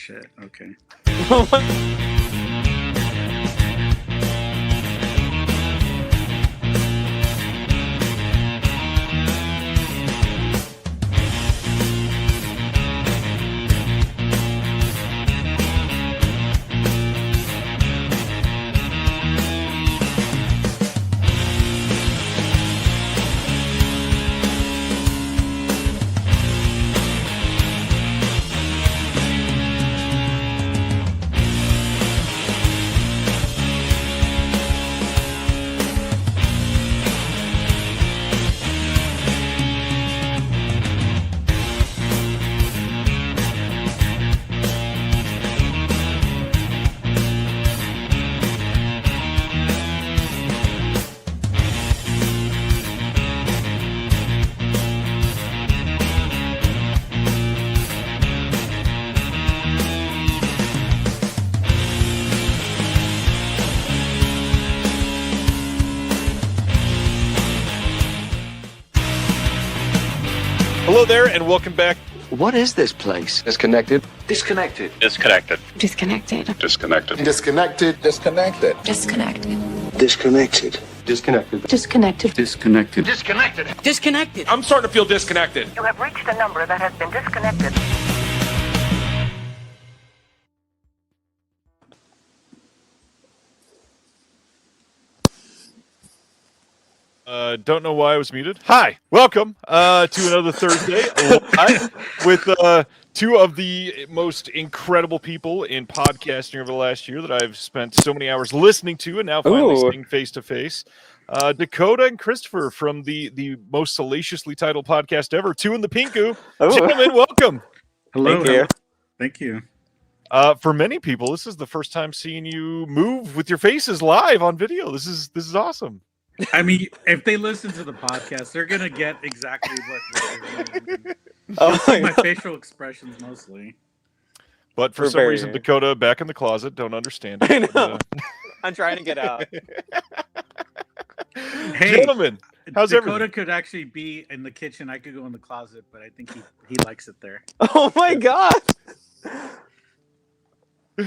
shit. Okay. Hello there, and welcome back. What is this place? Disconnected. Disconnected. Disconnected. Disconnected. Disconnected. Disconnected. Disconnected. Disconnected. Disconnected. Disconnected. Disconnected. Disconnected. Disconnected. Disconnected. I'm starting to feel disconnected. You have reached a number that has been disconnected. Don't know why I was muted. Hi, welcome to another Thursday live with two of the most incredible people in podcasting over the last year that I've spent so many hours listening to and now finally seeing face to face. Dakota and Christopher from the most salaciously titled podcast ever, Two in the Pinku. Gentlemen, welcome. Hello. Thank you. For many people, this is the first time seeing you move with your faces live on video. This is awesome. I mean, if they listen to the podcast, they're gonna get exactly what my facial expressions mostly. But for some reason, Dakota back in the closet. Don't understand it. I know. I'm trying to get out. Hey, gentlemen, how's Dakota everything? could actually be in the kitchen. I could go in the closet, but I think he likes it there. Oh my god!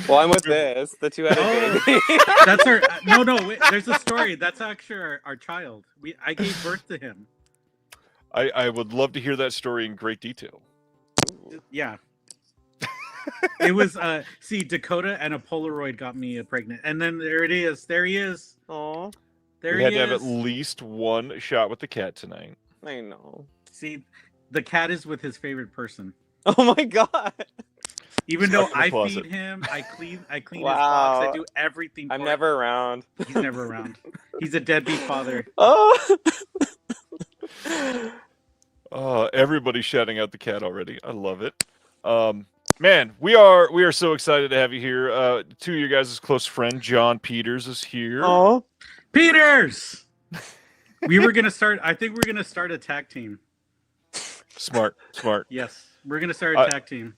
Well, I'm with this. The two-headed baby. That's our no. Wait, there's a story. That's actually our child. I gave birth to him. I would love to hear that story in great detail. Yeah. It was see, Dakota and a Polaroid got me pregnant, and then there it is. There he is. Aw, There We he had is. to have at least one shot with the cat tonight. I know. See, the cat is with his favorite person. Oh my god! Even Stuck though in the I closet. feed him, I clean his Wow. box, I do everything. I'm for never around. him. He's never around. He's a deadbeat father. Oh. Everybody's shouting out the cat already. I love it. Man, we are so excited to have you here. Two of your guys' close friend, John Peters, is here. Oh. Peters. We were gonna start. I think we're gonna start a tag team. Smart. Yes, we're gonna start a tag team.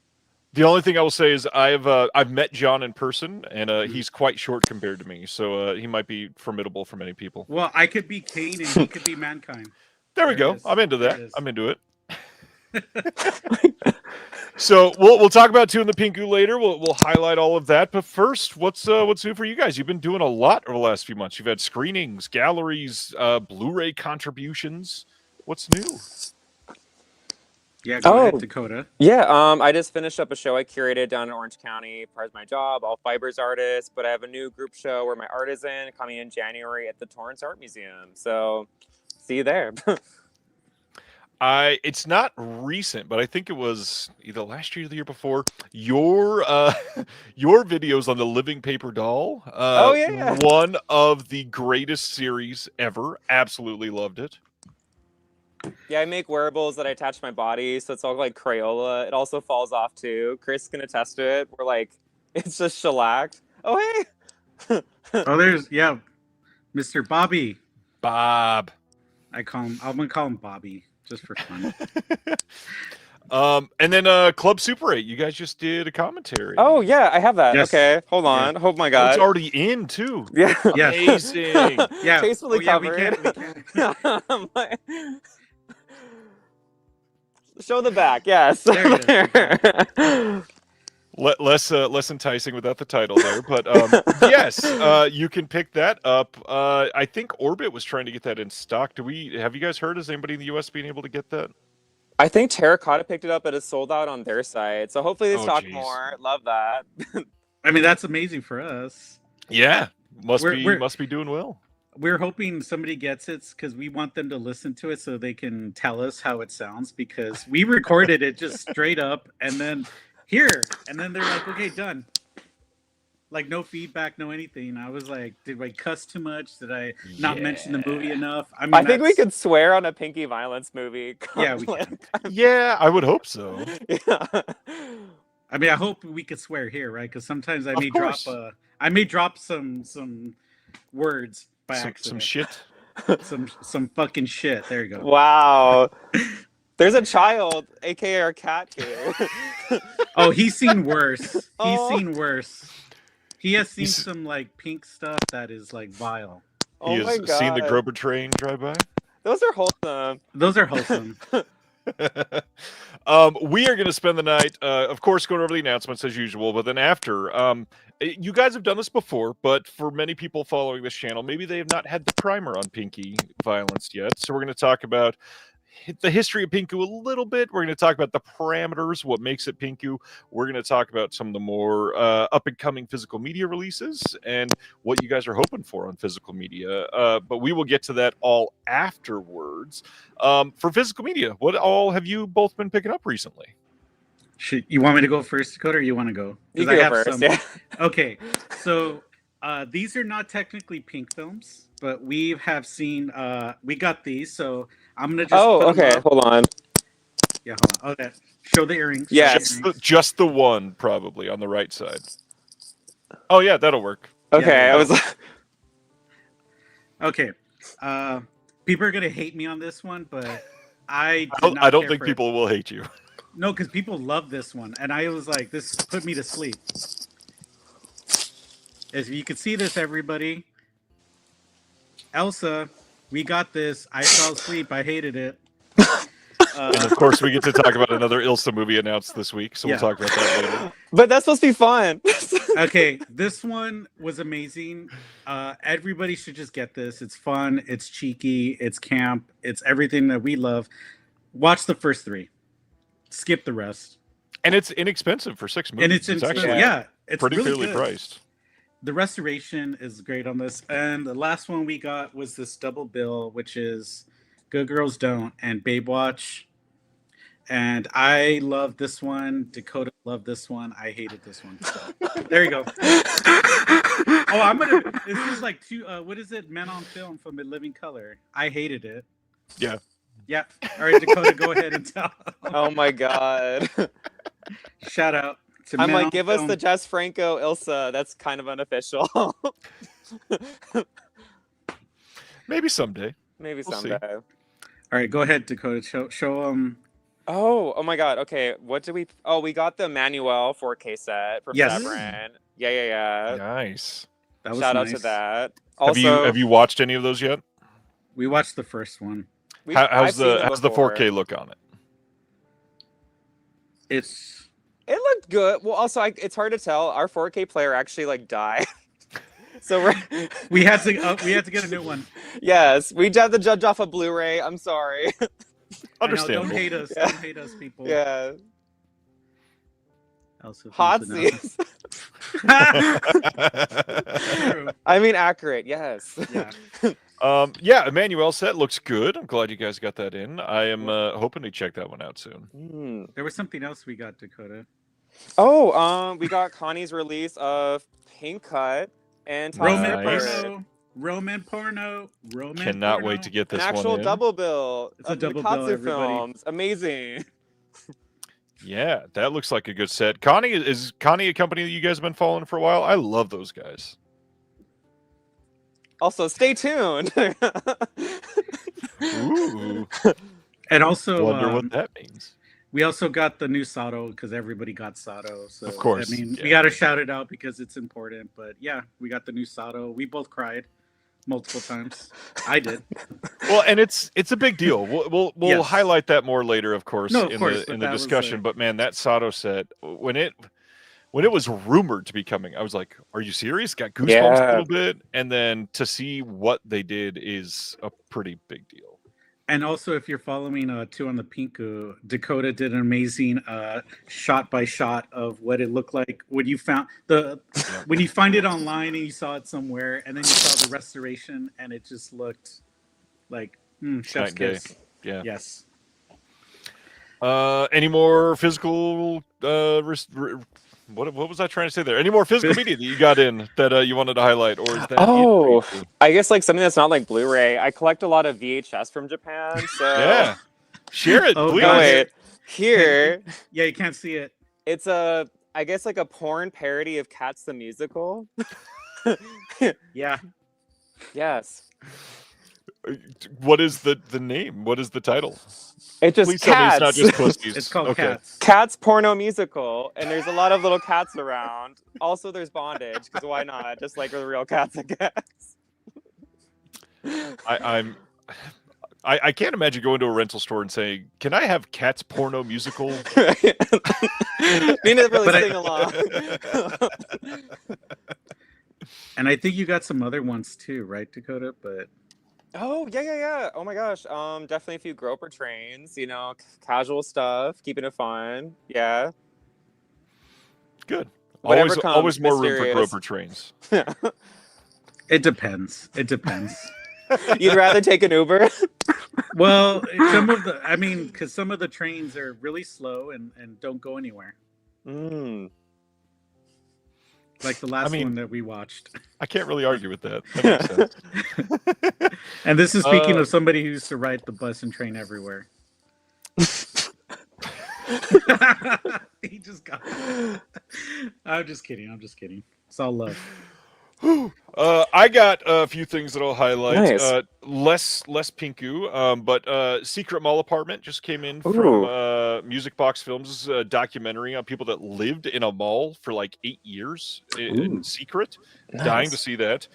The only thing I will say is I've met John in person, and he's quite short compared to me, so he might be formidable for many people. Well, I could be Kane and he could be Mankind. There we There go. it is. I'm into There that. it is. I'm into it. So we'll talk about Two in the Pinku later. We'll highlight all of that. But first, what's new for you guys? You've been doing a lot over the last few months. You've had screenings, galleries, Blu-ray contributions. What's new? Yeah, go ahead, Dakota. Yeah, I just finished up a show I curated down in Orange County. Part of my job, all fibers artists, but I have a new group show where my art is in coming in January at the Torrance Art Museum. So, see you there. It's not recent, but I think it was either last year or the year before. Your videos on the living paper doll. Oh, yeah. One of the greatest series ever. Absolutely loved it. Yeah, I make wearables that I attach to my body, so it's all like Crayola. It also falls off too. Chris can attest to it. We're like, it's just shellacked. Oh, hey. Oh, Mr. Bobby. Bob. I'm gonna call him Bobby just for fun. And then Club Super 8. You guys just did a commentary. Oh, yeah, I have that. Yes. Okay, hold on. Oh my god. It's already in too. Yeah. Yes. Amazing. Yeah. Tastefully we covered. can. Show the back, yes. There it is. Less enticing without the title there, but yes, you can pick that up. I think Orbit was trying to get that in stock. Have you guys heard? Is anybody in the U.S. being able to get that? I think Terracotta picked it up, but it's sold out on their site. So hopefully they stock geez. more. Love that. I mean, that's amazing for us. Yeah, must We're- be doing well. We're hoping somebody gets it because we want them to listen to it so they can tell us how it sounds, because we recorded it just straight up and then they're like, okay, done. Like no feedback, no anything. I was like, did I cuss too much? Did I not mention the movie enough? I mean, I think we could swear on a Pinky Violence movie. Yeah, we can. Yeah, I would hope so. Yeah. I mean, I hope we could swear here, right? Because sometimes I Of may course. drop some words by accident. Some shit. some fucking shit. There you go. Wow. There's a child, aka our cat here. Oh, he's seen worse. He's Oh. seen worse. He has seen He's- some like pink stuff that is like vile. Oh He my has god. seen the Grover train drive by. Those are wholesome. Those are wholesome. We are going to spend the night, of course, going over the announcements as usual. But then after, you guys have done this before, but for many people following this channel, maybe they have not had the primer on Pinky Violence yet. So we're going to talk about the history of Pinku a little bit. We're going to talk about the parameters, what makes it Pinku. We're going to talk about some of the more up-and-coming physical media releases and what you guys are hoping for on physical media. But we will get to that all afterwards. For physical media, what all have you both been picking up recently? You want me to go first, Dakota, or you want to go? 'Cause You I go have first, some- yeah. Okay, so these are not technically pink films, but we have seen. We got these, so I'm gonna just. Oh, put 'em okay. up. Hold on. Yeah, hold on. Okay, show the earrings. Yes. Show the earrings. Just the one, probably, on the right side. Oh, yeah, that'll work. Okay, Yeah. I was like, Okay. People are gonna hate me on this one, but I I don't think people will hate you. No, because people love this one, and I was like, this put me to sleep. As you can see this, everybody. Elsa, we got this. I fell asleep. I hated it. And of course, we get to talk about another Ilsa movie announced this week, so Yeah. we'll talk about that later. but that's supposed to be fun. Okay, this one was amazing. Everybody should just get this. It's fun. It's cheeky. It's camp. It's everything that we love. Watch the first three. Skip the rest. And it's inexpensive for 6 movies. And it's actually- yeah, it's pretty really fairly good. priced. The restoration is great on this. And the last one we got was this double bill, which is Good Girls Don't and Babe Watch. And I love this one. Dakota loved this one. I hated this one. So, there you go. Oh, this is like what is it? Men on Film from A Living Color. I hated it. Yeah. Yeah. All right, Dakota, go ahead and tell. Oh my god. Shout out to I'm Men like, on give us Film. the Jess Franco Ilsa. That's kind of unofficial. Maybe someday. Maybe We'll see. someday. All right, go ahead, Dakota. Show them. Oh my god. Okay. What did we? Oh, we got the Manuel 4K set from Yes. Severin. Yeah. Nice. That was Shout out nice. to that. Have Also, you watched any of those yet? We watched the first one. I've How's seen it the before. 4K look on it? It's It looked good. Well, also, it's hard to tell. Our 4K player actually like died. So we had to get a new one. yes, we had to judge off a Blu-ray. I'm sorry. I know, Understandable. don't hate us. Yeah. Don't hate us, people. Yeah. Also, Hot Cincinnati. seats. True. I mean, accurate. Yes. Yeah. Yeah, Emmanuel set looks good. I'm glad you guys got that in. I am hoping to check that one out soon. Hmm. There was something else we got, Dakota. Oh, we got Connie's release of Pink Cut and Top Roman Nice. Secret. porno. Cannot wait to get An this actual one in. double bill It's a of the double bill, Katsu everybody. films. Amazing. Yeah, that looks like a good set. Connie is Connie a company that you guys have been following for a while? I love those guys. Also, stay tuned. Ooh, And also, wonder what that means. we also got the new Sato because everybody got Sato. So Of course, I mean, yeah. we got to shout it out because it's important. But yeah, we got the new Sato. We both cried multiple times. I did. Well, and it's a big deal. We'll Yes. highlight that more later, of course, No, of in course, the but in the that was discussion. a- But man, that Sato set when when it was rumored to be coming, I was like, "Are you serious?" Got goosebumps a Yeah. little bit, and then to see what they did is a pretty big deal. And also, if you're following Two on the Pinku, Dakota did an amazing shot by shot of what it looked like when you found when you find it online and you saw it somewhere, and then you saw the restoration, and it just looked like chef's Night and day. kiss. Yeah. Yes. Any more physical? What was I trying to say there? Any more physical media that you got in that you wanted to highlight, or is that? Oh, it for you? I guess like something that's not like Blu-ray. I collect a lot of VHS from Japan, so Yeah, share it, Oh, please. Oh gosh. wait, here Yeah, you can't see it. it's I guess like a porn parody of Cats the Musical. Yeah. Yes, What is the name? What is the title? it just Please tell me it's not Cats. just pussies. It's called Okay. Cats. Cats porno musical, and there's a lot of little cats around. Also, there's bondage because why not? Just like the real cats, I guess. I can't imagine going to a rental store and saying, "Can I have Cats porno musical?" You need to really But sing along. And I think you got some other ones too, right, Dakota? But Oh yeah. Oh my gosh. Definitely a few groper trains. You know, casual stuff, keeping it fun. Yeah. Good. Whatever Always comes, more room for mysterious. Groper trains. it depends. It depends. You'd rather take an Uber? Well, because some of the trains are really slow and don't go anywhere. Mm. Like the last mean- one that we watched. I can't really argue with that. That makes sense. And this is speaking of somebody who used to ride the bus and train everywhere. He just got it. I'm just kidding. It's all love. I got a few things that I'll highlight. Nice. Less Pinku, but Secret Mall Apartment just came in from Music Box Films. This is a documentary on people that lived in a mall for like 8 years in secret. Nice. Dying to see that.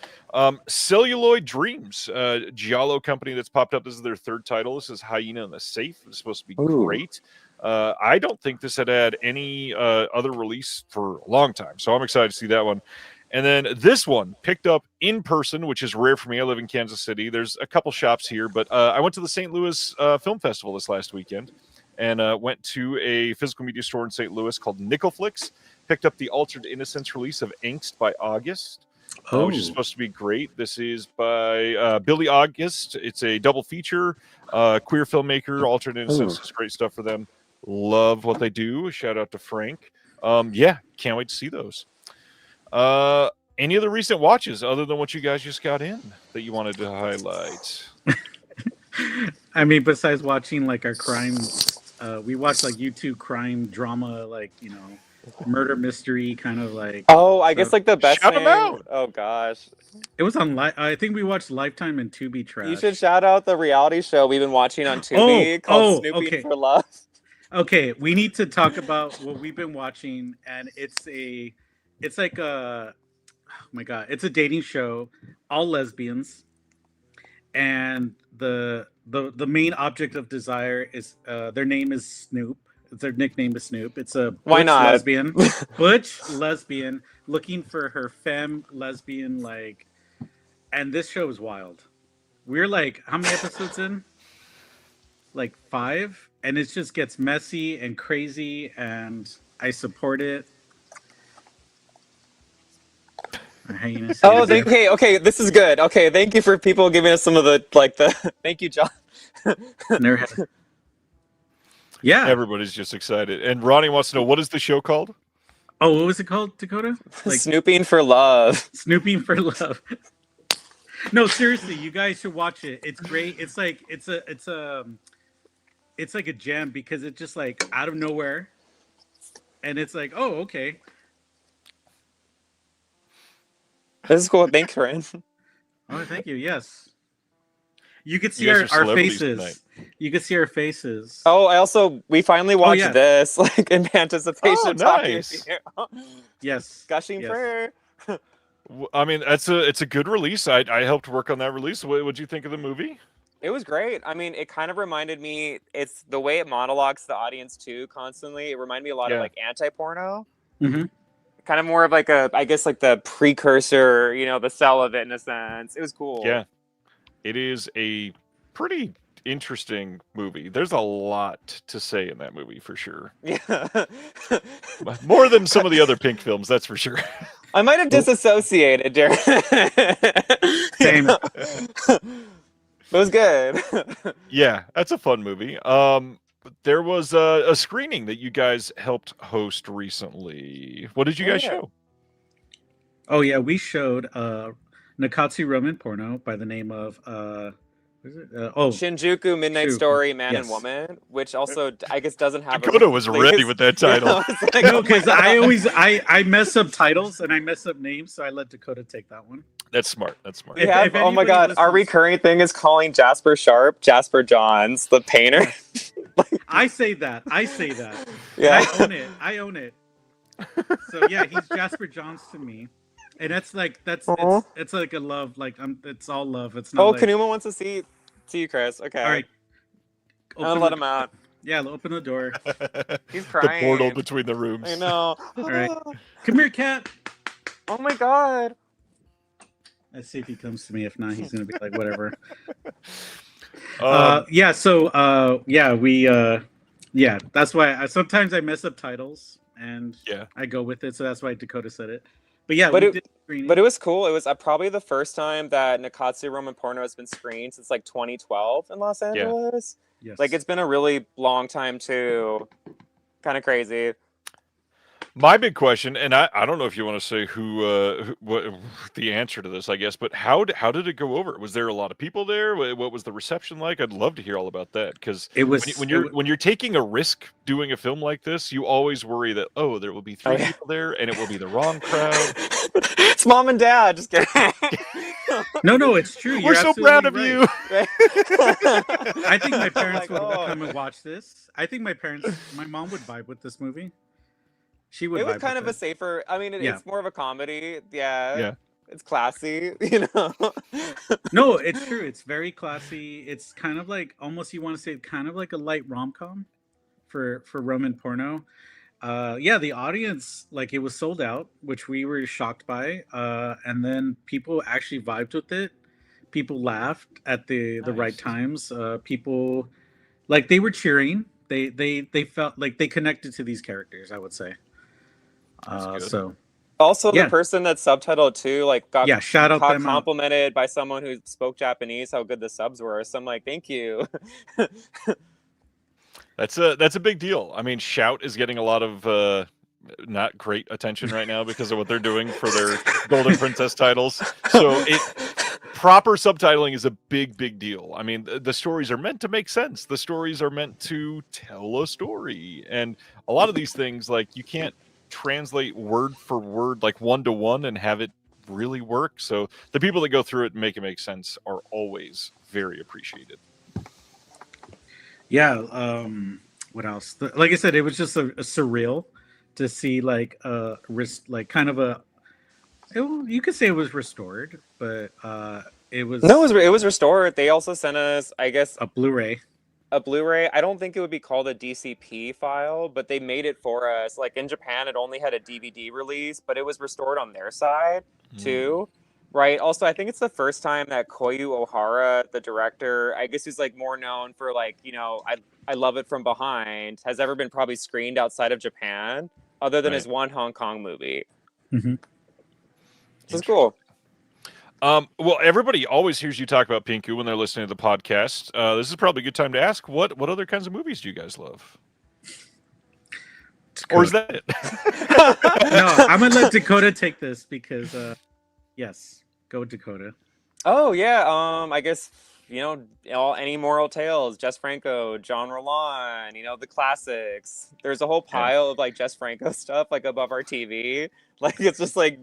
Celluloid Dreams, Giallo company that's popped up. This is their third title. This is Hyena in the Safe. It's supposed to be great. I don't think this had any other release for a long time, so I'm excited to see that one. And then this one picked up in person, which is rare for me. I live in Kansas City. There's a couple shops here, but I went to the St. Louis Film Festival this last weekend and went to a physical media store in St. Louis called Nickelflix. Picked up the Altered Innocence release of Angst by August, which is supposed to be great. This is by Billy August. It's a double feature, queer filmmaker. Altered Innocence is great stuff for them. Love what they do. Shout out to Frank. Yeah, can't wait to see those. Any other recent watches other than what you guys just got in that you wanted to highlight? I mean, besides watching like our crime, we watched like YouTube crime drama, like, murder mystery kind of like. Oh, I guess like the best Shout 'em thing. out. Oh gosh. It was on I think we watched Lifetime and Tubi Trash. You should shout out the reality show we've been watching on Tubi called Snooping okay. for Love. Okay, we need to talk about what we've been watching, and it's like a, oh my god, it's a dating show, all lesbians, and the main object of desire is their name is Snoop. Their nickname is Snoop. It's a Why not? butch lesbian looking for her femme lesbian, like, and this show is wild. We're like, how many episodes in? Like 5, and it just gets messy and crazy, and I support it. Oh, okay, this is good. Okay, thank you for people giving us some of the thank you, John. Yeah. Everybody's just excited. And Ronnie wants to know, what is the show called? Oh, what was it called, Dakota? Like Snooping for Love. Snooping for Love. No, seriously, you guys should watch it. It's great. It's like it's like a gem because it's just like out of nowhere, and it's like, oh, okay. This is cool. Thanks, Ren. Oh, thank you. Yes, you could see You guys our are celebrities faces. tonight. You could see our faces. Oh, we finally watched yeah. this, like in anticipation Oh, of talking nice. to you. Yes, Gushing yes. prayer. I mean, it's a good release. I helped work on that release. What would you think of the movie? It was great. I mean, it kind of reminded me. It's the way it monologues the audience too constantly. It reminded me a lot of like anti-porno. Mm-hmm. kind of more of like I guess like the precursor, the cell of it in a sense. It was cool. Yeah, it is a pretty interesting movie. There's a lot to say in that movie for sure. Yeah. More than some of the other Pink films, that's for sure. I might have disassociated during. Same. It was good. Yeah, that's a fun movie. There was a screening that you guys helped host recently. What did you guys show? Oh yeah, we showed Nakatsu Roman porno by the name of Shinjuku Midnight Shinjuku. Story Man Yes. and Woman, which also I guess doesn't have Dakota a was release. ready with that title. I was like, No, oh my because God. I mess up titles and I mess up names, so I let Dakota take that one. That's smart. That's smart. We If- have, if oh my anybody God, our listens- recurring thing is calling Jasper Sharp Jasper Johns, the painter. I say that. Yeah. I own it. So yeah, he's Jasper Johns to me, and that's like Aw. it's like a love, like it's all love. It's not. Oh, like, Kanuma wants to see you, Chris. Okay. all right. I'll Open let the- him out. Yeah, open the door. He's The crying. portal between the rooms. I know. All right. Come here, cat. Oh my God. Let's see if he comes to me. If not, he's gonna be like whatever. Um, Yeah. So yeah. That's why sometimes I mess up titles and Yeah. I go with it. So that's why Dakota said it. But yeah, But we it- did screening. But it was cool. It was probably the first time that Nakatsu Roman porno has been screened since like 2012 in Los Angeles. Yes. Like it's been a really long time too. Kind of crazy. My big question, and I don't know if you want to say what the answer to this, I guess, but how did it go over? Was there a lot of people there? What was the reception like? I'd love to hear all about that because It was when you're taking a risk doing a film like this, you always worry that there will be three people there and it will be the wrong crowd. It's mom and dad. Just kidding. No, it's true. We're You're so proud of absolutely you. right. I think my parents Like, would oh. come and watch this. I think my mom would vibe with this movie. She would. It was vibe kind with of a it. safer. I mean, Yeah. it's more of a comedy. Yeah. Yeah. It's classy. No, it's true. It's very classy. It's kind of like almost you want to say kind of like a light rom-com for Roman porno. Yeah, the audience like it was sold out, which we were shocked by. And then people actually vibed with it. People laughed at the right times. People like they were cheering. They felt like they connected to these characters, I would say. That's good. So Also, Yeah. the person that subtitled too, like got yeah, shout out them out. complimented by someone who spoke Japanese how good the subs were. So I'm like, thank you. That's a big deal. I mean, Shout is getting a lot of not great attention right now because of what they're doing for their Golden Princess titles. So proper subtitling is a big deal. I mean, the stories are meant to make sense. The stories are meant to tell a story, and a lot of these things, like you can't translate word for word, like one to one, and have it really work. So the people that go through it and make it make sense are always very appreciated. Yeah. What else? Like I said, it was just a surreal to see like kind of a. You could say it was restored, but it was No, it was restored. They also sent us, I guess, a Blu-ray. a Blu-ray. I don't think it would be called a DCP file, but they made it for us. Like in Japan, it only had a DVD release, but it was restored on their side too. Right. Also, I think it's the first time that Koyu Ohara, the director, I guess who's like more known for like, I Love It From Behind, has ever been probably screened outside of Japan, other than his one Hong Kong movie. Mhm. This is cool. Well, everybody always hears you talk about Pinku when they're listening to the podcast. This is probably a good time to ask, what other kinds of movies do you guys love? Or is that it? No, I'm gonna let Dakota take this because yes, go Dakota. Oh yeah, I guess any Moral Tales, Jess Franco, John Roland, the classics. There's a whole pile of like Jess Franco stuff like above our TV, like it's just like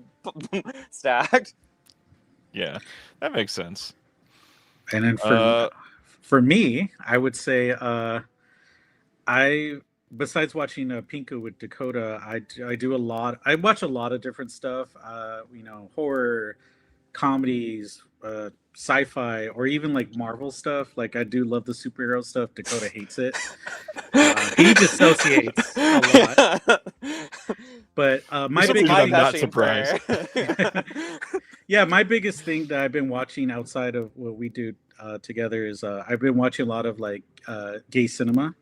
stacked. Yeah, that makes sense. And then for me, I would say besides watching Pinku with Dakota, I do a lot. I watch a lot of different stuff. Horror, comedies, sci-fi, or even like Marvel stuff. Like I do love the superhero stuff. Dakota hates it. He dissociates a lot. But my some big reason I'm not Passing prayer. yeah, my biggest thing that I've been watching outside of what we do together is I've been watching a lot of like gay cinema.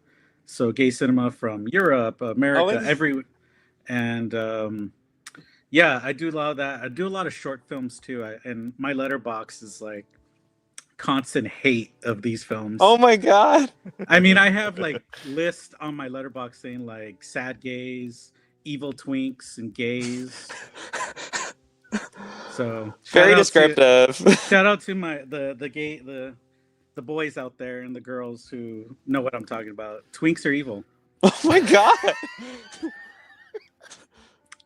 So gay cinema from Europe, America, and yeah, I do a lot of that. I do a lot of short films too. And my letterbox is like constant hate of these films. Oh my god. I mean, I have like lists on my letterbox saying like sad gays, evil twinks, and gays. So Very descriptive. Shout out to the boys out there and the girls who know what I'm talking about. Twinks are evil. Oh my god.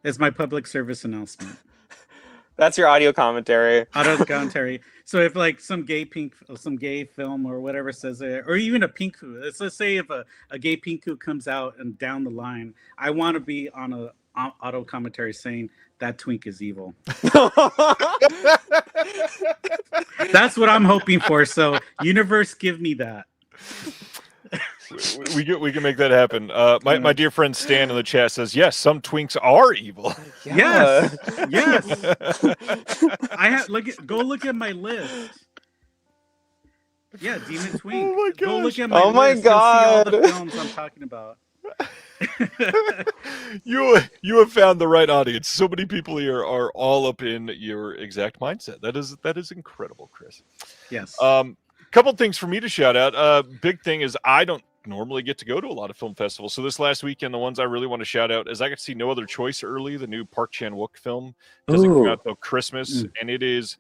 It's my public service announcement. That's your audio commentary. Audio commentary. So if like some gay film or whatever says it, or even a pinku, let's say if a gay pinku comes out and down the line, I want to be on a auto commentary saying that twink is evil. That's what I'm hoping for. So universe, give me that. We can make that happen. My dear friend Stan in the chat says, yes, some twinks are evil. Yeah. Yes. I have go look at my list. Yeah, Demon Twink. Oh my go look gosh. at my Oh my list. You'll see all the God. films I'm talking about. You have found the right audience. So many people here are all up in your exact mindset. That is incredible, Chris. Yes. Couple things for me to shout out. Big thing is I don't normally get to go to a lot of film festivals. So this last weekend, the ones I really want to shout out is I got to see No Other Choice early, the new Park Chan-wook film. Doesn't come out till Christmas, and it is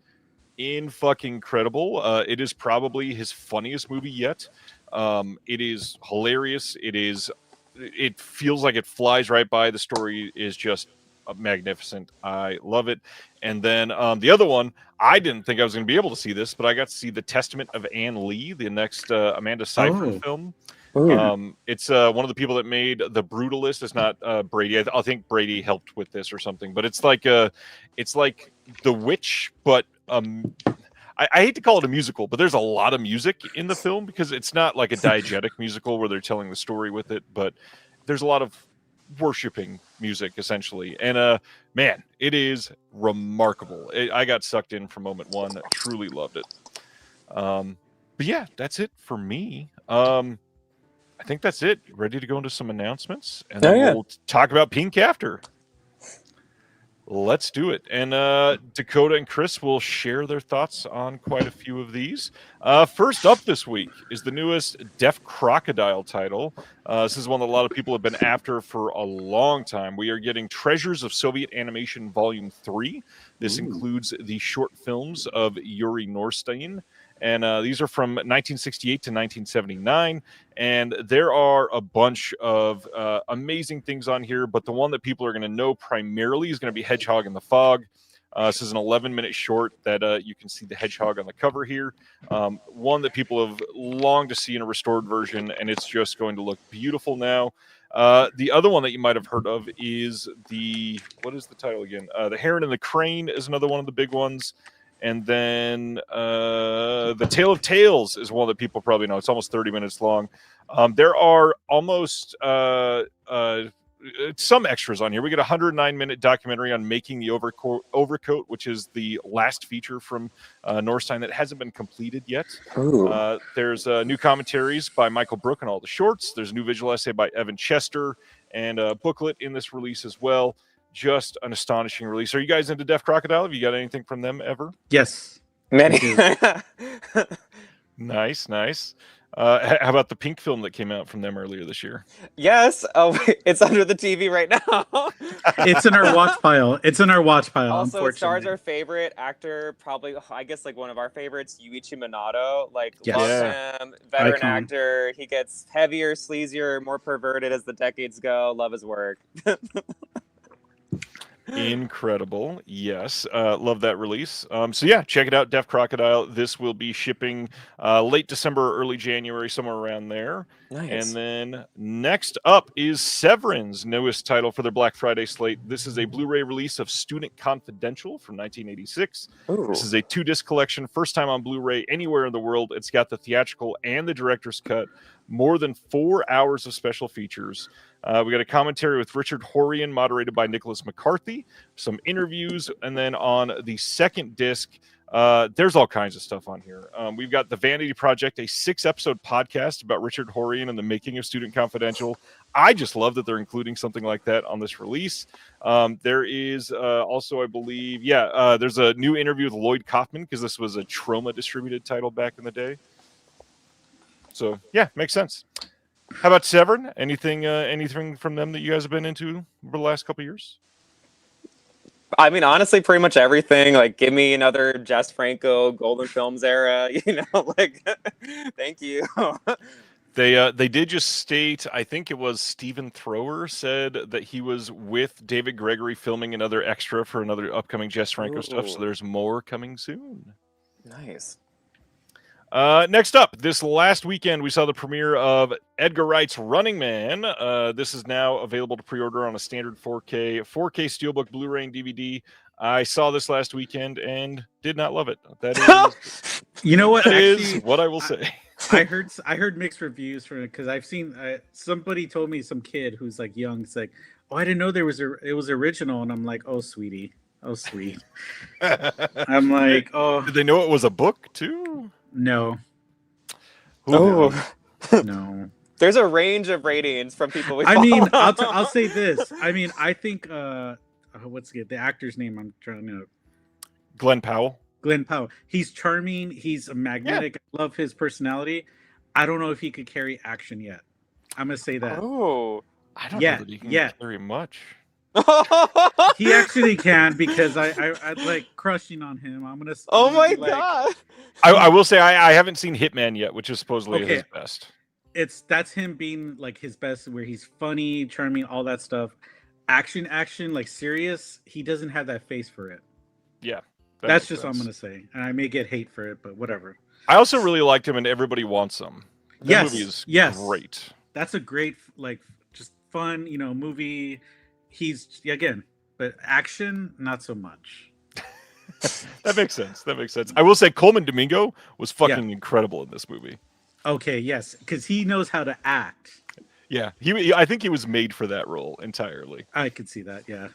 fucking incredible. It is probably his funniest movie yet. It is hilarious. It feels like it flies right by. The story is just magnificent. I love it. And then the other one, I didn't think I was going to be able to see this, but I got to see The Testament of Anne Lee, the next Amanda Seyfried film. It's one of the people that made The Brutalist. It's not Brady. I think Brady helped with this or something. But it's like The Witch, but I hate to call it a musical, but there's a lot of music in the film because it's not like a diegetic musical where they're telling the story with it, but there's a lot of worshiping music essentially. And man, it is remarkable. I got sucked in from moment one. Truly loved it. But yeah, that's it for me. I think that's it. Ready to go into some announcements, and then we'll talk about Pink after. Let's do it. And Dakota and Chris will share their thoughts on quite a few of these. First up this week is the newest Deaf Crocodile title. This is one that a lot of people have been after for a long time. We are getting Treasures of Soviet Animation Volume 3. This includes the short films of Yuri Norstein. And these are from 1968 to 1979. And there are a bunch of amazing things on here. But the one that people are going to know primarily is going to be Hedgehog in the Fog. This is an 11-minute short that you can see the hedgehog on the cover here. One that people have longed to see in a restored version. And it's just going to look beautiful now. The other one that you might have heard of is what is the title again? The Heron and the Crane is another one of the big ones. And then The Tale of Tales is one that people probably know. It's almost 30 minutes long. There are almost some extras on here. We get a 109-minute documentary on making the overcoat, which is the last feature from Norstein that hasn't been completed yet. There's new commentaries by Michael Brook on all the shorts. There's a new visual essay by Evan Chester and a booklet in this release as well. Just an astonishing release. Are you guys into Deaf Crocodile? Have you got anything from them ever? Yes. Many. Nice. How about the Pink film that came out from them earlier this year? Yes. Oh, wait, it's under the TV right now. It's in our watch pile. Also, it stars our favorite actor, probably, I guess, like one of our favorites, Yuichi Minato. Like, love him. Veteran actor. He gets heavier, sleazier, more perverted as the decades go. Love his work. Incredible. Yes. Love that release. So yeah, check it out. Deaf Crocodile. This will be shipping late December, early January, somewhere around there. Nice. And then next up is Severin's newest title for their Black Friday slate. This is a Blu-ray release of Student Confidential from 1986. Ooh. This is a 2-disc collection, first time on Blu-ray anywhere in the world. It's got the theatrical and the director's cut. More than 4 hours of special features. We got a commentary with Richard Horian, moderated by Nicholas McCarthy, some interviews, and then on the second disc, there's all kinds of stuff on here. We've got The Vanity Project, a 6-episode podcast about Richard Horian and the making of Student Confidential. I just love that they're including something like that on this release. There is also, I believe, there's a new interview with Lloyd Kaufman, because this was a Troma distributed title back in the day. So, yeah, makes sense. How about Severin? Anything from them that you guys have been into over the last couple of years? I mean, honestly, pretty much everything. Like, give me another Jess Franco Golden Films era. Like, thank you. They did just state, I think it was Stephen Thrower said that he was with David Gregory filming another extra for another upcoming Jess Franco stuff. So there's more coming soon. Nice. Next up, this last weekend, we saw the premiere of Edgar Wright's Running Man. This is now available to pre-order on a standard 4K Steelbook, Blu-ray, and DVD. I saw this last weekend and did not love it. That is, You know what? that Actually, is what I will say. I heard mixed reviews from it because I've seen somebody told me, some kid who's like young, it's like, oh, I didn't know it was original, and I'm like, oh sweetie, oh sweet. I'm like, oh. Did they know it was a book too? No. Oh. No. There's a range of ratings from people we I mean, follow. I'll say this. I mean, I think what's the actor's name? I'm trying to. Glenn Powell. Glenn Powell. He's charming. He's magnetic. I love his personality. I don't know if he could carry action yet. I'm gonna say that. Oh. I don't Yeah, know that he can yeah. carry much. He actually can, because I like crushing on him. I'm gonna. Oh I'm my gonna be like, god. I will say I haven't seen Hitman yet, which is supposedly Okay. his best. that's him being like his best, where he's funny, charming, all that stuff. Action, like serious. He doesn't have that face for it. Yeah. that That's makes just what I'm sense. gonna say, and I may get hate for it, but whatever. I also really liked him in Everybody Wants Him. That Yes, movie is yes. great. That's a great, like, just fun, movie. He's again, but action, not so much. That makes sense. I will say Coleman Domingo was fucking incredible in this movie. Okay, yes, because he knows how to act. Yeah, I think he was made for that role entirely. I could see that. Yeah.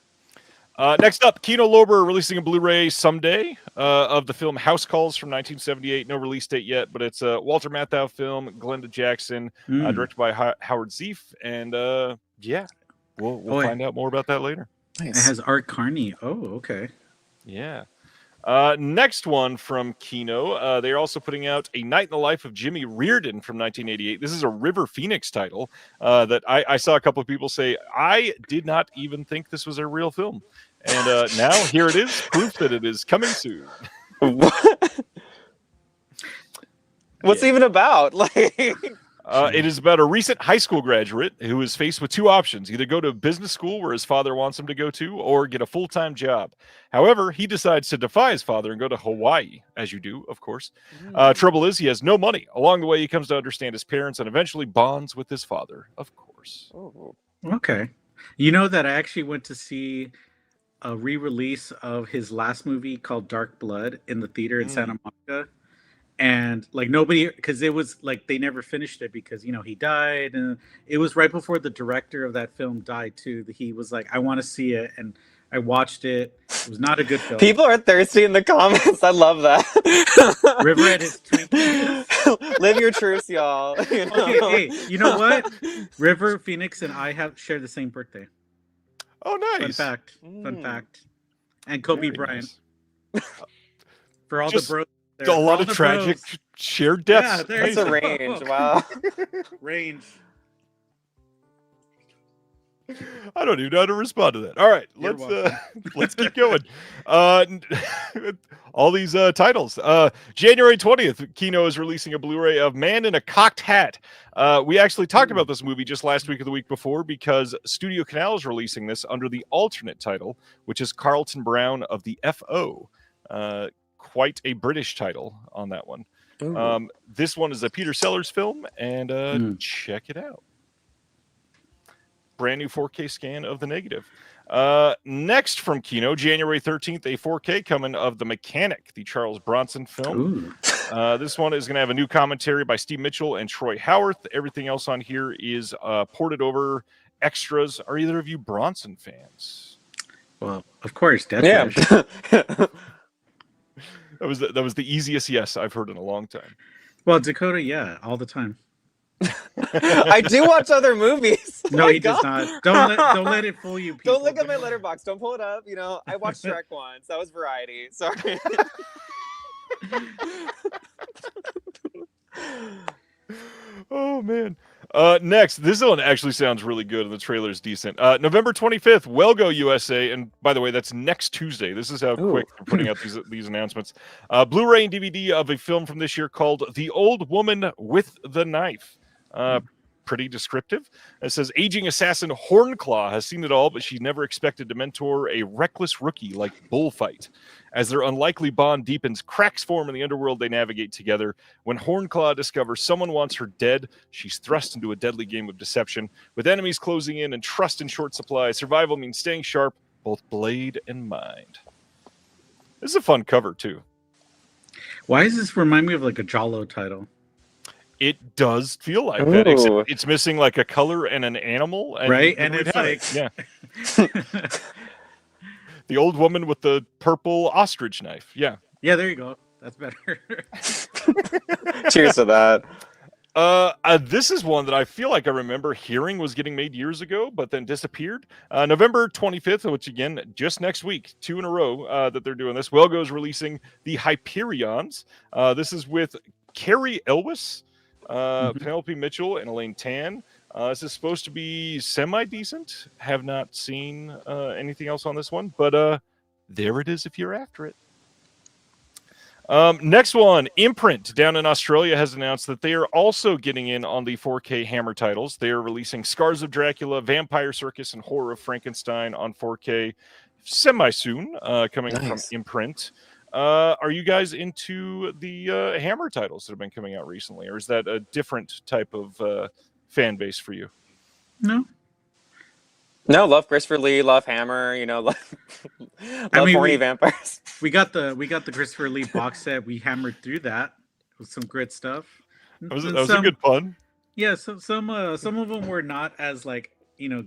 Next up, Kino Lorber releasing a Blu-ray someday of the film House Calls from 1978. No release date yet, but it's a Walter Matthau film, Glenda Jackson, directed by Howard Zieff, and we'll find out more about that later. It has Art Carney. Oh, okay. Yeah. Next one from Kino. They're also putting out A Night in the Life of Jimmy Reardon from 1988. This is a River Phoenix title that I saw a couple of people say, I did not even think this was a real film. And now here it is, proof that it is coming soon. What's it even about? It is about a recent high school graduate who is faced with two options: either go to a business school where his father wants him to go to, or get a full-time job. However, he decides to defy his father and go to Hawaii, as you do, of course. Trouble is, he has no money. Along the way, he comes to understand his parents and eventually bonds with his father, of course. Okay. You know that I actually went to see a re-release of his last movie called Dark Blood in the theater in Santa Monica. And like nobody, because it was like they never finished it because he died, and it was right before the director of that film died too. He was like, I want to see it, and I watched it. It was not a good film. People are thirsty in the comments. I love that. River at his Twinkies. Live your truths, y'all. Okay, hey, you know what? River Phoenix and I share the same birthday. Oh, nice. Fun fact. And Kobe Very Bryant. nice. For all Just the bros. A lot of tragic shared deaths. Yeah, That's a range. Wow. Range. I don't even know how to respond to that. All right, You're let's keep going. All these titles. January 20th, Kino is releasing a Blu-ray of Man in a Cocked Hat. We actually talked about this movie just last week or the week before because Studio Canal is releasing this under the alternate title, which is Carlton Brown of the F.O. Quite a British title on that one. This one is a Peter Sellers film, and check it out. Brand new 4K scan of the negative. Next from Kino, January 13th, a 4K coming of The Mechanic, the Charles Bronson film. This one is going to have a new commentary by Steve Mitchell and Troy Howarth. Everything else on here is ported over extras. Are either of you Bronson fans? Well, of course, Death Wish. That was the easiest yes I've heard in a long time. Well, Dakota, yeah, all the time. I do watch other movies. No, he does not. Don't let it fool you. People. Don't look at my letterbox. Don't pull it up. You know, I watched Shrek once. That was variety. Sorry. Oh man. Next, this one actually sounds really good and the trailer's decent. November 25th, Wellgo USA, and by the way, that's next Tuesday. This is how quick they're putting out these announcements. Blu-ray and DVD of a film from this year called The Old Woman with the Knife. Pretty descriptive. It says, aging assassin Hornclaw has seen it all, but she never expected to mentor a reckless rookie like Bullfight. As their unlikely bond deepens, cracks form in the underworld they navigate together. When Hornclaw discovers someone wants her dead, she's thrust into a deadly game of deception. With enemies closing in and trust in short supply, survival means staying sharp, both blade and mind. This is a fun cover, too. Why does this remind me of like a Jalo title? It does feel like that, except it's missing like a color and an animal. And right? And it's like... Yeah. The old woman with the purple ostrich knife. Yeah. Yeah, there you go. That's better. Cheers to that. This is one that I feel like I remember hearing was getting made years ago, but then disappeared. November 25th, which again, just next week, 2 in a row that they're doing this. Wellgo's releasing The Hyperions. This is with Carrie Elwes, Penelope Mitchell, and Elaine Tan. This is supposed to be semi-decent. Have not seen anything else on this one, but there it is if you're after it. Next one, Imprint down in Australia has announced that they are also getting in on the 4K Hammer titles. They are releasing Scars of Dracula, Vampire Circus, and Horror of Frankenstein on 4K semi-soon, coming from Imprint. Are you guys into the Hammer titles that have been coming out recently, or is that a different type of fan base for you? No, love Christopher Lee, love Hammer, love horny vampires. We got the Christopher Lee box set. We hammered through that with some great stuff. That was a good pun. Yeah, so some of them were not as like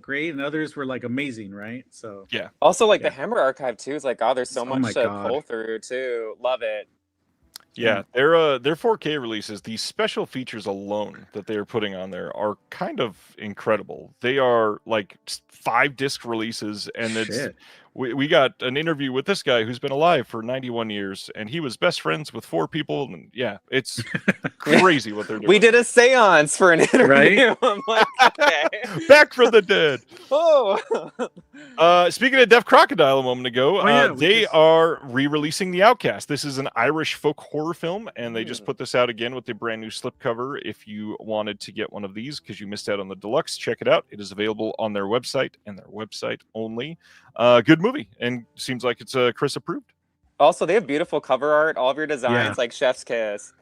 great, and others were like amazing, right? So yeah. Also, like the Hammer archive too is like, God, there's so much to God. pull through too. Love it. Yeah, their 4K releases, the special features alone that they are putting on there are kind of incredible. They are like 5-disc releases, and we got an interview with this guy who's been alive for 91 years, and he was best friends with 4 people, and yeah, it's crazy what they're doing. We did a seance for an interview. Right? I'm like, okay. Back from the dead. Oh. Speaking of Deaf Crocodile a moment ago, they just... are re-releasing The Outcast. This is an Irish folk horror film, and they just put this out again with the brand new slipcover. If you wanted to get one of these because you missed out on the deluxe, check it out. It is available on their website and their website only. Good movie, and seems like it's Chris approved. Also, they have beautiful cover art. All of your designs, like chef's kiss.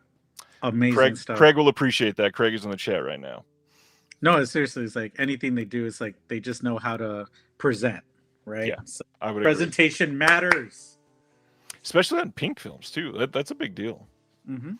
Amazing stuff. Craig will appreciate that. Craig is in the chat right now. No, seriously, it's like anything they do is like they just know how to present, right? Yeah, so I would presentation agree. Matters, especially on pink films too. That's a big deal. Mm-hmm.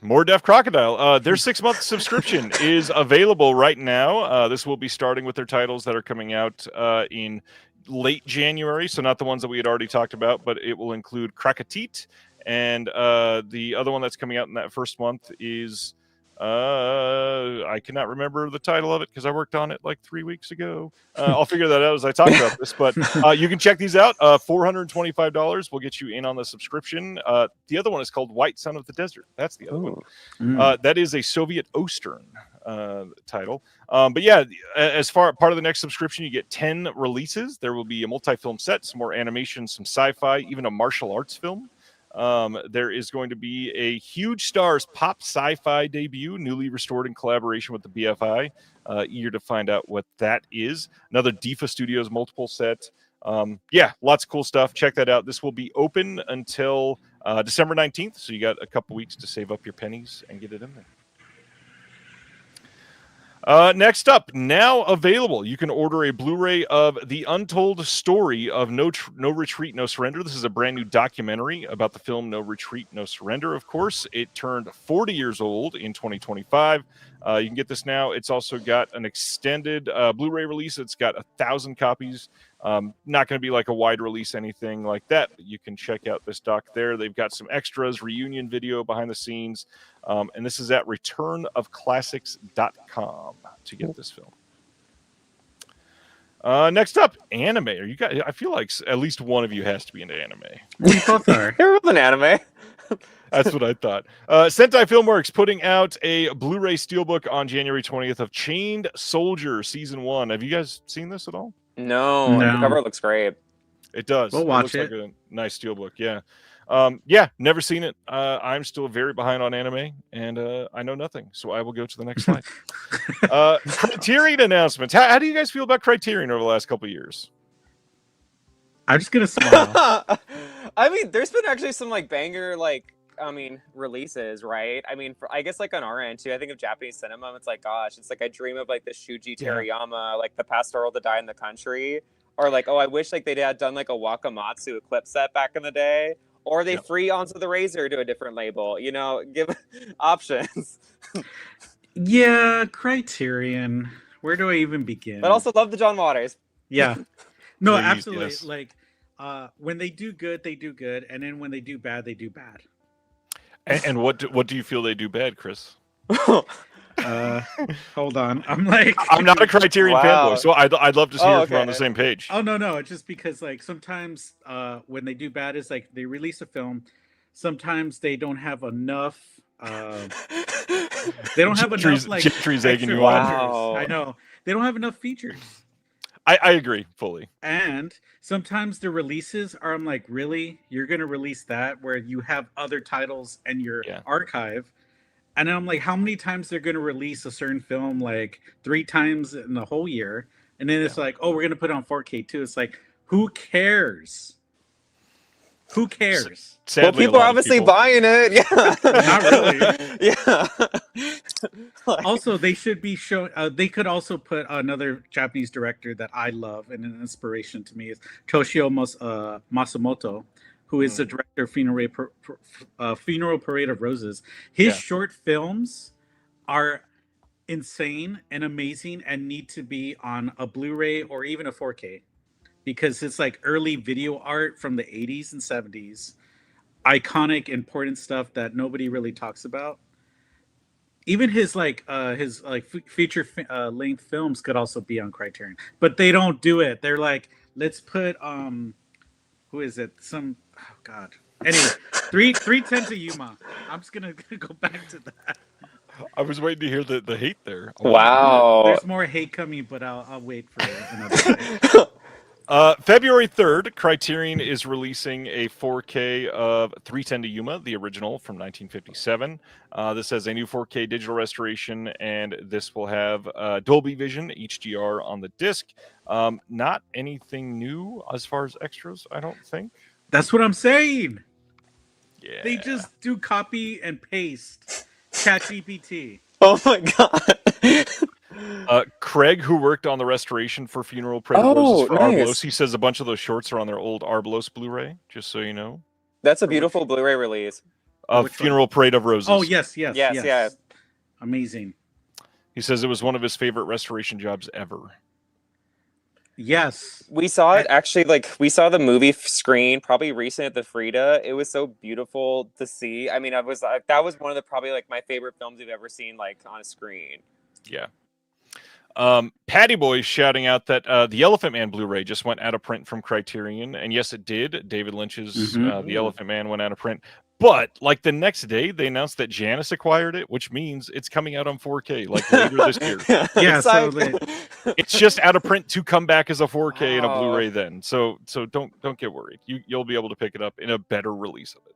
More Deaf Crocodile. Their 6-month subscription is available right now. This will be starting with their titles that are coming out in late January, so not the ones that we had already talked about, but it will include Krakatit, and the other one that's coming out in that first month is I cannot remember the title of it because I worked on it like 3 weeks ago. I'll figure that out as I talk about this, but you can check these out. $425 will get you in on the subscription. The other one is called White Son of the Desert. That's the other one. That is a Soviet Ostern. title. But yeah, as part of the next subscription, you get 10 releases. There will be a multi-film set, some more animation, some sci-fi, even a martial arts film. There is going to be a Huge Stars pop sci-fi debut, newly restored in collaboration with the BFI. Eager to find out what that is. Another DIFA Studios multiple set. Yeah, lots of cool stuff. Check that out. This will be open until December 19th, so you got a couple weeks to save up your pennies and get it in there. Next up, now available, you can order a Blu-ray of The Untold Story of No Retreat, No Surrender. This is a brand new documentary about the film No Retreat, No Surrender, of course. It turned 40 years old in 2025. You can get this now. It's also got an extended Blu-ray release. It's got 1,000 copies. Not going to be like a wide release, anything like that. But you can check out this doc there. They've got some extras, reunion video behind the scenes. And this is at returnofclassics.com to get this film. Next up, anime. Are you guys? I feel like at least one of you has to be into anime. We both are. You're with an anime. That's what I thought. Sentai Filmworks putting out a Blu-ray steelbook on January 20th of Chained Soldier Season 1. Have you guys seen this at all? No, the cover looks great. It does. We'll watch it. Looks like a nice steelbook, yeah. Yeah, never seen it. I'm still very behind on anime, and I know nothing, so I will go to the next slide. Criterion announcements. How do you guys feel about Criterion over the last couple of years? I'm just gonna smile. I mean, there's been actually some like banger releases, right? I mean, I guess like on our end too. I think of Japanese cinema. It's like, gosh, it's like I dream of like the Shuji Terayama, like the Pastoral to Die in the Country, or like, oh, I wish like they had done like a Wakamatsu Eclipse set back in the day, or they free Onto the Razor to a different label. You know, give options. Yeah, Criterion. Where do I even begin? But also love the John Waters. Yeah. No, Please, absolutely. yes. Like, when they do good, they do good, and then when they do bad, they do bad. And what do you feel they do bad, Chris? Hold on. I'm not a Criterion fanboy, so I'd love to see if we're on the same page. Oh no, it's just because like sometimes when they do bad is like they release a film. Sometimes they don't have enough. They don't have enough like Gentry's egging you on. I know they don't have enough features. I agree fully. And sometimes the releases are, I'm like, really? You're going to release that where you have other titles in your archive? And then I'm like, how many times they're going to release a certain film, like 3 times in the whole year? And then it's like, oh, we're going to put it on 4K too. It's like, who cares? Who cares? Sadly, well, people are obviously buying it. Yeah. Not really. Yeah. Also, they should be shown. They could also put another Japanese director that I love and an inspiration to me is Toshio Masumoto, who is the director of Funeral Parade of Roses. His short films are insane and amazing and need to be on a Blu-ray or even a 4K because it's like early video art from the 80s and 70s, iconic, important stuff that nobody really talks about. Even his feature length films could also be on Criterion, but they don't do it. They're like, let's put who is it? Anyway, 310 to Yuma. I'm just gonna go back to that. I was waiting to hear the hate there. Wow. There's more hate coming, but I'll wait for another day. February 3rd, Criterion is releasing a 4K of 310 to Yuma, the original from 1957. This has a new 4K digital restoration, and this will have Dolby Vision HDR on the disc. Not anything new as far as extras, I don't think. That's what I'm saying. Yeah. They just do copy and paste ChatGPT. Oh my god. Craig, who worked on the restoration for Funeral Parade of Roses for nice. Arblos, he says a bunch of those shorts are on their old Arblos Blu-ray, just so you know. That's a beautiful Blu-ray release. Funeral Parade of Roses. Oh, yes. Yeah. Amazing. He says it was one of his favorite restoration jobs ever. Yes. We saw it actually, we saw the movie screen probably recent at the Frida. It was so beautiful to see. I mean, that was one of the probably my favorite films we've ever seen on a screen. Yeah. Patty Boy shouting out that the Elephant Man Blu-ray just went out of print from Criterion, and yes, it did. David Lynch's The Elephant Man went out of print, but like the next day, they announced that Janus acquired it, which means it's coming out on 4K like later this year. Yeah, so It's just out of print to come back as a 4K and a Blu-ray then. So don't get worried. You'll be able to pick it up in a better release of it.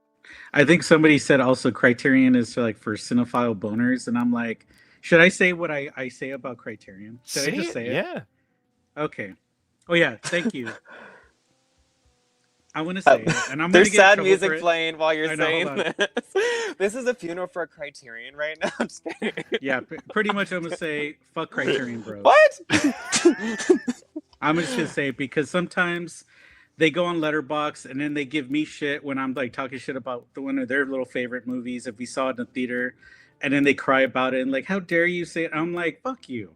I think somebody said also Criterion is like for cinephile boners, and I'm like, should I say what I say about Criterion? Should I just say it? Yeah. Okay. Oh yeah, thank you. I want to say it, and I'm going There's to get sad in trouble music for it. playing while you're I know, saying hold on. this. This is a funeral for a Criterion right now. I'm just kidding. Yeah, pretty much I'm going to say fuck Criterion, bro. What? I'm just going to say it because sometimes they go on Letterboxd and then they give me shit when I'm like talking shit about one of their little favorite movies if we saw it in the theater, and then they cry about it and like, how dare you say it? I'm like, fuck you.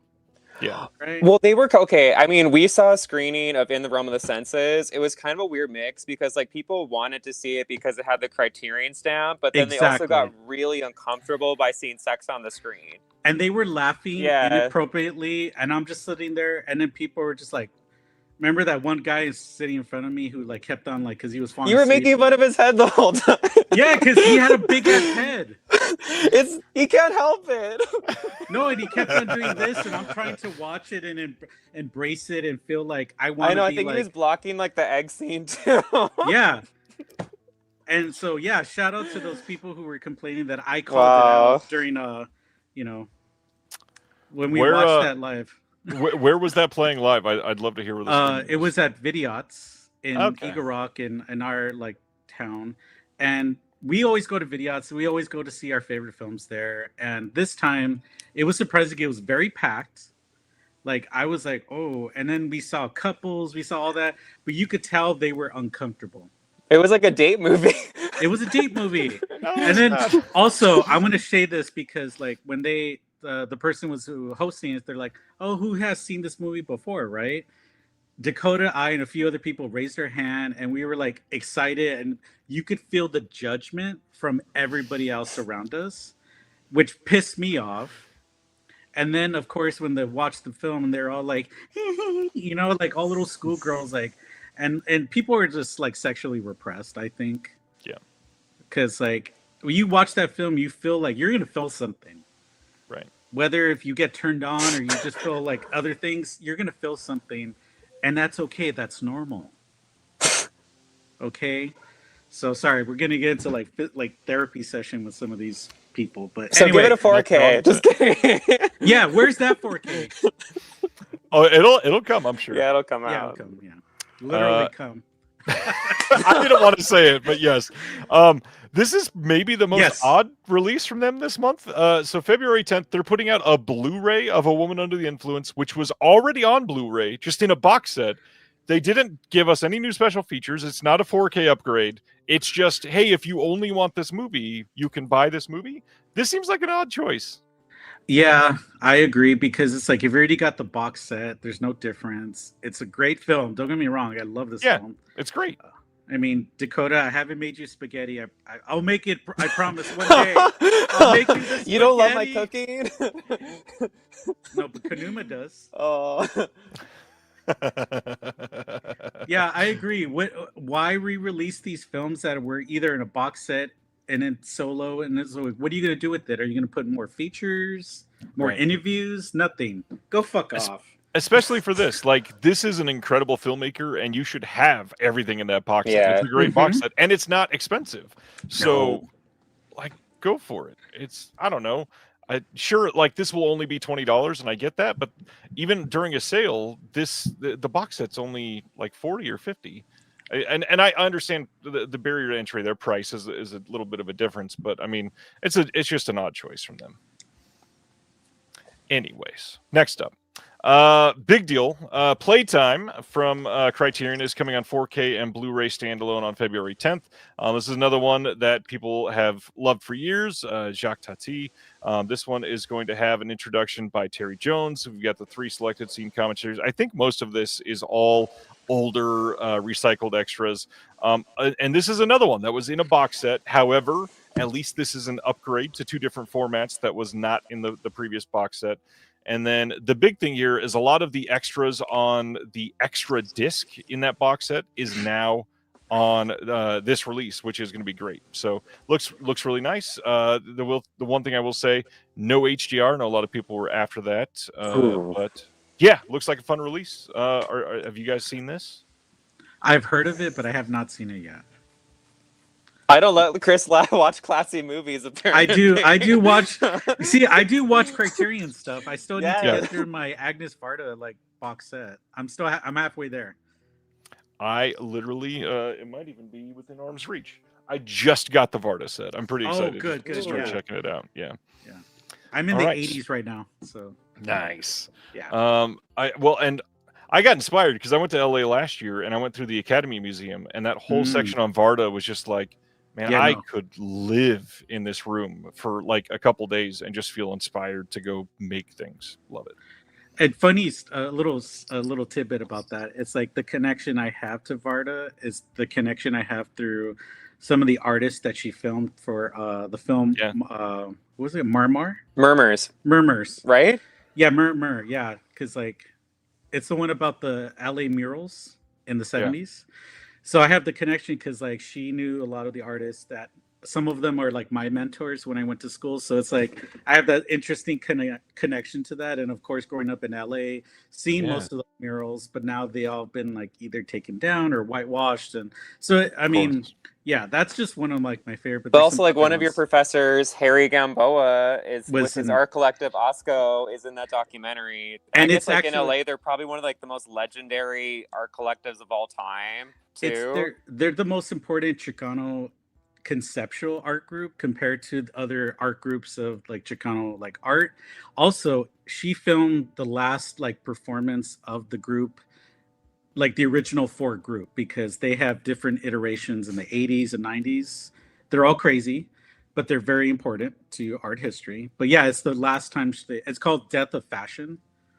Yeah. Right? Well, they were okay. I mean, we saw a screening of In the Realm of the Senses. It was kind of a weird mix because like people wanted to see it because it had the Criterion stamp, but then they also got really uncomfortable by seeing sex on the screen. And they were laughing inappropriately, and I'm just sitting there, and then people were just like, remember that one guy sitting in front of me who like kept on like because he was falling You were asleep? making fun of his head the whole time. Yeah, because he had a big ass head. He can't help it. No, and he kept on doing this, and I'm trying to watch it and embrace it and feel like I want to be I think like, he was blocking like the egg scene too. Yeah. And so yeah, shout out to those people who were complaining that I called it out during when we watched that live. Where was that playing live? I'd love to hear where this it was at Vidiots in Eagle Rock in our like town, and we always go to Vidiots. We always go to see our favorite films there, and this time it was surprising. It was very packed. Like I was like, oh, and then we saw couples, we saw all that, but you could tell they were uncomfortable. It was like a date movie. It was a date movie. And then also I'm going to say this because like when they the person was hosting it, they're like, oh, who has seen this movie before, right? Dakota, I, and a few other people raised their hand, and we were like excited, and you could feel the judgment from everybody else around us, which pissed me off. And then, of course, when they watched the film, and they're all like, like all little schoolgirls, like, and people are just like sexually repressed, I think. Yeah. Because like when you watch that film, you feel like you're gonna feel something. Right. Whether if you get turned on or you just feel like other things, you're gonna feel something, and that's okay. That's normal. Okay. So sorry, we're gonna get into like therapy session with some of these people, but so anyway, give it a 4K. Just kidding. Yeah, where's that 4K? Oh, it'll come, I'm sure. Yeah, it'll come Yeah, out. it'll come. Yeah, literally come. I didn't want to say it, but yes. This is maybe the most odd release from them this month. So February 10th, they're putting out a Blu-ray of A Woman Under the Influence, which was already on Blu-ray, just in a box set. They didn't give us any new special features. It's not a 4K upgrade. It's just, hey, if you only want this movie, you can buy this movie. This seems like an odd choice. Yeah, I agree, because it's like if you already got the box set, there's no difference. It's a great film. Don't get me wrong. I love this film. It's great. I mean, Dakota, I haven't made you spaghetti. I'll make it. I promise one day. I'll make you the spaghetti. You don't love my cooking? No, but Kanuma does. Oh. Yeah, I agree. Why re-release these films that were either in a box set and then solo? And so what are you going to do with it? Are you going to put more features, more interviews? Nothing. Go fuck off. Especially for this. Like, this is an incredible filmaker, and you should have everything in that box set. It's a great box set, and it's not expensive. So, like, go for it. It's, I don't know. Sure, like, this will only be $20, and I get that, but even during a sale, the box set's only like 40 or 50. And I understand the barrier to entry, their price is a little bit of a difference, but I mean, it's just an odd choice from them. Anyways, next up. Big deal. Playtime from Criterion is coming on 4K and Blu-ray standalone on February 10th. This is another one that people have loved for years, Jacques Tati. This one is going to have an introduction by Terry Jones. We've got the 3 selected scene commentaries. I think most of this is all older recycled extras. And this is another one that was in a box set. However, at least this is an upgrade to 2 different formats that was not in the previous box set. And then the big thing here is a lot of the extras on the extra disc in that box set is now on this release, which is going to be great. So looks really nice. The one thing I will say, no HDR. I know a lot of people were after that, but yeah, looks like a fun release. Have you guys seen this? I've heard of it, but I have not seen it yet. I don't let Chris watch classy movies. Apparently, I do watch. See, I do watch Criterion stuff. I still need to Yeah. get through my Agnes Varda like box set. I'm halfway there. I literally, it might even be within arm's reach. I just got the Varda set. I'm pretty excited good, to start yeah. checking it out. Yeah. I'm in All the right. 80s right now, so Nice. yeah. I got inspired because I went to LA last year and I went through the Academy Museum, and that whole section on Varda was just like, man, Yeah, I no. could live in this room for like a couple days and just feel inspired to go make things. Love it. And funny, a little tidbit about that. It's like the connection I have to Varda is the connection I have through some of the artists that she filmed for the film. Yeah. What was it? Murmurs, right? Yeah, Murmur. Yeah, because like it's the one about the LA murals in the 70s. So I have the connection because like she knew a lot of the artists that some of them are like my mentors when I went to school. So it's like I have that interesting connection to that. And of course, growing up in LA, seeing most of the murals, but now they all been like either taken down or whitewashed. And so, I mean, yeah, that's just one of like my favorite. But also, like one of your professors, Harry Gamboa, is with his art collective Osco, is in that documentary. And I it's guess, like actually, in LA, they're probably one of like the most legendary art collectives of all time. Too. They're the most important Chicano conceptual art group compared to other art groups of like Chicano like art. Also, she filmed the last like performance of the group, like the original 4 group, because they have different iterations in the 80s and 90s. They're all crazy, but they're very important to art history. But yeah, it's the last time it's called Death of Fashion.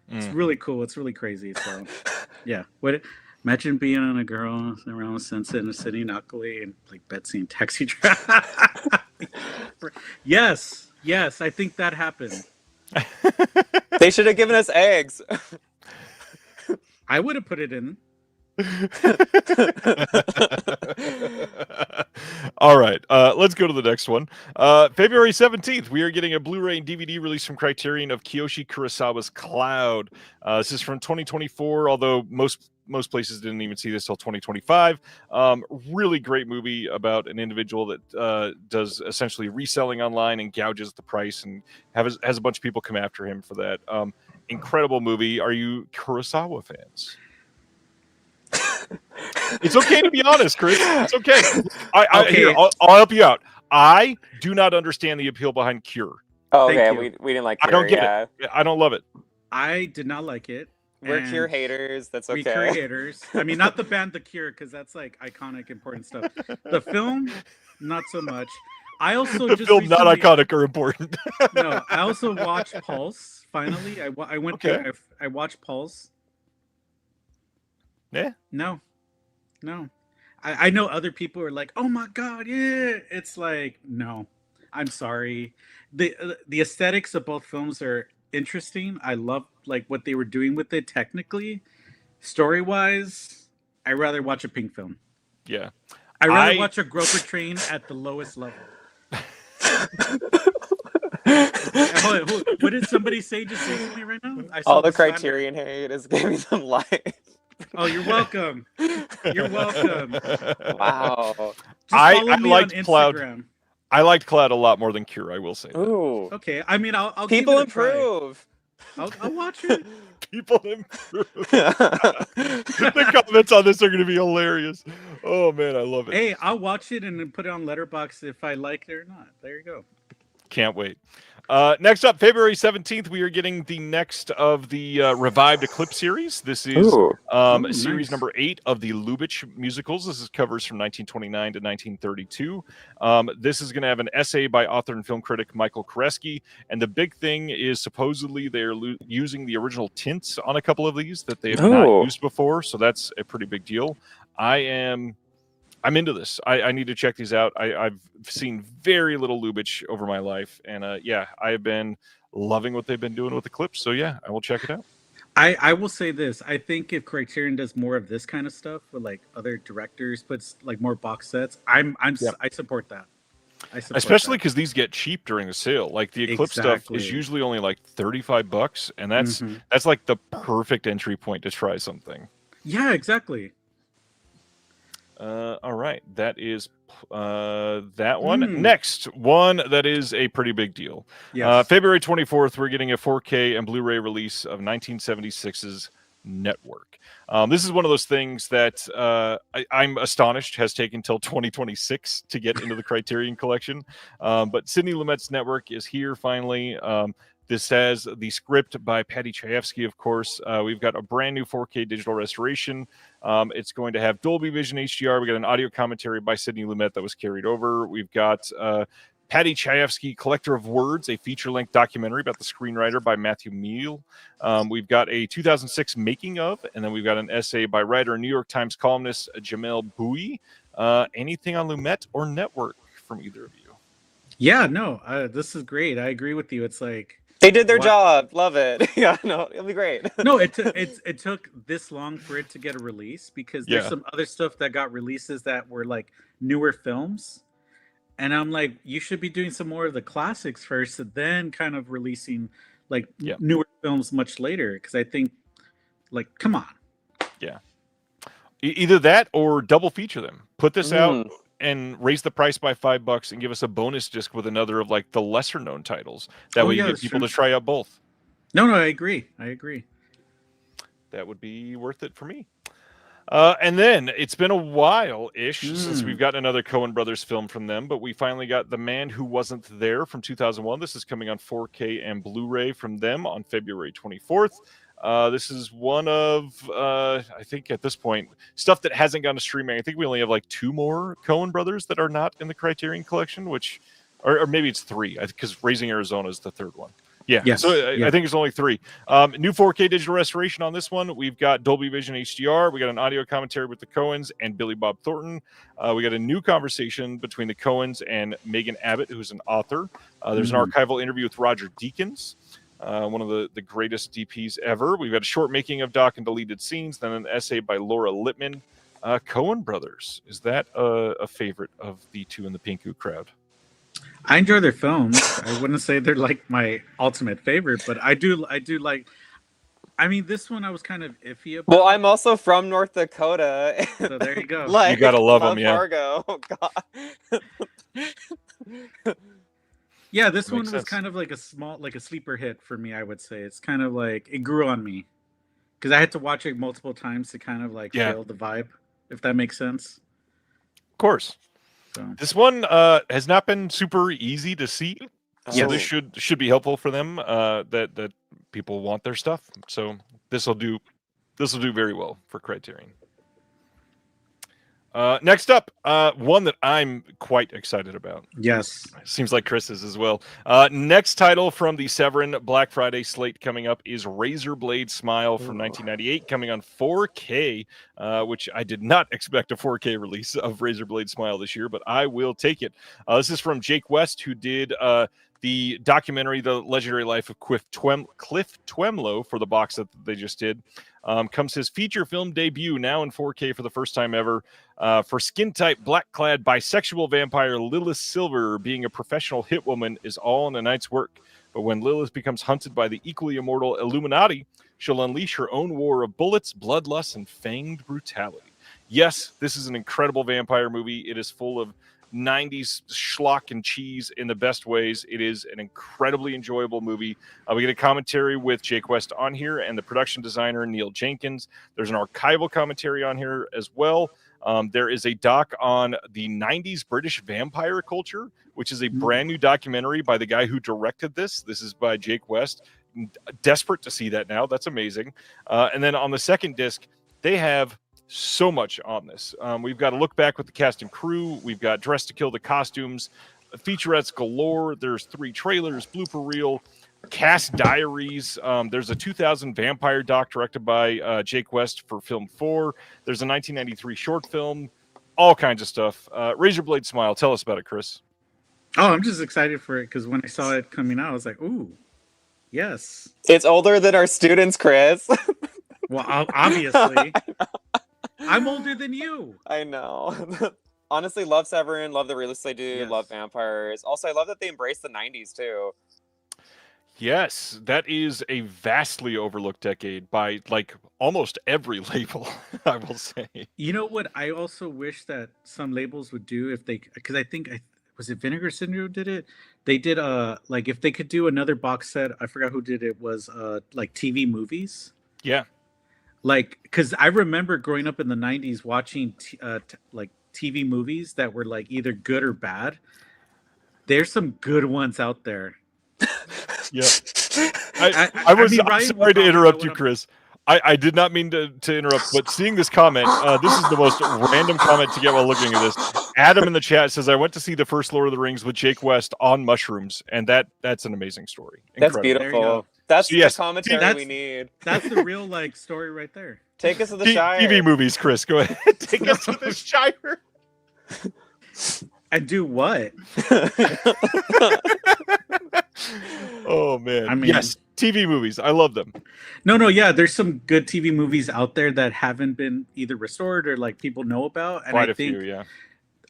It's really cool. It's really crazy. So yeah. Imagine being on a girl around Sunset in the City, Knuckly, and like Betsy and Taxi Driver. Yes, I think that happened. They should have given us eggs. I would have put it in. All right, let's go to the next one. February 17th, we are getting a Blu-ray and DVD release from Criterion of Kiyoshi Kurosawa's Cloud. This is from 2024, although most places didn't even see this till 2025. Really great movie about an individual that does essentially reselling online and gouges the price and has a bunch of people come after him for that. Incredible movie. Are you Kurosawa fans? It's okay to be honest, Chris. It's okay. I'll help you out. I do not understand the appeal behind Cure. Oh, okay, we didn't like Cure. I don't get it. I don't love it. I did not like it. We're Cure haters. That's okay. We Cure haters. I mean, not the band The Cure, because that's like iconic, important stuff. The film, not so much. I also the just film recently, not iconic or important. No, I also watched Pulse. Finally, I went to I watched Pulse. Yeah. No. I know other people are like, oh my god, yeah. It's like, no, I'm sorry. The aesthetics of both films are interesting. I love like what they were doing with it technically. Story wise, I'd rather watch a Pink film. Yeah. I'd rather watch a Groper Train at the lowest level. What did somebody say just recently right now? All the Criterion hate is giving them life. Oh, you're welcome. You're welcome. Wow. I liked Cloud. I liked Cloud a lot more than Cure, I will say. Ooh. Okay. I mean, I'll people give it improve. I'll watch it. People improve. The comments on this are going to be hilarious. Oh man, I love it. Hey, I'll watch it and then put it on Letterboxd if I like it or not. There you go. Can't wait. Next up, February 17th, we are getting the next of the revived Eclipse series. This is series number 8 of the Lubitsch musicals. This is covers from 1929 to 1932. This is going to have an essay by author and film critic Michael Koreski. And the big thing is supposedly they're using the original tints on a couple of these that they have not used before. So that's a pretty big deal. I'm into this. I need to check these out. I've seen very little Lubitsch over my life. And I have been loving what they've been doing with the clips. So yeah, I will check it out. I will say this. I think if Criterion does more of this kind of stuff with like other directors, puts like more box sets, I support that. Especially because these get cheap during the sale. Like the Eclipse stuff is usually only like $35, and that's like the perfect entry point to try something. Yeah, exactly. All right, that is that one. Next one that is a pretty big deal. Yes. February 24th, we're getting a 4K and Blu-ray release of 1976's Network. This is one of those things that I'm astonished has taken till 2026 to get into the Criterion collection. But Sidney Lumet's Network is here finally. This has the script by Patty Chayefsky, of course. We've got a brand new 4K digital restoration. It's going to have Dolby Vision HDR. We got an audio commentary by Sidney Lumet that was carried over. We've got Patty Chayefsky, Collector of Words, a feature-length documentary about the screenwriter by Matthew Meal. We've got a 2006 making of, and then we've got an essay by writer and New York Times columnist Jamel Bouie. Anything on Lumet or Network from either of you? Yeah, no, this is great. I agree with you. It's like they did their job. Love it. Yeah, no, it'll be great. No, it took this long for it to get a release because there's some other stuff that got releases that were like newer films. And I'm like, you should be doing some more of the classics first and then kind of releasing like newer films much later. Because I think, like, come on. Yeah. Either that or double feature them. Put this out and raise the price by $5 and give us a bonus disc with another of like the lesser known titles. That way you get people to try out both. No, I agree. That would be worth it for me. And then it's been a while-ish since we've gotten another Coen Brothers film from them, but we finally got The Man Who Wasn't There from 2001. This is coming on 4K and Blu-ray from them on February 24th. This is one of, I think at this point, stuff that hasn't gone to streaming. I think we only have like 2 more Coen Brothers that are not in the Criterion collection, which, or maybe it's 3, because Raising Arizona is the 3rd one. Yeah, yes. So I think it's only 3. New 4K digital restoration on this one. We've got Dolby Vision HDR. We got an audio commentary with the Coens and Billy Bob Thornton. We got a new conversation between the Coens and Megan Abbott, who's an author. There's an archival interview with Roger Deakins, one of the greatest DPs ever. We've got a short making of doc and deleted scenes, then an essay by Laura Lippman. Coen Brothers, is that a favorite of the two in the Pinku crowd? I enjoy their films. I wouldn't say they're like my ultimate favorite, but I do like. I mean, this one I was kind of iffy about. Well, I'm also from North Dakota. So there you go. You gotta love them, yeah. Fargo. Oh, God. Yeah, this one was kind of like a sleeper hit for me. I would say it's kind of like it grew on me because I had to watch it multiple times to kind of like feel the vibe, if that makes sense. Of course. So. This one has not been super easy to see, so this should be helpful for them. That people want their stuff, so this will do very well for Criterion. Next up, one that I'm quite excited about. Yes. Seems like Chris is as well. Next title from the Severin Black Friday slate coming up is Razor Blade Smile from 1998, coming on 4K, which I did not expect a 4K release of Razor Blade Smile this year, but I will take it. This is from Jake West, who did the documentary, The Legendary Life of Cliff Twemlow, for the box that they just did. Comes his feature film debut, now in 4K for the first time ever, for skin-tight, black-clad, bisexual vampire Lilith Silver. Being a professional hitwoman is all in a night's work. But when Lilith becomes hunted by the equally immortal Illuminati, she'll unleash her own war of bullets, bloodlust, and fanged brutality. Yes, this is an incredible vampire movie. It is full of 90s schlock and cheese in the best ways. It is an incredibly enjoyable movie. We get a commentary with Jake West on here and the production designer Neil Jenkins. There's an archival commentary on here as well. There is a doc on the 90s British vampire culture, which is a brand new documentary by the guy who directed this. This is by Jake West. Desperate to see that now. That's amazing. And then on the second disc, they have so much on this. We've got a look back with the cast and crew. We've got Dress to Kill, the costumes, featurettes galore. There's 3 trailers, blooper reel, cast diaries. There's a 2000 vampire doc directed by Jake West for Film 4. There's a 1993 short film, all kinds of stuff. Razor Blade Smile. Tell us about it, Chris. Oh, I'm just excited for it because when I saw it coming out, I was like, ooh. Yes. It's older than our students, Chris. Well, obviously. I'm older than you. I know. Honestly, love Severin, love the realists they do, Yes. love vampires. Also, I love that they embrace the 90s too. Yes, that is a vastly overlooked decade by like almost every label, I will say. You know what? I also wish that some labels would do if they, because I think was it Vinegar Syndrome did it. They did like if they could do another box set. I forgot who did it. Was like TV movies. Yeah. Like, because I remember growing up in the '90s watching like TV movies that were like either good or bad. There's some good ones out there. Yeah. I'm Ryan sorry to will interrupt comment you, what Chris. I did not mean to interrupt, but seeing this comment, this is the most random comment to get while looking at this. Adam in the chat says, I went to see the first Lord of the Rings with Jake West on mushrooms, and that's an amazing story. That's Incredible. There you beautiful. go. That's So, yes, the commentary that's- we need. That's the real like story right there. Take us to the Shire. TV movies, Chris. Go ahead. Take us to the Shire. And do what? Oh man. I mean- yes, TV movies. I love them. No, yeah. There's some good TV movies out there that haven't been either restored or like people know about. And Quite I a think few, yeah.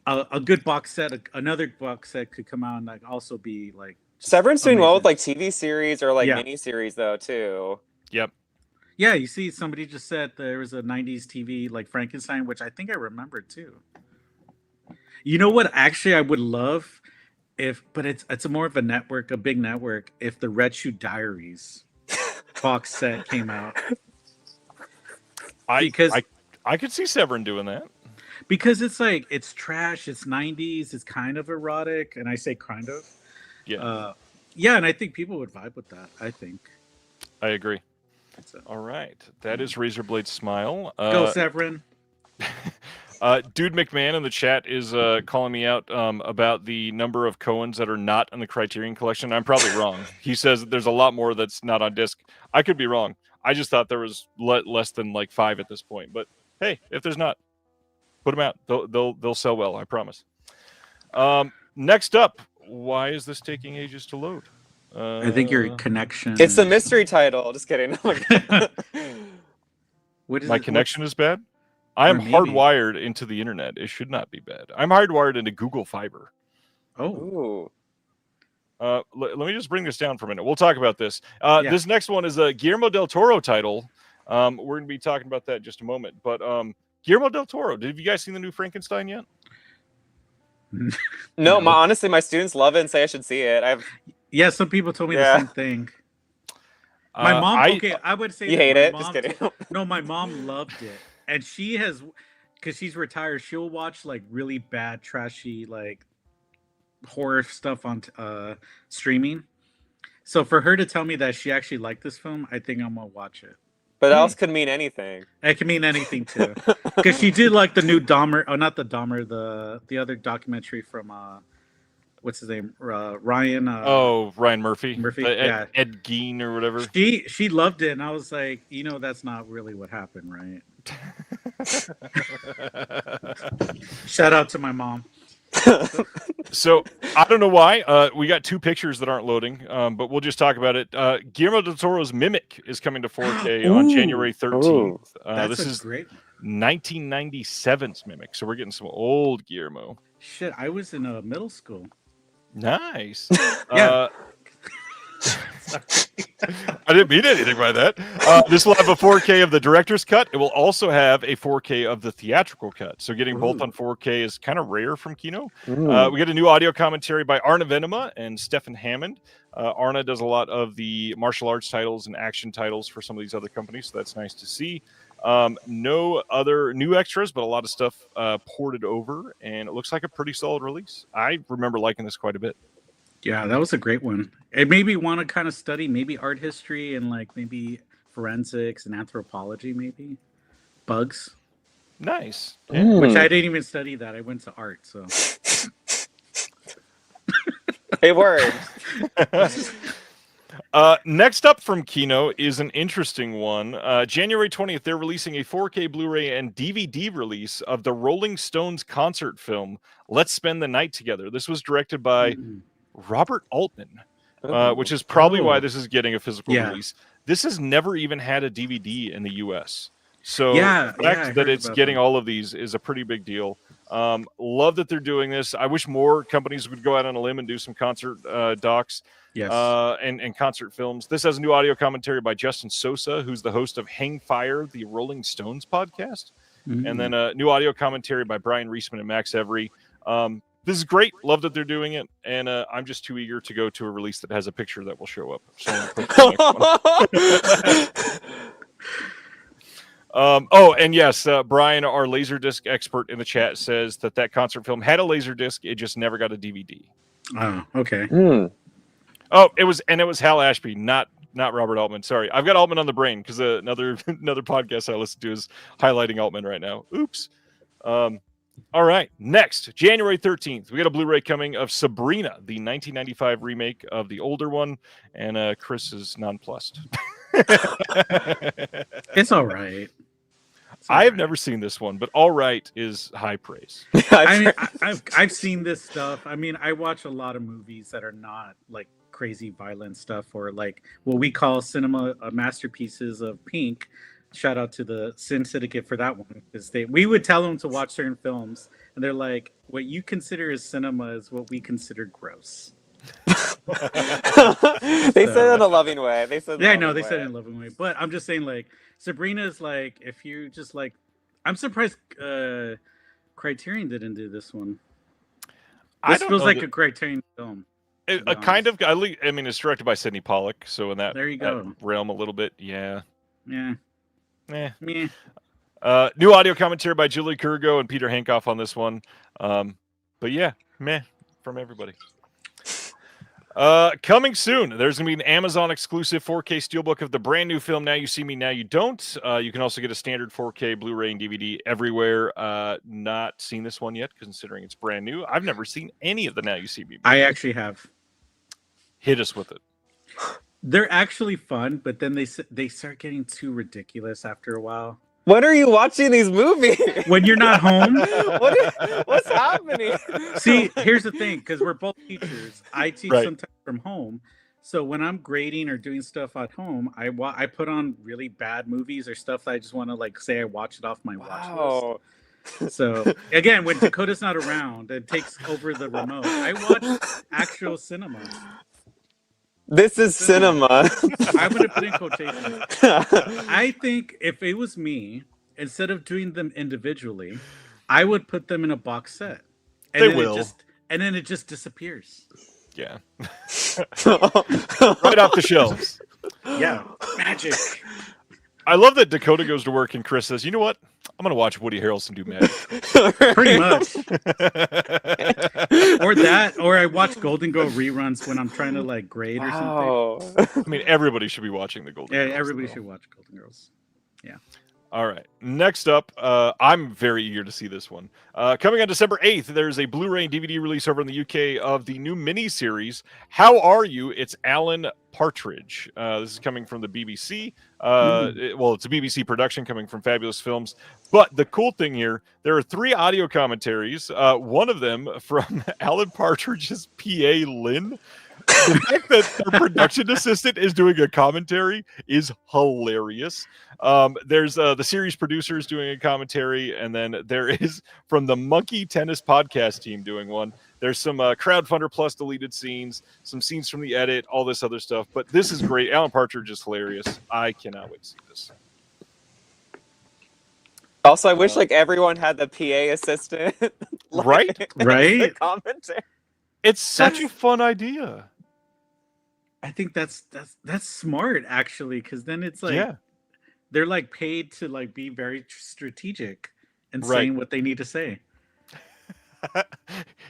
a good box set, another box set could come out and like also be like. Severin's doing well with amazing. like TV series or like Yeah. mini series though too. Yep. Yeah, you see, somebody just said there was a '90s TV like Frankenstein, which I think I remember too. You know what? Actually, I would love but it's a more of a big network. If the Red Shoe Diaries box set came out, Because- I could see Severin doing that. because it's like it's trash, it's '90s, it's kind of erotic, and I say kind of. Yeah, Yeah, and I think people would vibe with that. I think. I agree. So, All right, that is Razorblade Smile. go Severin. Dude McMahon in the chat is calling me out about the number of Coens that are not in the Criterion Collection. I'm probably wrong. He says that there's a lot more that's not on disc. I could be wrong. I just thought there was less than like 5 at this point. But hey, if there's not, put them out. They'll sell well. I promise. Next up, why is this taking ages to load? I think your connection. It's the mystery title. Just kidding. What is My it? connection is bad. I am Or maybe. hardwired into the internet. It should not be bad. I'm hardwired into Google Fiber. Oh, Ooh. Let me just bring this down for a minute. We'll talk about this. Yeah. This next one is a Guillermo del Toro title. We're going to be talking about that in just a moment. But Guillermo del Toro, have you guys seen the new Frankenstein yet? No, honestly, my students love it and say I should see it. yeah. Some people told me Yeah. the same thing. My mom. I would say You that hate my it? mom Just kidding. No, my mom loved it, and she has, because she's retired. She'll watch like really bad, trashy, like horror stuff on streaming. So for her to tell me that she actually liked this film, I think I'm gonna watch it. But that else could mean anything. It can mean anything too, because she did like the new Dahmer. Oh, not the Dahmer. The other documentary from what's his name? Ryan. Ryan Murphy. Murphy, The yeah. Ed Gein or whatever. She loved it, and I was like, that's not really what happened, right? Shout out to my mom. So I don't know why. We got 2 pictures that aren't loading, but we'll just talk about it. Guillermo del Toro's Mimic is coming to 4K on January 13th. That's This a is great one. 1997's Mimic, so we're getting some old Guillermo. Shit, I was in middle school. Nice. Yeah. I didn't mean anything by that. This will have a 4K of the director's cut. It will also have a 4K of the theatrical cut. So getting both on 4K is kind of rare from Kino. We get a new audio commentary by Arna Venema and Stefan Hammond. Arna does a lot of the martial arts titles and action titles for some of these other companies, so that's nice to see. No other new extras, but a lot of stuff ported over, and it looks like a pretty solid release. I remember liking this quite a bit. Yeah, that was a great one. It made me want to kind of study maybe art history and like maybe forensics and anthropology, maybe bugs, Nice. which I didn't even study that. I went to art, so It worked. Next up from Kino is an interesting one. January 20th, they're releasing a 4K Blu-ray and DVD release of the Rolling Stones concert film, Let's Spend the Night Together. This was directed by Robert Altman. which is probably why this is getting a physical Yeah. release. This has never even had a DVD in the U.S. So Yeah, the yeah, I fact that heard it's about getting that. all of these is a pretty big deal. Love that they're doing this. I wish more companies would go out on a limb and do some concert docs Yes. and concert films. This has a new audio commentary by Justin Sosa, who's the host of Hang Fire, the Rolling Stones podcast. And then a new audio commentary by Brian Reisman and Max Every. This is great. Love that they're doing it. And I'm just too eager to go to a release that has a picture that will show up. So I'm gonna put the next one. And yes, Brian, our Laserdisc expert in the chat, says that concert film had a Laserdisc. It just never got a DVD. Oh, okay. Oh, it was Hal Ashby, not Robert Altman. Sorry, I've got Altman on the brain because another podcast I listen to is highlighting Altman right now. Oops. All right, next, January 13th, we got a Blu-ray coming of Sabrina, the 1995 remake of the older one, and Chris is nonplussed. It's all right. I have never seen this one, but all right is high praise. I mean, I've seen this stuff. I mean, I watch a lot of movies that are not like crazy violent stuff or like what we call cinema masterpieces of Pink. Shout out to the Sin Syndicate for that one, because we would tell them to watch certain films, and they're like, "What you consider as cinema is what we consider gross." They said it in a loving way. They said, yeah, I know they said it in a loving way, but I'm just saying, like, Sabrina's like, if you just like, I'm surprised Criterion didn't do this one. This feels like a Criterion film. A kind of, I mean, it's directed by Sidney Pollack, so in that, there you go. that realm a little bit, yeah. Meh. New audio commentary by Julie Kurgo and Peter Hankoff on this one. But yeah, meh from everybody. Coming soon, there's going to be an Amazon exclusive 4K steelbook of the brand new film Now You See Me, Now You Don't. You can also get a standard 4K Blu-ray and DVD everywhere. Not seen this one yet, considering it's brand new. I've never seen any of the Now You See Me movies. I actually have. Hit us with it. They're actually fun, but then they start getting too ridiculous after a while. When are you watching these movies? When you're not home. What's happening? See, here's the thing, because we're both teachers. I teach Right. sometimes from home. So when I'm grading or doing stuff at home, I put on really bad movies or stuff that I just want to like say I watch it off my watch list. So again, when Dakota's not around and takes over the remote, I watch actual cinema. This is cinema. I'm going to put in quotations. I think if it was me, instead of doing them individually, I would put them in a box set. And They then will. It just disappears. Yeah. Right off the shelves. Yeah. Magic. I love that Dakota goes to work and Chris says, you know what? I'm going to watch Woody Harrelson do magic. Pretty much. Or that, or I watch Golden Girl reruns when I'm trying to like grade or something. I mean, everybody should be watching the Golden Girls. Yeah, everybody though. should watch Golden Girls. Yeah. All right. Next up, I'm very eager to see this one. Coming on December 8th, there's a Blu-ray and DVD release over in the UK of the new miniseries, How Are You? It's Alan Partridge. This is coming from the BBC. It's a BBC production coming from Fabulous Films. But the cool thing here, there are 3 audio commentaries. One of them from Alan Partridge's PA, Lynn. The fact that their production assistant is doing a commentary is hilarious. There's the series producers doing a commentary, and then there is from the Monkey Tennis podcast team doing one. There's some Crowdfunder Plus deleted scenes, some scenes from the edit, all this other stuff. But this is great. Alan Partridge is hilarious. I cannot wait to see this. Also, I wish like everyone had the PA assistant. Right? Right? The commentary. It's such a fun idea. I think that's smart actually, because then it's like they're like paid to like be very strategic and saying what they need to say.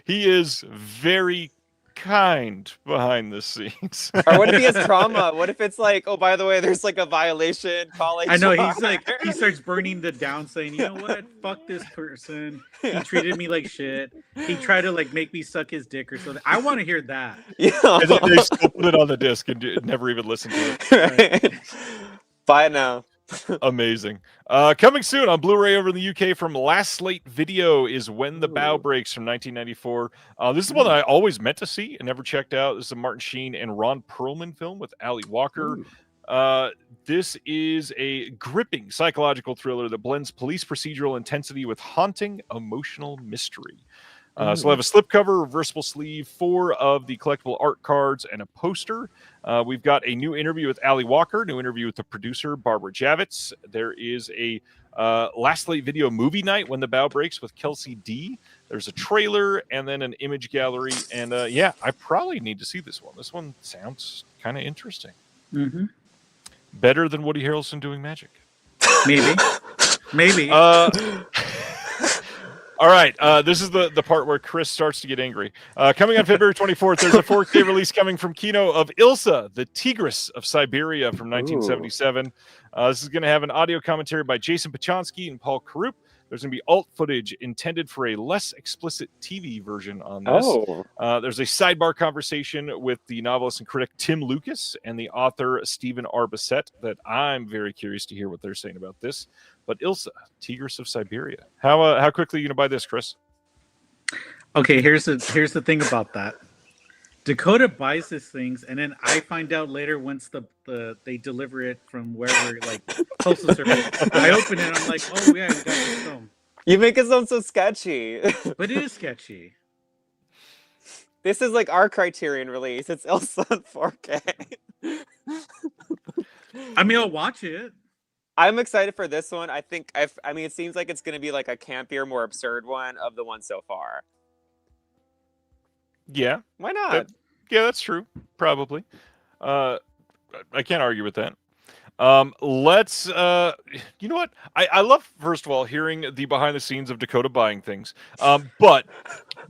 He is very kind behind the scenes. Or what if he has trauma? What if it's like, oh, by the way, there's like a violation. Call HR. I know, he's like, he starts burning the down, saying, you know what? Fuck this person. He treated me like shit. He tried to like make me suck his dick or something. I want to hear that. Yeah. And then they still put it on the disc and never even listen to it. Right. Buy it now. Amazing. Coming soon on Blu-ray over in the UK from Last Slate Video is When the Bow Breaks from 1994. This is one that I always meant to see and never checked out. This is a Martin Sheen and Ron Perlman film with Ali Walker. This is a gripping psychological thriller that blends police procedural intensity with haunting emotional mystery. So we'll have a slipcover, reversible sleeve, 4 of the collectible art cards, and a poster. We've got a new interview with Ali Walker, new interview with the producer, Barbara Javits. There is a Last Slate Video movie night, When the Bow Breaks, with Kelsey D. There's a trailer and then an image gallery. And yeah, I probably need to see this one. This one sounds kind of interesting. Mm-hmm. Better than Woody Harrelson doing magic. Maybe. All right, this is the part where Chris starts to get angry. Coming on February 24th, there's a 4K release coming from Kino of Ilsa, the Tigress of Siberia from 1977. This is going to have an audio commentary by Jason Pachonsky and Paul Karup. There's going to be alt footage intended for a less explicit TV version on this. There's a sidebar conversation with the novelist and critic Tim Lucas and the author Stephen R. Bissett that I'm very curious to hear what they're saying about this. But Ilsa, Tigress of Siberia. How quickly are you going to buy this, Chris? Okay, here's the thing about that. Dakota buys these things, and then I find out later once they deliver it from wherever, like postal service. I open it, and I'm like, oh yeah, we got this film. You make it sound so sketchy. But it is sketchy. This is like our Criterion release. It's Ilsa in 4K. I mean, I'll watch it. I'm excited for this one. I mean, it seems like it's going to be like a campier, more absurd one of the ones so far. Yeah. Why not? Yeah, that's true. Probably. I can't argue with that. Let's, you know what? I love, first of all, hearing the behind the scenes of Dakota buying things. But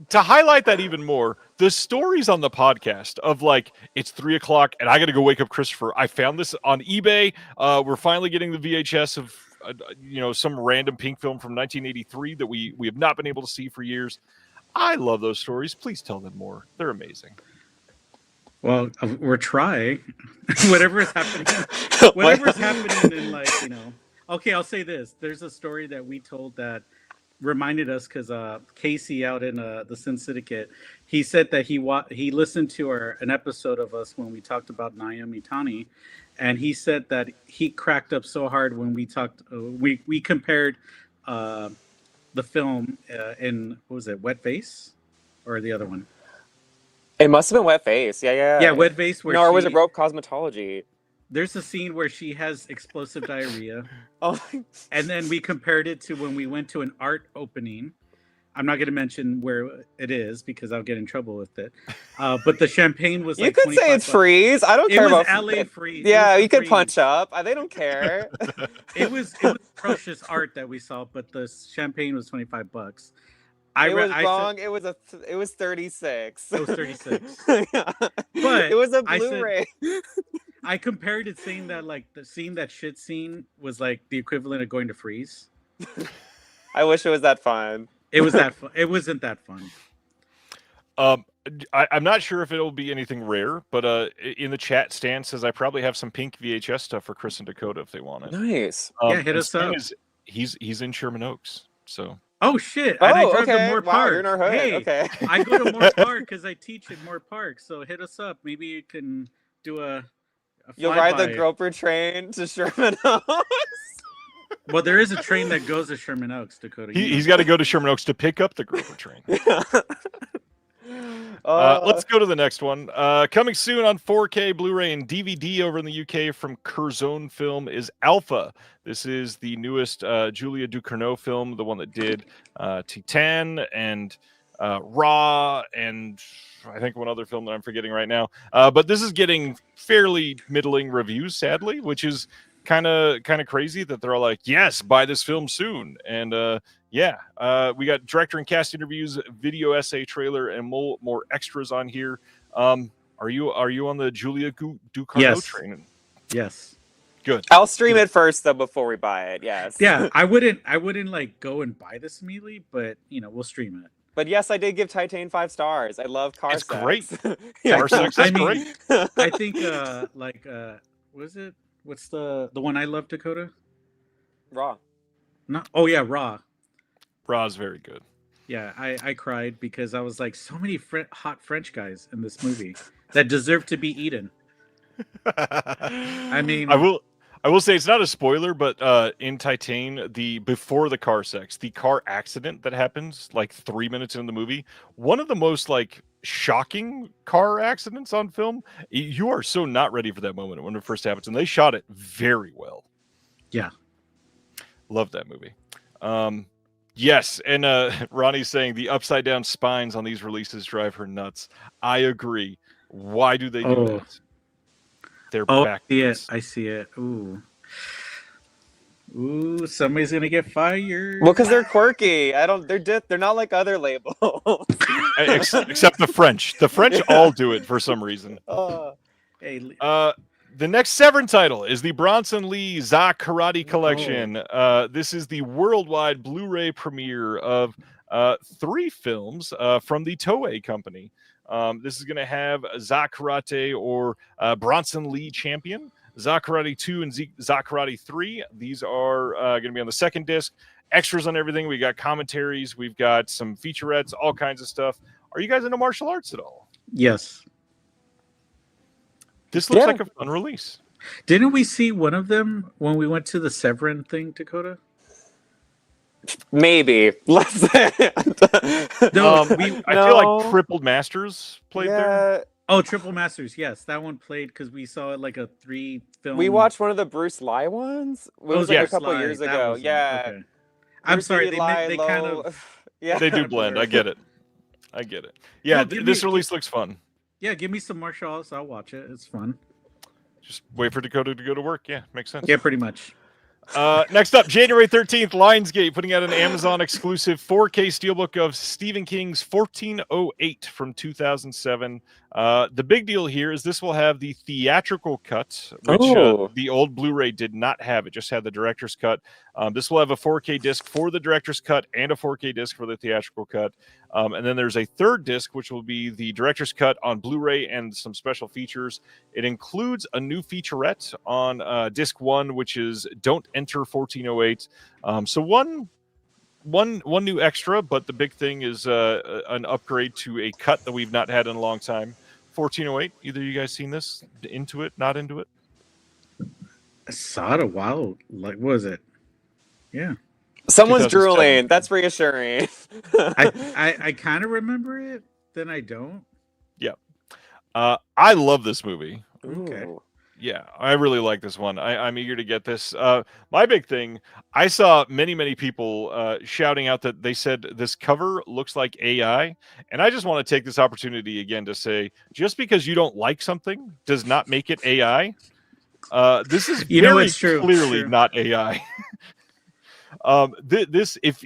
to highlight that even more, the stories on the podcast of like, it's 3:00 and I got to go wake up Christopher. I found this on eBay. We're finally getting the VHS of, some random pink film from 1983 that we have not been able to see for years. I love those stories. Please tell them more. They're amazing. Well, we're trying. Whatever is happening in Okay, I'll say this. There's a story that we told that reminded us because Casey out in the Sin Syndicate, he said that he listened to an episode of us when we talked about Naomi Tani, and he said that he cracked up so hard when we talked. We compared the film in, what was it, Wet Face, or the other one? It must have been Wet Face. Yeah, Wet Face. Or was it Rope Cosmetology? There's a scene where she has explosive diarrhea. Oh, and then we compared it to when we went to an art opening. I'm not going to mention where it is because I'll get in trouble with it. But the champagne was like, you could say it's Freeze. I don't care about LA Freeze. Yeah, you could punch up. They don't care. It was atrocious art that we saw, but the champagne was $25. It was wrong. It was 36. It was 36. Yeah. But it was a Blu-ray. I compared it, saying that like the shit scene was like the equivalent of going to Freeze. I wish it was that fun. It was that fun. It wasn't that fun. I'm not sure if it'll be anything rare, but in the chat, Stan says I probably have some pink VHS stuff for Chris and Dakota if they want it. Nice. Yeah, hit us up. He's in Sherman Oaks, so. Oh shit! And I drive to Moore Wow, Park. you're in our hood. Hey, okay. I go to Moore Park because I teach at Moore Park. So hit us up. Maybe you can do a You'll ride the Groper train to Sherman Oaks. Well, there is a train that goes to Sherman Oaks, Dakota. He's got to go to Sherman Oaks to pick up the Groper train. Let's go to the next one. Coming soon on 4K, Blu-ray, and DVD over in the UK from Curzon Film is Alpha. This is the newest Julia Ducournau film, the one that did Titan and Raw, and I think one other film that I'm forgetting right now. But this is getting fairly middling reviews, sadly, which is kind of crazy that they're all like, yes, buy this film soon. And we got director and cast interviews, video essay, trailer, and more extras on here. Are you on the Julia Ducournau train? Yes. Good. I'll stream it first though before we buy it. Yes. Yeah, I wouldn't like go and buy this immediately, but we'll stream it. But yes, I did give Titan 5 stars. I love car sex. Great. Yeah. Car sex is great. I think what is it? What's the one I love, Dakota? Raw. No, oh yeah, Raw. Raw's very good. Yeah, I cried because I was like, so many hot French guys in this movie that deserve to be eaten. I mean, I will say it's not a spoiler, but in Titan, before the car sex, the car accident that happens like 3 minutes into the movie, one of the most like shocking car accidents on film. You are so not ready for that moment when it first happens, and they shot it very well. Yeah, love that movie. Yes, and Ronnie's saying the upside down spines on these releases drive her nuts. I agree. Why do they do that? They're backwards. I see it. Ooh, somebody's gonna get fired. Well, because they're quirky. They're not like other labels. Except the French. The French all do it for some reason. Hey, the next Severin title is the Bronson Lee Za Karate Collection. This is the worldwide Blu-ray premiere of 3 films from the Toei Company. This is going to have Za Karate or Bronson Lee Champion, Za Karate 2 and Za Karate 3. These are going to be on the second disc. Extras on everything. We got commentaries. We've got some featurettes, all kinds of stuff. Are you guys into martial arts at all? Yes. This looks like a fun release. Didn't we see one of them when we went to the Severin thing, Dakota? Maybe. Let's say. I feel like Crippled Masters played there. Oh, Triple Masters. Yes, that one played because we saw it like a 3 film. We watched one of the Bruce Lee ones. It was like a couple years ago. Yeah. Okay. I'm sorry. They kind of. Yeah. They do blend. I get it. Yeah, this release looks fun. Yeah, give me some martial arts. I'll watch it. It's fun. Just wait for Dakota to go to work. Yeah, makes sense. Yeah, pretty much. Next up, January 13th, Lionsgate putting out an Amazon exclusive 4K steelbook of Stephen King's 1408 from 2007. The big deal here is this will have the theatrical cut, which the old Blu-ray did not have. It just had the director's cut. This will have a 4K disc for the director's cut and a 4K disc for the theatrical cut. And then there's a third disc, which will be the director's cut on Blu-ray and some special features. It includes a new featurette on disc 1, which is Don't Enter 1408. So one new extra, but the big thing is an upgrade to a cut that we've not had in a long time. 1408. Either of you guys seen this? Into it? Not into it? I saw it a while. Like, what was it? Yeah. Someone's drooling. That's reassuring. I kind of remember it. Then I don't. Yeah. I love this movie. Okay. Ooh. Yeah, I really like this one. I'm eager to get this. My big thing, I saw many people shouting out that they said this cover looks like AI. And I just want to take this opportunity again to say, just because you don't like something does not make it AI. This is very clearly not AI.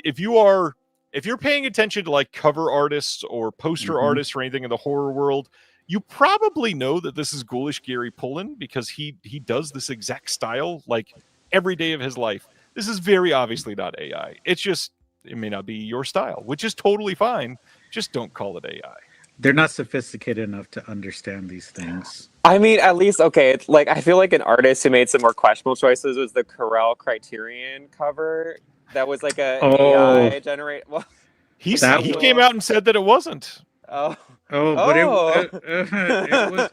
If you're paying attention to like cover artists or poster artists or anything in the horror world, you probably know that this is Ghoulish Gary Pullen because he does this exact style like every day of his life. This is very obviously not AI. It may not be your style, which is totally fine. Just don't call it AI. They're not sophisticated enough to understand these things. I mean, at least, okay, it's like, I feel like an artist who made some more questionable choices was the Corel Criterion cover. That was like a AI generate. Well, he came out and said that it wasn't. But it was.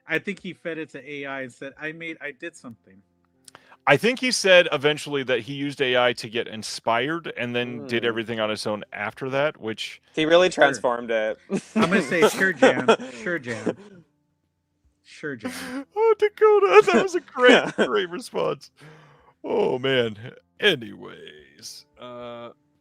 I think he fed it to AI and said, "I did something." I think he said eventually that he used AI to get inspired and then did everything on his own after that, which he really transformed it. I'm gonna say sure jam. Oh, Dakota, that was a great response. Oh man. Anyways,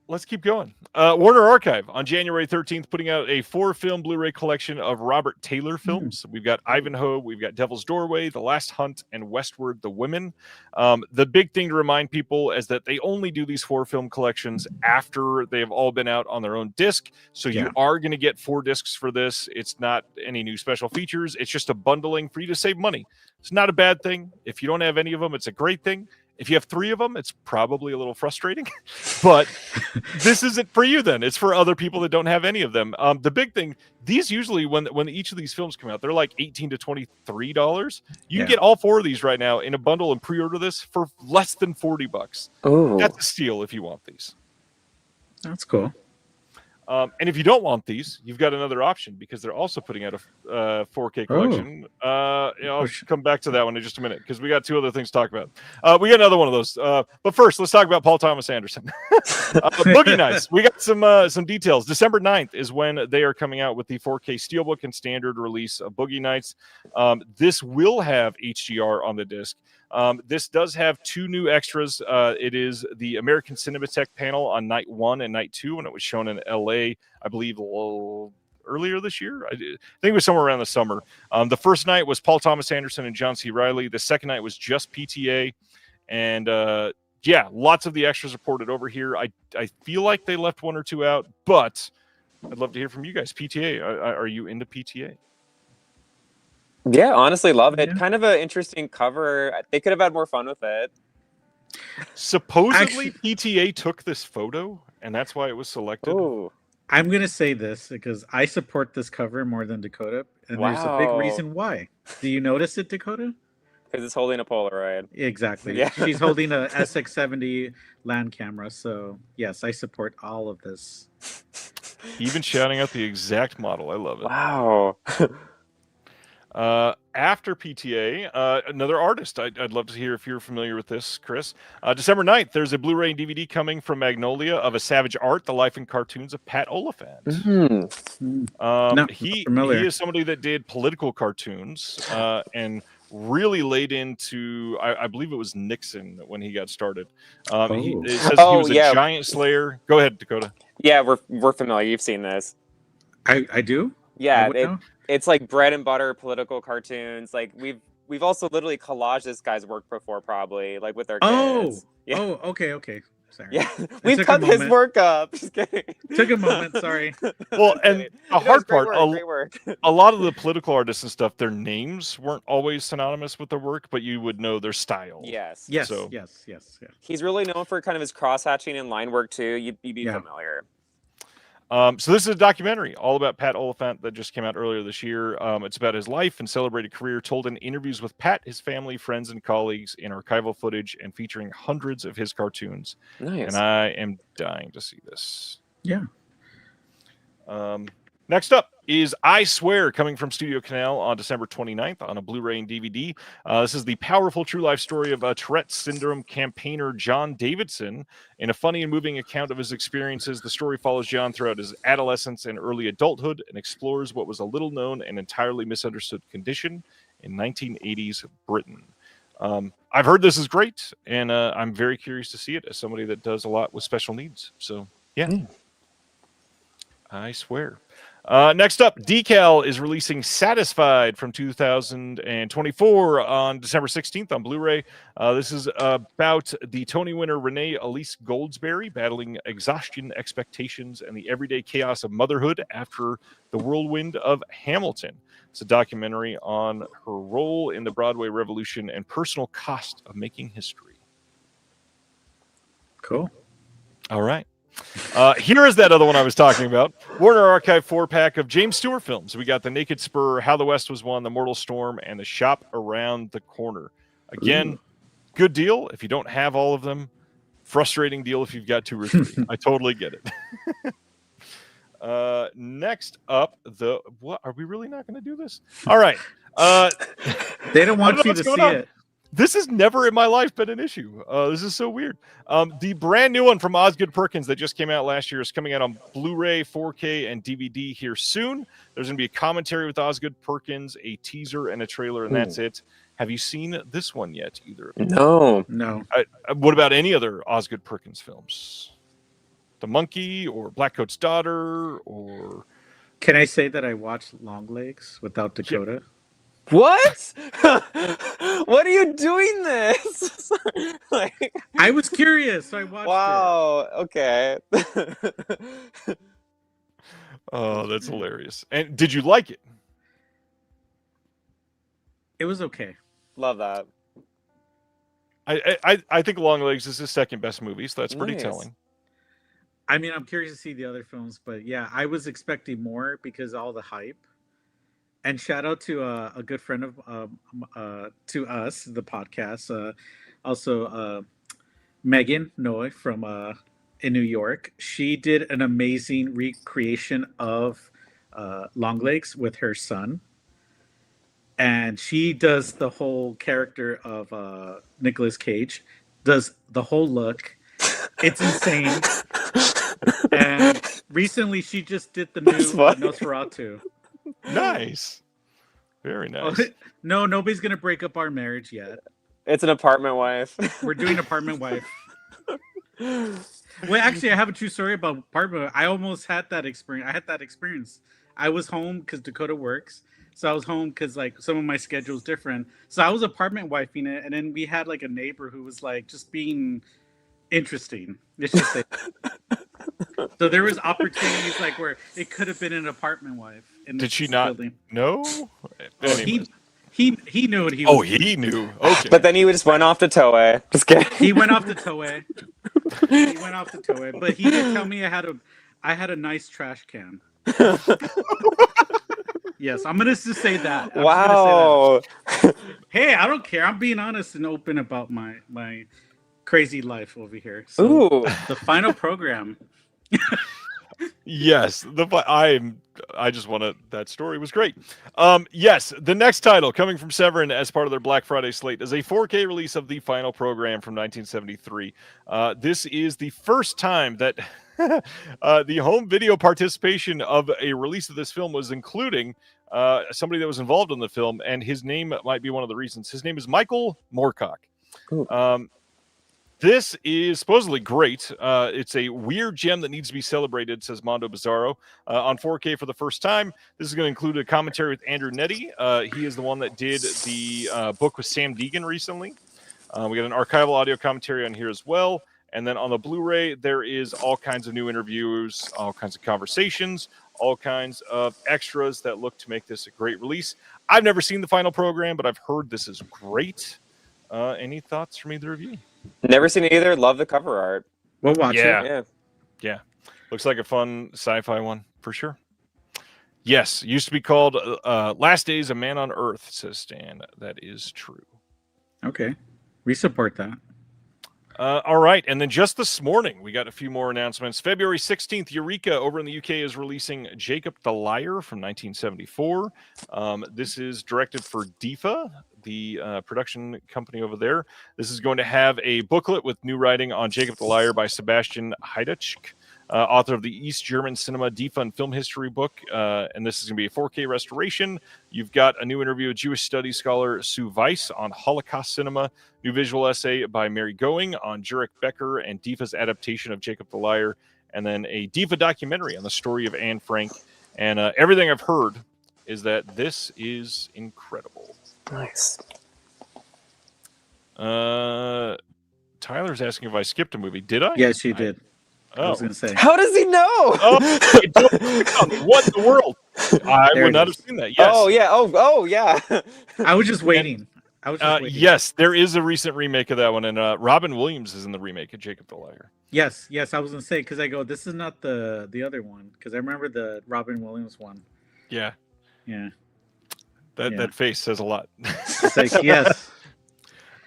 let's keep going. Warner Archive on January 13th putting out a 4-film Blu-ray collection of Robert Taylor films. We've got Ivanhoe, we've got Devil's Doorway, The Last Hunt, and Westward the Women. The big thing to remind people is that they only do these 4-film collections after they've all been out on their own disc. So you are going to get 4 discs for this. It's not any new special features. It's just a bundling for you to save money. It's not a bad thing. If you don't have any of them, it's a great thing. If you have 3 of them, it's probably a little frustrating, but this isn't for you then. It's for other people that don't have any of them. The big thing, these usually, when each of these films come out, they're like $18 to $23. You can get all 4 of these right now in a bundle and pre-order this for less than $40. Oh, That's a steal if you want these. That's cool. And if you don't want these, you've got another option because they're also putting out a 4K collection. I'll come back to that one in just a minute because we got 2 other things to talk about. We got another one of those. But first, let's talk about Paul Thomas Anderson. Boogie Nights. We got some details. December 9th is when they are coming out with the 4K Steelbook and standard release of Boogie Nights. This will have HDR on the disc. This does have 2 new extras. It is the American Cinematheque panel on night 1 and night 2 when it was shown in LA, I believe, earlier this year. I think it was somewhere around the summer. The first night was Paul Thomas Anderson and John C. Reilly. The second night was just PTA. And lots of the extras are ported over here. I feel like they left 1 or 2 out, but I'd love to hear from you guys. PTA, are you into PTA? yeah, honestly, love it. Yeah. Kind of an interesting cover. They could have had more fun with it. Supposedly, PTA took this photo, and that's why it was selected. Oh, I'm gonna say this because I support this cover more than Dakota, and there's a big Wow. reason why. Do you notice it, Dakota? because it's holding a Polaroid. Exactly. Yeah. She's holding a SX70 land camera, so yes, I support all of this. Even shouting out the exact model. I love it. Wow. After PTA, another artist. I'd love to hear if you're familiar with this, Chris. December 9th, there's a Blu-ray and DVD coming from Magnolia of A Savage Art, the life and cartoons of Pat Oliphant. No, He familiar. is somebody that did political cartoons and really laid into, I believe it was Nixon when he got started. It says he was a giant slayer. Go ahead, Dakota. Yeah, we're familiar. You've seen this. I do. Yeah, I would know. it's like bread and butter political cartoons. Like we've also literally collaged this guy's work before, probably like with our kids. Yeah. Oh, okay. Sorry. Yeah, we've took a cut his moment. work up. Just kidding. Took a moment. Sorry. Well, and the hard part, Great work. a lot of the political artists and stuff, their names weren't always synonymous with their work, but you would know their style. Yes. Yes. So- Yes. He's really known for kind of his cross hatching and line work too. You'd be Yeah. familiar. So this is a documentary all about Pat Oliphant that just came out earlier this year. It's about his life and celebrated career, told in interviews with Pat, his family, friends, and colleagues, in archival footage, and featuring hundreds of his cartoons. Nice. And I am dying to see this. Yeah. Next up is I Swear, coming from Studio Canal on December 29th on a Blu-ray and DVD. This is the powerful true life story of Tourette syndrome campaigner John Davidson. In a funny and moving account of his experiences, the story follows John throughout his adolescence and early adulthood and explores what was a little known and entirely misunderstood condition in 1980s Britain. I've heard this is great, and I'm very curious to see it as somebody that does a lot with special needs. So, yeah. I Swear. Next up, Decal is releasing Satisfied from 2024 on December 16th on Blu-ray. This is about the Tony winner Renee Elise Goldsberry battling exhaustion, expectations, and the everyday chaos of motherhood after the whirlwind of Hamilton. It's a documentary on her role in the Broadway revolution and personal cost of making history. Cool. All right. Here is that other one I was talking about. Warner Archive 4-pack of James Stewart films. We got The Naked Spur, How the West Was Won, The Mortal Storm, and The Shop Around the Corner. Again, good deal if you don't have all of them. Frustrating deal if you've got 2 or 3. I totally get it. Next up, what are we really not going to do this? All right. They don't want I don't know you to what's going see on. it. This has never in my life been an issue. This is so weird. The brand new one from Osgood Perkins that just came out last year is coming out on Blu-ray, 4K, and DVD here soon. There's going to be a commentary with Osgood Perkins, a teaser, and a trailer, and that's it. Have you seen this one yet, either of you? No. What about any other Osgood Perkins films? The Monkey or Blackcoat's Daughter or... Can I say that I watched Longlegs without Dakota? What? What are you doing this? Like, I was curious, so I watched wow. Okay. Oh, that's hilarious. And did you like it? It was okay. Love that. I think Longlegs is his second best movie, so that's pretty Nice. telling. I mean, I'm curious to see the other films, but yeah, I was expecting more because of all the hype. And shout out to a good friend of to us, the podcast, also Megan Noy from in New York. She did an amazing recreation of Longlegs with her son, and she does the whole character of Nicolas Cage, does the whole look. It's insane. And recently, she just did the That's new funny. Nosferatu. Nice. Very nice. No, nobody's gonna break up our marriage yet. It's an apartment wife. We're doing Apartment Wife. Well, actually, I have a true story about Apartment. I almost had that experience. I had that experience. I was home because Dakota works, so I was home because like some of my schedule's different. So I was apartment wifing it, and then we had like a neighbor who was like just being interesting. Let's just say. So there was opportunities like where it could have been an apartment wife. In Did she this not building. know? Oh, Anyways. he knew what he was. Oh, he knew. Okay. But then he just went off to Toei. Just kidding. He went off to Toei. But he did tell me I had a nice trash can. Yes, I'm gonna just say that. I'm just Wow. gonna say that. Hey, I don't care. I'm being honest and open about my crazy life over here. So Ooh. the final program. Yes, I just want to. That story was great. Yes, the next title coming from Severin as part of their Black Friday slate is a 4K release of the final program from 1973. This is the first time that the home video participation of a release of this film was including somebody that was involved in the film, and his name might be one of the reasons. His name is Michael Moorcock. This is supposedly great. It's a weird gem that needs to be celebrated, says Mondo Bizarro. On 4K for the first time. This is going to include a commentary with Andrew Nettie. He is the one that did the book with Sam Deegan recently. We got an archival audio commentary on here as well. And then on the Blu-ray, there is all kinds of new interviews, all kinds of conversations, all kinds of extras that look to make this a great release. I've never seen the final program, but I've heard this is great. Any thoughts from either of you? Never seen it either. Love the cover art. We'll watch Yeah. it. Yeah. Looks like a fun sci-fi one for sure. Yes, used to be called Last Days of Man on Earth, says Stan. That is true. Okay. We support that. All right, and then just this morning, we got a few more announcements. February 16th, Eureka over in the UK is releasing Jacob the Liar from 1974. This is directed for DIFA, the production company over there. This is going to have a booklet with new writing on Jacob the Liar by Sebastian Heidatschk, author of the East German Cinema DIFA and Film History book. And this is going to be a 4K restoration. You've got a new interview with Jewish studies scholar Sue Weiss on Holocaust cinema, new visual essay by Mary Going on Jurek Becker and DIFA's adaptation of Jacob the Liar, and then a DIFA documentary on the story of Anne Frank. And everything I've heard is that this is incredible. Nice. Tyler's asking if I skipped a movie. Did I? Yes, you did. I was Oh. gonna say. How does he know? What in the world? I There would it not is. have seen that. Yes. Oh yeah. Oh yeah. I was just waiting. Yes, there is a recent remake of that one, and Robin Williams is in the remake of Jacob the Liar. Yes. I was gonna say because I go. This is not the other one because I remember the Robin Williams one. Yeah, Yeah. that face says a lot. It's like yes.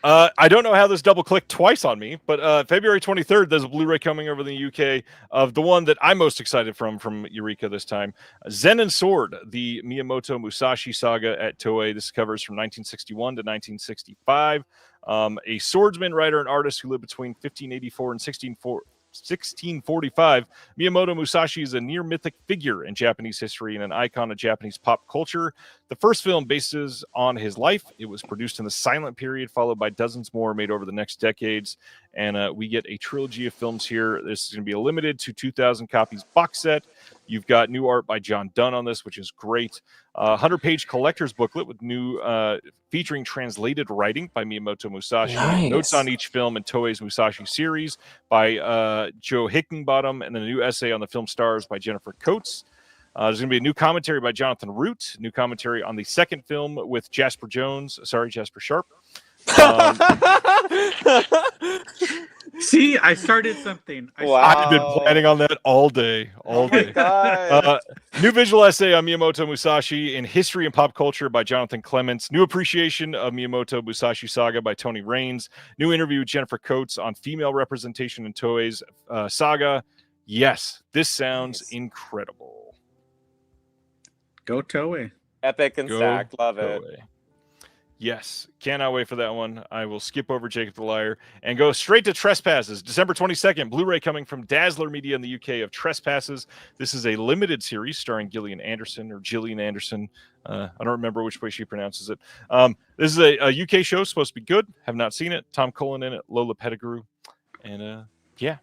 I don't know how this double clicked twice on me, but February 23rd, there's a Blu-ray coming over in the UK of the one that I'm most excited from Eureka this time, Zen and Sword, the Miyamoto Musashi saga at Toei. This covers from 1961 to 1965. A swordsman, writer, and artist who lived between 1584 and 1645. Miyamoto Musashi is a near mythic figure in Japanese history and an icon of Japanese pop culture. The first film bases on his life. It was produced in the silent period, followed by dozens more made over the next decades. And we get a trilogy of films here. This is going to be a limited to 2,000 copies box set. You've got new art by John Dunn on this, which is great. 100-page collector's booklet with new featuring translated writing by Miyamoto Musashi. Nice. Notes on each film in Toei's Musashi series by Joe Hickenbottom, and then a new essay on the film stars by Jennifer Coates. There's going to be a new commentary by Jonathan Root, new commentary on the second film with Jasper Sharp. See, I started something. I've been planning on that all day. Oh my Day. god. New visual essay on Miyamoto Musashi in History and Pop Culture by Jonathan Clements. New appreciation of Miyamoto Musashi Saga by Tony Raines. New interview with Jennifer Coates on female representation in Toei's saga. Yes, this sounds incredible. Go Toei. Epic and Go stacked. Love it. Toei. Yes, cannot wait for that one. I will skip over Jacob the Liar and go straight to Trespasses. December 22nd, Blu-ray coming from Dazzler Media in the UK of Trespasses. This is a limited series starring Gillian Anderson or Gillian Anderson. I don't remember which way she pronounces it. This is a UK show, supposed to be good. Have not seen it. Tom Cullen in it, Lola Pettigrew. And yeah.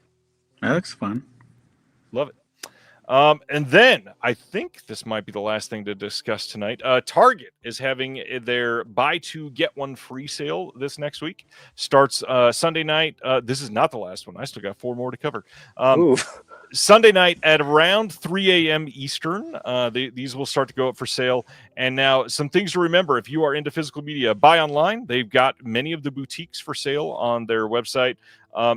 That looks fun. Love it. And then I think this might be the last thing to discuss tonight. Target is having their buy two get one free sale this next week. Starts Sunday night. This is not the last one. I still got 4 more to cover. Sunday night at around 3 a.m. Eastern. These will start to go up for sale. And now some things to remember if you are into physical media. Buy online. They've got many of the boutiques for sale on their website.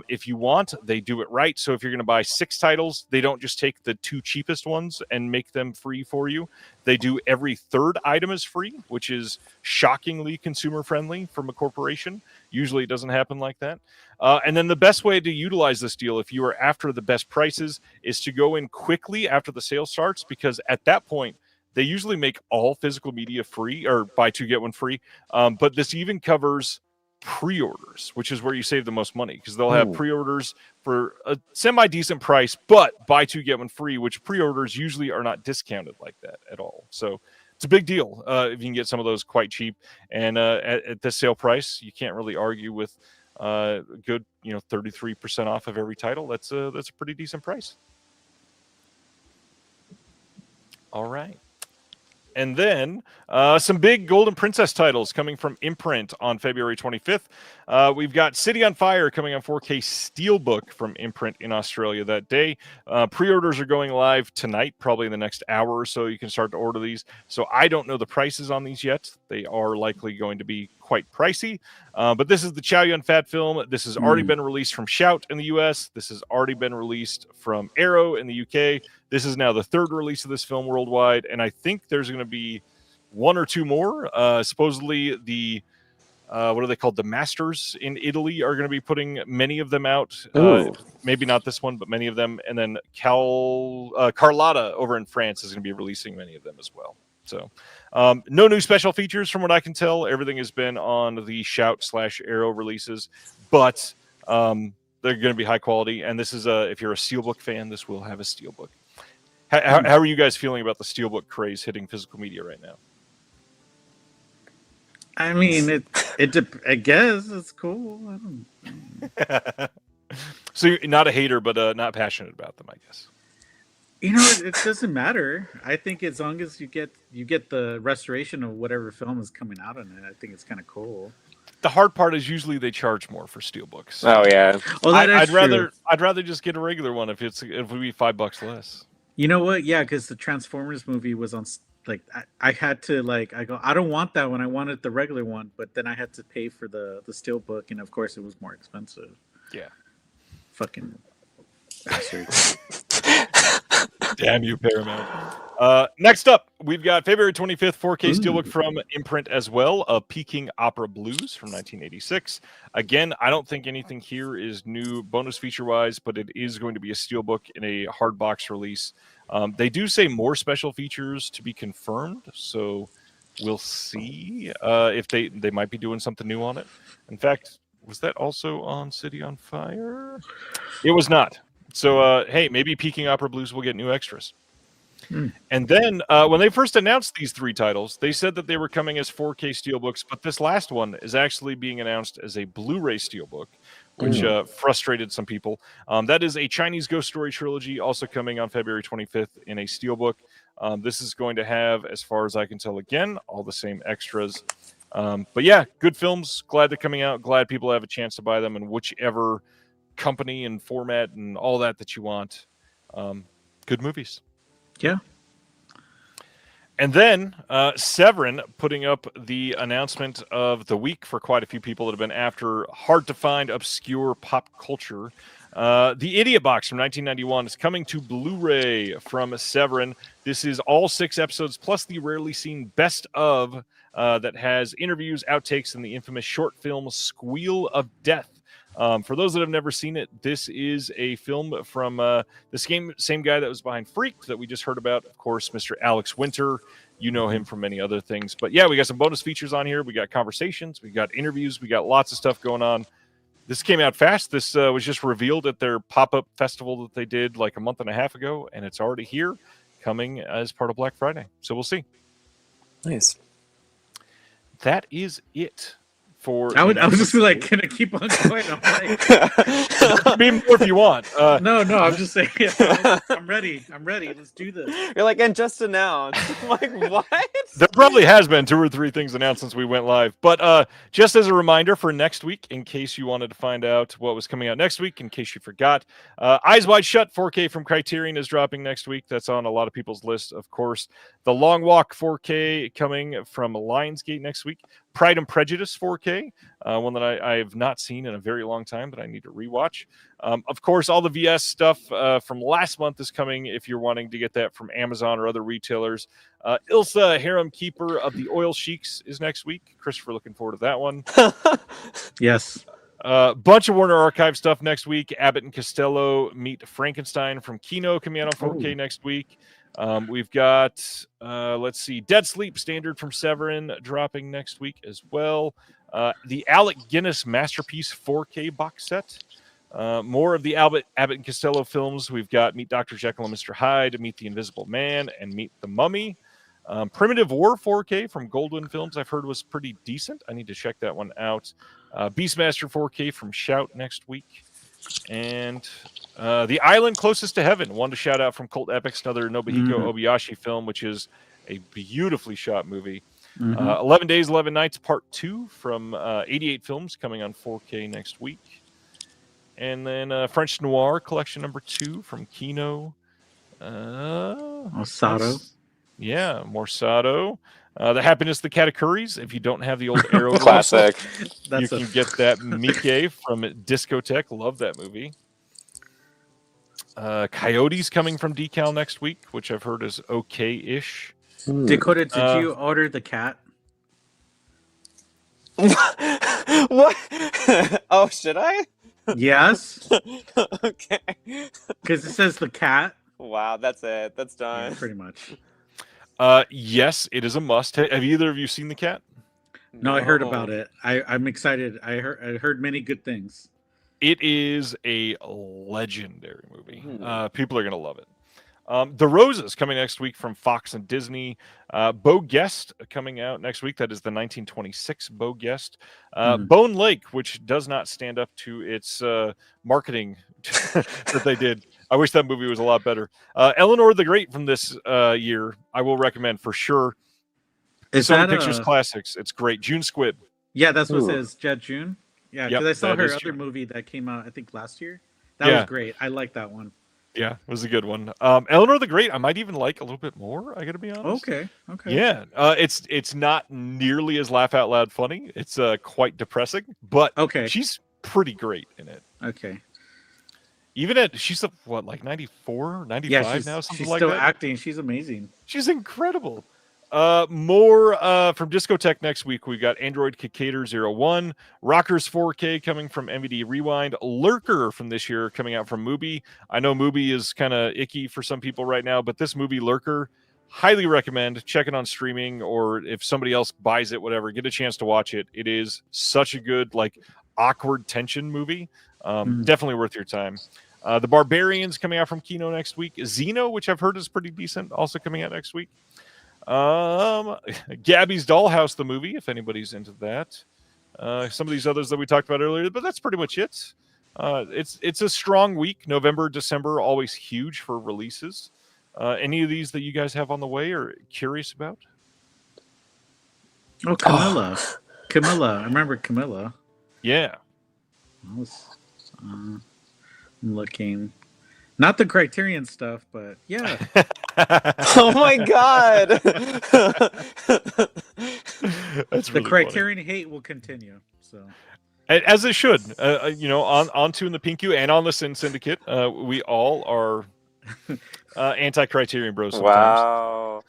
If you want, they do it right. So if you're going to buy 6 titles, they don't just take the 2 cheapest ones and make them free for you. They do every 3rd item is free, which is shockingly consumer friendly from a corporation. Usually it doesn't happen like that. And then the best way to utilize this deal, if you are after the best prices, is to go in quickly after the sale starts, because at that point, they usually make all physical media free, or buy 2 get 1 free. But this even covers pre-orders, which is where you save the most money, because they'll have pre-orders for a semi-decent price, but buy 2 get 1 free, which pre-orders usually are not discounted like that at all. So it's a big deal if you can get some of those quite cheap. And at this sale price, you can't really argue with good, 33% off of every title. That's a pretty decent price. All right. And then some big Golden Princess titles coming from Imprint on February 25th. We've got City on Fire coming on 4K Steelbook from Imprint in Australia that day. Pre-orders are going live tonight, probably in the next hour or so. You can start to order these. So I don't know the prices on these yet. They are likely going to be quite pricey. But this is the Chow Yun Fat film. This has already been released from Shout in the US. This has already been released from Arrow in the UK. This is now the 3rd release of this film worldwide, and I think there's going to be 1 or 2 more. Supposedly, the what are they called? The Masters in Italy are going to be putting many of them out. Maybe not this one, but many of them. And then Carlotta over in France is going to be releasing many of them as well. So no new special features from what I can tell. Everything has been on the Shout/Arrow releases, but they're going to be high quality. And this is if you're a Steelbook fan, this will have a Steelbook. How are you guys feeling about the Steelbook craze hitting physical media right now? I mean, I guess it's cool. I don't. So you're not a hater, but not passionate about them, I guess. It doesn't matter. I think as long as you get the restoration of whatever film is coming out on it, I think it's kind of cool. The hard part is usually they charge more for Steelbooks. Oh yeah. Oh, I'd rather just get a regular one if it would be $5 less. You know what? Yeah, because the Transformers movie was on. I had to I don't want that one. I wanted the regular one, but then I had to pay for the Steelbook, and of course it was more expensive. Yeah. Fucking bastard. Damn you, Paramount. Next up, we've got February 25th, 4K Steelbook from Imprint as well, of Peking Opera Blues from 1986. Again, I don't think anything here is new bonus feature-wise, but it is going to be a Steelbook in a hard box release. They do say more special features to be confirmed, so we'll see if they might be doing something new on it. In fact, was that also on City on Fire? It was not. So, hey, maybe Peking Opera Blues will get new extras. And then when they first announced these 3 titles, they said that they were coming as 4K Steelbooks, but this last one is actually being announced as a Blu-ray Steelbook, which frustrated some people. That is a Chinese Ghost Story trilogy, also coming on February 25th in a Steelbook. This is going to have, as far as I can tell, again, all the same extras. But yeah, good films. Glad they're coming out. Glad people have a chance to buy them in whichever company and format and all that you want. Good movies. Yeah. And then Severin putting up the announcement of the week for quite a few people that have been after hard-to-find, obscure pop culture. The Idiot Box from 1991 is coming to Blu-ray from Severin. This is all 6 episodes, plus the rarely seen best of that has interviews, outtakes, and the infamous short film Squeal of Death. For those that have never seen it, this is a film from the same guy that was behind Freaked that we just heard about, of course, Mr. Alex Winter. You know him from many other things. But yeah, we got some bonus features on here. We got conversations. We got interviews. We got lots of stuff going on. This came out fast. This was just revealed at their pop-up festival that they did like a month and a half ago, and it's already here, coming as part of Black Friday. So we'll see. Nice. That is it. I was just like, gonna keep on going. I'm like, be more if you want. no, I'm just saying. I'm ready. Let's do this. You're like, and just announced. I'm like, what? There probably has been 2 or 3 things announced since we went live. But just as a reminder for next week, in case you wanted to find out what was coming out next week, in case you forgot, Eyes Wide Shut 4K from Criterion is dropping next week. That's on a lot of people's list, of course. The Long Walk 4K coming from Lionsgate next week. Pride and Prejudice 4K, one that I have not seen in a very long time that I need to rewatch. Of course, all the VS stuff from last month is coming if you're wanting to get that from Amazon or other retailers. Ilsa, Harem Keeper of the Oil Sheiks is next week. Christopher, looking forward to that one. Yes. Bunch of Warner Archive stuff next week. Abbott and Costello Meet Frankenstein from Kino coming out on 4K next week. We've got, let's see, Dead Sleep Standard from Severin dropping next week as well. The Alec Guinness Masterpiece 4K box set. More of the Abbott and Costello films. We've got Meet Dr. Jekyll and Mr. Hyde, Meet the Invisible Man, and Meet the Mummy. Primitive War 4K from Goldwyn Films I've heard was pretty decent. I need to check that one out. Beastmaster 4K from Shout next week. And The Island Closest to Heaven, one to shout out from Cult Epics, another Nobuhiko Obayashi film, which is a beautifully shot movie. 11 Days, 11 Nights, Part 2 from 88 Films coming on 4K next week. And then French Noir Collection number 2 from Kino. Osato. Yeah, Morsato. The Happiness of the Katakuris. If you don't have the old Arrow Classic. you can get that Mike from Discotheque. Love that movie. Coyotes coming from Decal next week, which I've heard is okay-ish. Dakota, did you order the cat? What? Oh, should I? Yes, Okay. because it says the cat. Wow, that's it. That's Yeah, done. pretty much. Yes, it is a must. Have either of you seen The Cat? No, I heard about it. I'm excited. I heard many good things. It is a legendary movie. People are going to love it. The Roses coming next week from Fox and Disney. Bo Guest coming out next week. That is the 1926 Bo Guest. Bone Lake, which does not stand up to its marketing that they did. I wish that movie was a lot better. Eleanor the Great from this year, I will recommend for sure. Is Sony that Pictures Classics. It's great. June Squibb. Yeah, that's what it says. Jet June. Yeah, because Yep, I saw that her is other June. movie that came out, I think last year. That was great. I like that one. Yeah, it was a good one. Eleanor the Great, I might even like a little bit more. I got to be honest. Okay. Yeah, it's not nearly as laugh out loud funny. It's quite depressing, but she's pretty great in it. Okay. Even she's like 94, 95 now, something she's like still that. acting. She's amazing. She's incredible. More from Discotheque next week. We got Android Cicator 01, Rockers 4K coming from MVD Rewind, Lurker from this year coming out from Mubi. I know Mubi is kind of icky for some people right now, but this movie Lurker, highly recommend. Check it on streaming, or if somebody else buys it, whatever, get a chance to watch it. It is such a good, like, awkward tension movie. Definitely worth your time. The Barbarians coming out from Kino next week. Xeno, which I've heard is pretty decent, also coming out next week. Gabby's Dollhouse, the movie, if anybody's into that. Some of these others that we talked about earlier, but that's pretty much it. It's a strong week. November, December, always huge for releases. Any of these that you guys have on the way or curious about? Oh, Camilla. Camilla. I remember Camilla. Yeah. I was looking. Not the Criterion stuff, but yeah. Oh my god! That's The really Criterion hate will continue. So as it should. On Two in the Pinku and on the Sin Syndicate, we all are anti-Criterion bros sometimes. Wow.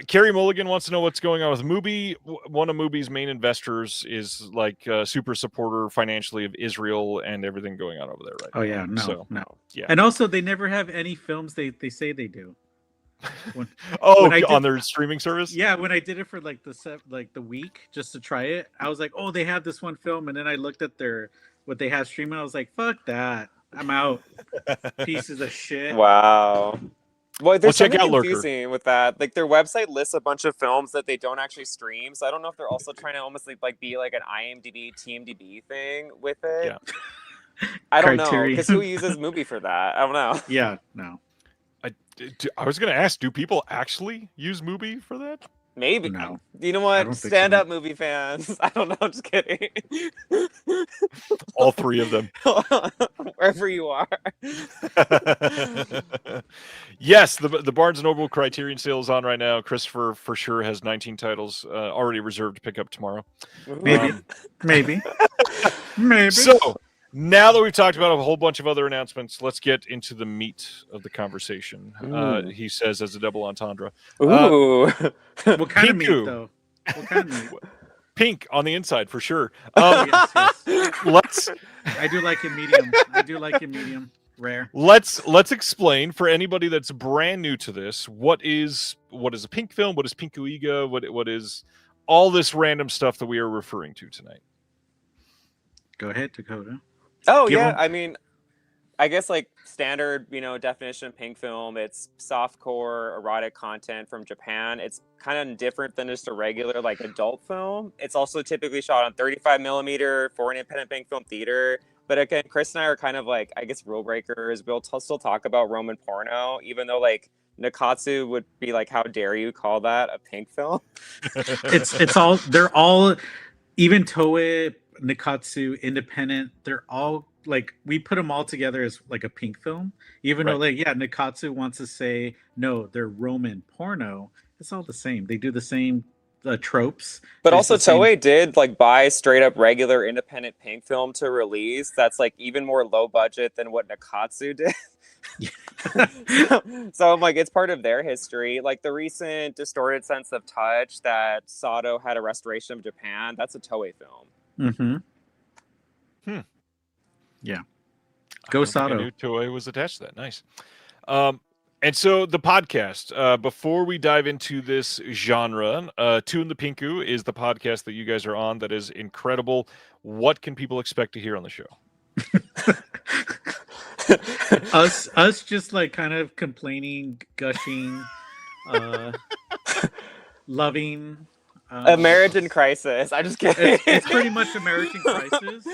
Carrie Mulligan wants to know what's going on with Mubi. One of Mubi's main investors is like a super supporter financially of Israel and everything going on over there right now. oh yeah, no, So, no. yeah. And also they never have any films they say they do. When Oh, I did- on their streaming service? Yeah, when I did it for like the week just to try it, I was like, oh, they have this one film, and then I looked at what they have streaming. I was like, fuck that, I'm out. Pieces of shit. Wow. Well, there's check something out Lurker. confusing with that. Like their website lists a bunch of films that they don't actually stream. So I don't know if they're also trying to almost like be like an IMDb, TMDb thing with it. Yeah. I don't know Criterion. because who uses Mubi for that? I don't know. Yeah, no, I was going to ask, do people actually use Mubi for that? Maybe. No. You know I what? don't think Stand so. up movie fans. I don't know. I'm just kidding. All three of them. Wherever you are. Yes, the Barnes & Noble Criterion sale is on right now. Christopher for sure has 19 titles already reserved to pick up tomorrow. maybe, maybe. So now that we've talked about a whole bunch of other announcements, let's get into the meat of the conversation. He says as a double entendre. Ooh. What kind of meat Pinku. though? What kind of meat? Pink on the inside for sure. Yes, yes. Let's I do like it medium. I do like it medium rare. let's explain for anybody that's brand new to this what is a pink film, what is Pinku Eiga, what is all this random stuff that we are referring to tonight. Go ahead, Dakota. Oh Give yeah, 'em- I mean, I guess like standard, definition of pink film. It's softcore erotic content from Japan. It's kind of different than just a regular like adult film. It's also typically shot on 35 millimeter for an independent pink film theater. But again, Chris and I are kind of like, I guess, rule breakers. We'll still talk about Roman porno, even though like Nakatsu would be like, how dare you call that a pink film? It's all they're all even Toei, Nikatsu, independent. They're all like we put them all together as like a pink film. Even though like Nikatsu wants to say no, they're Roman porno. It's all the same. They do the same tropes. But There's also the same- Toei did like buy straight up regular independent pink film to release. That's like even more low budget than what Nakatsu did. So I'm like, it's part of their history. Like the recent Distorted Sense of Touch that Sato had a restoration of Japan. That's a Toei film. Mm-hmm. Yeah. I Go don't think I Sato. knew Toei was attached to that. Nice. And so the podcast, before we dive into this genre, Two in the Pinku is the podcast that you guys are on that is incredible. What can people expect to hear on the show? us just like kind of complaining, gushing, loving. A marriage in crisis. I just kidding. It's pretty much American Crisis.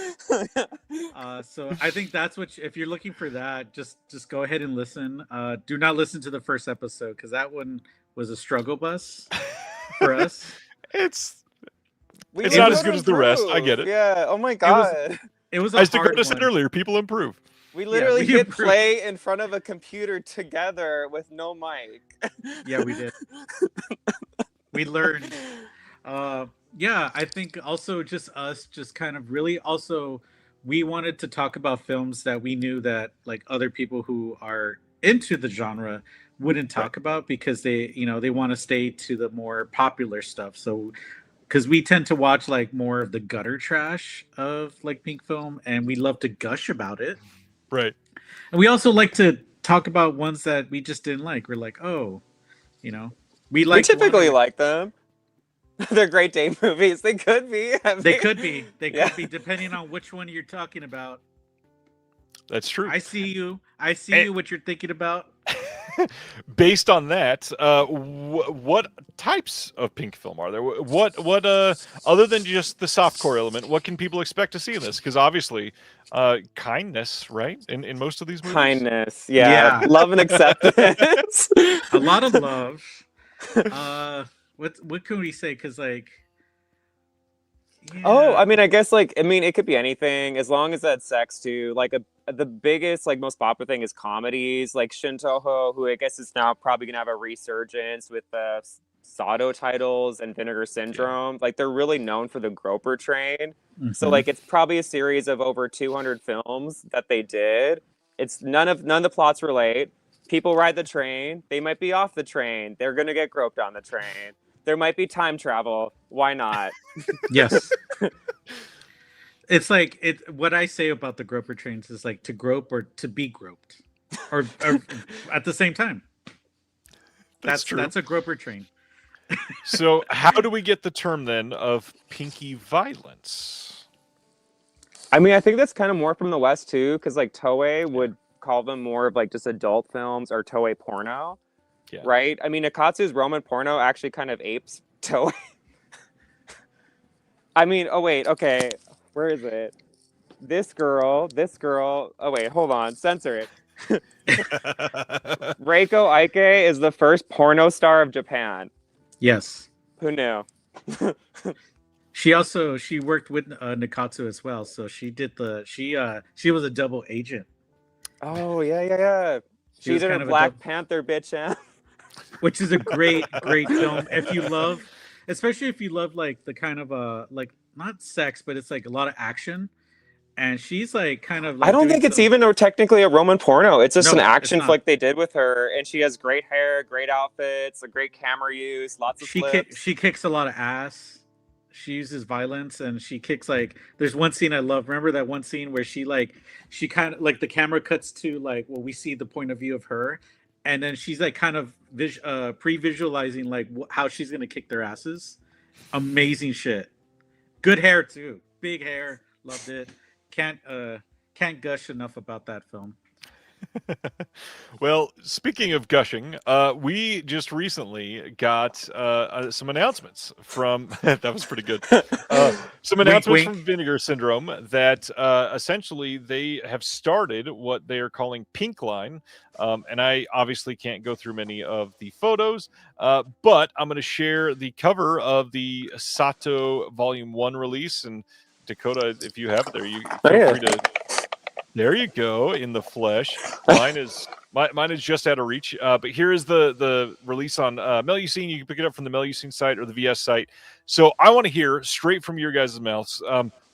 So I think that's what if you're looking for that, just go ahead and listen. Do not listen to the first episode because that one was a struggle bus for us. It's We It's were not as gonna good as the rest. I improve. get it. Yeah. Oh my god. It was a as hard Dakota said one. earlier, people improve. We literally we hit improved. play in front of a computer together with no mic. Yeah, we did. We learned. Yeah, I think also just us, just kind of really also, we wanted to talk about films that we knew that like other people who are into the genre wouldn't talk about because they want to stay to the more popular stuff. So, because we tend to watch like more of the gutter trash of like pink film, and we love to gush about it. Right. And we also like to talk about ones that we just didn't like. We're like, oh, we We typically like them. They're great day movies. They could be. I mean, They could be. They Yeah. could be, depending on which one you're talking about. That's true. I see you. I see And- you. What you're thinking about. Based on that, what types of pink film are there? What other than just the softcore element, what can people expect to see in this? Because obviously, kindness, right? In most of these movies. Kindness. Yeah. Yeah. Love and acceptance. A lot of love. What can we say? Because like, Oh, Yeah. I mean, I guess it could be anything as long as that's sex too. The biggest, most popular thing is comedies, like Shintoho, who I guess is now probably gonna have a resurgence with the Sato titles and Vinegar Syndrome. Like they're really known for the Groper Train. So Mhm. it's probably a series of over 200 films that they did. It's none of the plots relate. People ride the train. They might be off the train. They're gonna get groped on the train. There might be time travel. Why not? Yes. It's like what I say about the groper trains is like to grope or to be groped, or at the same time. That's true. That's a groper train. So how do we get the term then of pinky violence? I mean, I think that's kind of more from the West too, because Toei would call them more of just adult films or Toei porno, right? I mean, Akatsu's Roman porno actually kind of apes Toei. I mean, oh wait, okay, where is it? This girl. Oh wait, hold on, censor it. Reiko Aike is the first porno star of Japan. Yes. Who knew? She worked with Nikatsu as well, so she was a double agent. Oh yeah. She was She's in kind a of a Black Panther bitch ass. which is a great film if you love, especially if you love the kind of like not sex, but it's a lot of action, and she's kind of I don't doing think it's some- even technically a Roman porno. It's just No, an it's action not. flick they did with her, and she has great hair, great outfits, a great camera use, lots of flips. She kicks a lot of ass. She uses violence, and she kicks there's one scene I love. Remember that one scene where she kind of the camera cuts to we see the point of view of her, and then she's kind of pre-visualizing how she's gonna kick their asses. Amazing shit. Good hair too. Big hair. Loved it. Can't gush enough about that film. Well, speaking of gushing, we just recently got some announcements from that was pretty good. Some announcements wink. from Vinegar Syndrome that essentially they have started what they are calling Pink Line, and I obviously can't go through many of the photos, but I'm going to share the cover of the Sato Volume 1 release. And Dakota, if you have it there, you feel free to. There you go, in the flesh. Mine is just out of reach. But here is the release on Melusine. You can pick it up from the Melusine site or the VS site. So I want to hear straight from your guys' mouths.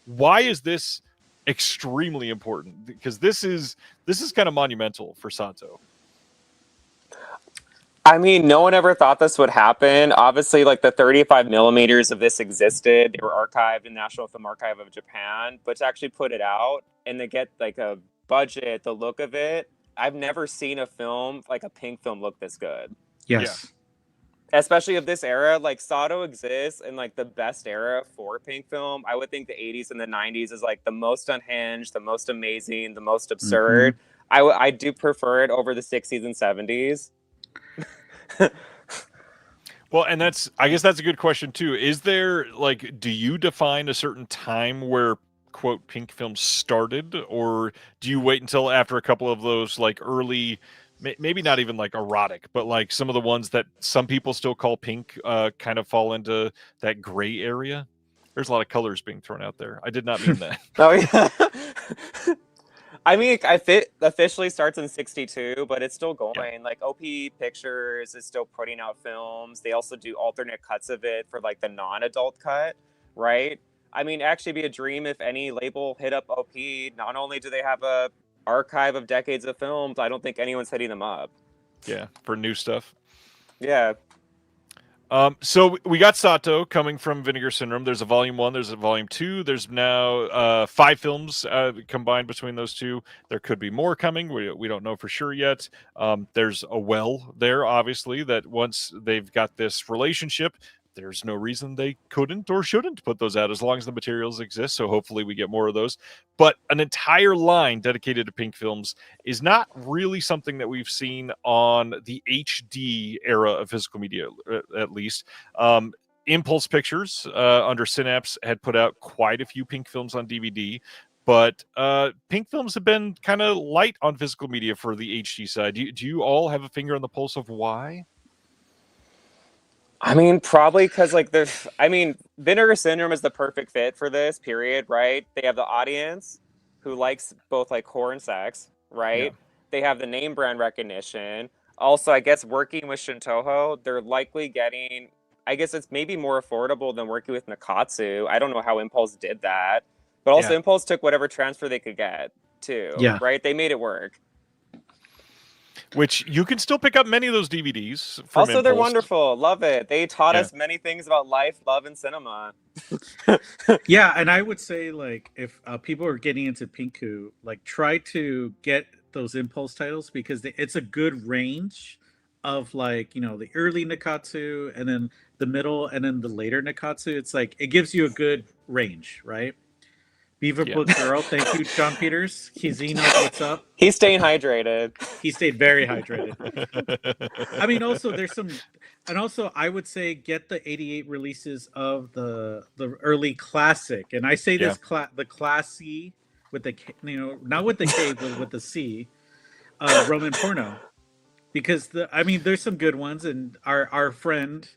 Why is this extremely important? Because this is kind of monumental for Sato. I mean, no one ever thought this would happen. Obviously, the 35 millimeters of this existed. They were archived in National Film Archive of Japan, but to actually put it out and to get a budget, the look of it, I've never seen a film a pink film look this good. Yes. Yeah. Especially of this era, Sato exists in the best era for pink film. I would think the 80s and the 90s is the most unhinged, the most amazing, the most absurd. Mm-hmm. I do prefer it over the 60s and 70s. Well, and I guess that's a good question too. Is there do you define a certain time where quote pink films started, or do you wait until after a couple of those early, maybe not even erotic, but some of the ones that some people still call pink kind of fall into that gray area? There's a lot of colors being thrown out there. I did not mean that. Oh yeah. I mean, officially starts in 62, but it's still going. Yeah. OP Pictures is still putting out films. They also do alternate cuts of it for the non-adult cut, right? I mean, actually be a dream if any label hit up OP. Not only do they have a archive of decades of films, I don't think anyone's hitting them up. Yeah, for new stuff. Yeah. So we got Sato coming from Vinegar Syndrome. There's a Volume 1, there's a Volume 2. There's now 5 films combined between those two. There could be more coming. We don't know for sure yet. There's a well there, obviously, that once they've got this relationship, there's no reason they couldn't or shouldn't put those out as long as the materials exist. So hopefully we get more of those. But an entire line dedicated to pink films is not really something that we've seen on the HD era of physical media, at least. Impulse Pictures under Synapse had put out quite a few pink films on DVD. But pink films have been kind of light on physical media for the HD side. Do you all have a finger on the pulse of why? I mean, probably because like Vinegar Syndrome is the perfect fit for this period, right? They have the audience who likes both like horror and sex, right? Yeah. They have the name brand recognition. Also, I guess working with Shintoho, they're likely getting. I guess it's maybe more affordable than working with Nakatsu. I don't know how Impulse did that, but also Yeah. Impulse took whatever transfer they could get too, Yeah. right? They made it work. Which you can still pick up many of those DVDs from Also, they're Impulse. wonderful. Love it. They taught Yeah. us many things about life, love, and cinema. Yeah, and I would say like if people are getting into Pinku, like try to get those impulse titles because it's a good range of like the early Nikatsu and then the middle and then the later Nikatsu. It's like it gives you a good range, right? Beaver Yeah. Book Girl, thank you, John Peters. He knows what's up. He's staying hydrated. He stayed very hydrated. I mean, also there's some, and also I would say get the '88 releases of the early classic, and I say this the classy with the not with the K but with the C, Roman porno, because there's some good ones, and our friend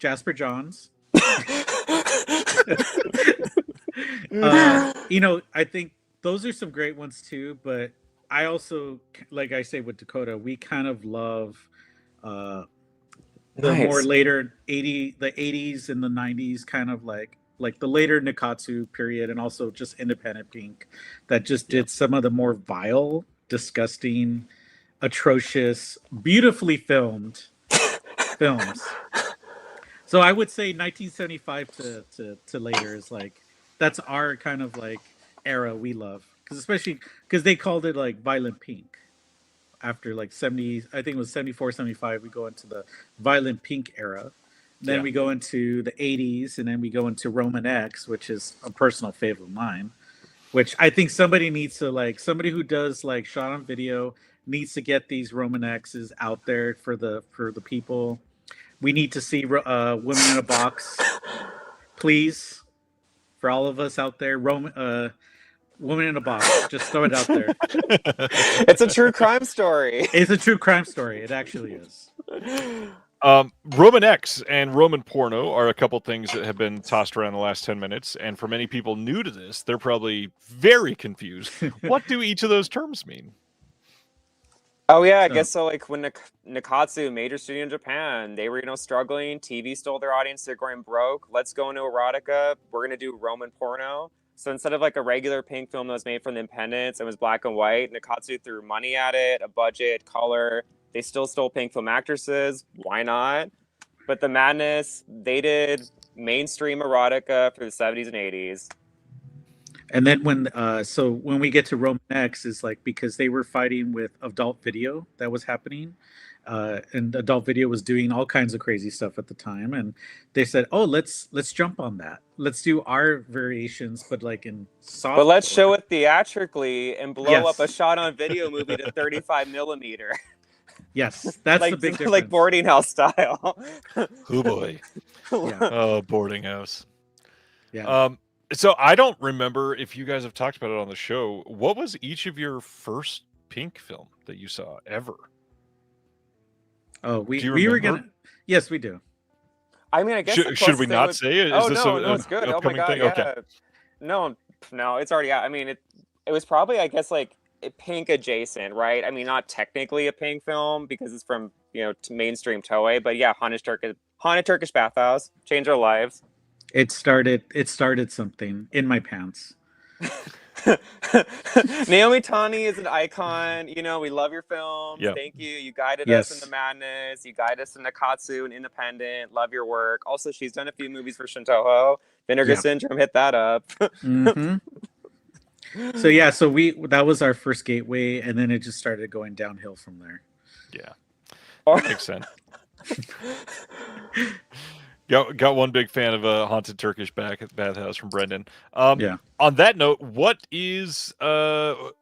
Jasper Johns. I think those are some great ones too, but I also, like I say with Dakota, we kind of love the more later the 80s and the 90s, kind of like the later Nikatsu period, and also just independent Pink that just did some of the more vile, disgusting, atrocious, beautifully filmed films. So I would say 1975 to later is like that's our kind of like era we love, especially because they called it like Violent Pink after like 70, I think it was 74, 75. We go into the Violent Pink era. Then we go into the 80s, and then we go into Roman X, which is a personal favorite of mine, which I think somebody needs to somebody who does like shot on video needs to get these Roman X's out there for the people. We need to see Women in a Box, please. For all of us out there, Woman in a Box. Just throw it out there. It's a true crime story. It's a true crime story. It actually is. Roman X and Roman porno are a couple things that have been tossed around the last 10 minutes. And for many people new to this, they're probably very confused. What do each of those terms mean? Oh yeah, I guess so. Like when Nikatsu, major studio in Japan, they were struggling. TV stole their audience. They're going broke. Let's go into erotica. We're gonna do Roman porno. So instead of like a regular Pink film that was made from the independents and was black and white, Nikatsu threw money at it, a budget, color. They still stole Pink film actresses. Why not? But the madness, they did mainstream erotica for the 70s and 80s. And then when we get to Roman X is like because they were fighting with adult video that was happening, and adult video was doing all kinds of crazy stuff at the time, and they said, "Oh, let's jump on that. Let's do our variations, but like in soft. But let's show it theatrically and blow up a shot on video movie to 35 millimeter." Yes, that's like, the big difference. Like boarding house style. Oh boy. Yeah. Oh, boarding house. Yeah. So I don't remember if you guys have talked about it on the show. What was each of your first Pink film that you saw ever? Oh, we were gonna. Yes, we do. I mean, I guess should we not say it? Is this no, it's good. Oh my god, thing? yeah. Okay. No, it's already out. I mean, it was probably, I guess, like Pink adjacent, right? I mean, not technically a Pink film because it's from to mainstream Toei, but yeah, Haunted Turkish Bathhouse changed our lives. It started something in my pants. Naomi Tani is an icon. We love your films. Yep. Thank you. You guided us in the madness. You guided us in Nakatsu and Independent. Love your work. Also, she's done a few movies for Shintoho. Vinegar Syndrome, hit that up. Mm-hmm. So that was our first gateway, and then it just started going downhill from there. Yeah, makes sense. Got one big fan of a Haunted Turkish Bathhouse from Brendan. On that note, what is the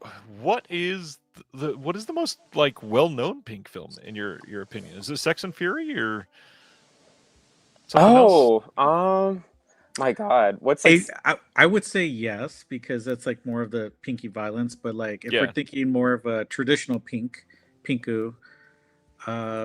most like well-known Pink film in your opinion? Is it Sex and Fury or something else? My God, what's I would say yes, because that's like more of the pinky violence. But like if we're thinking more of a traditional Pinku,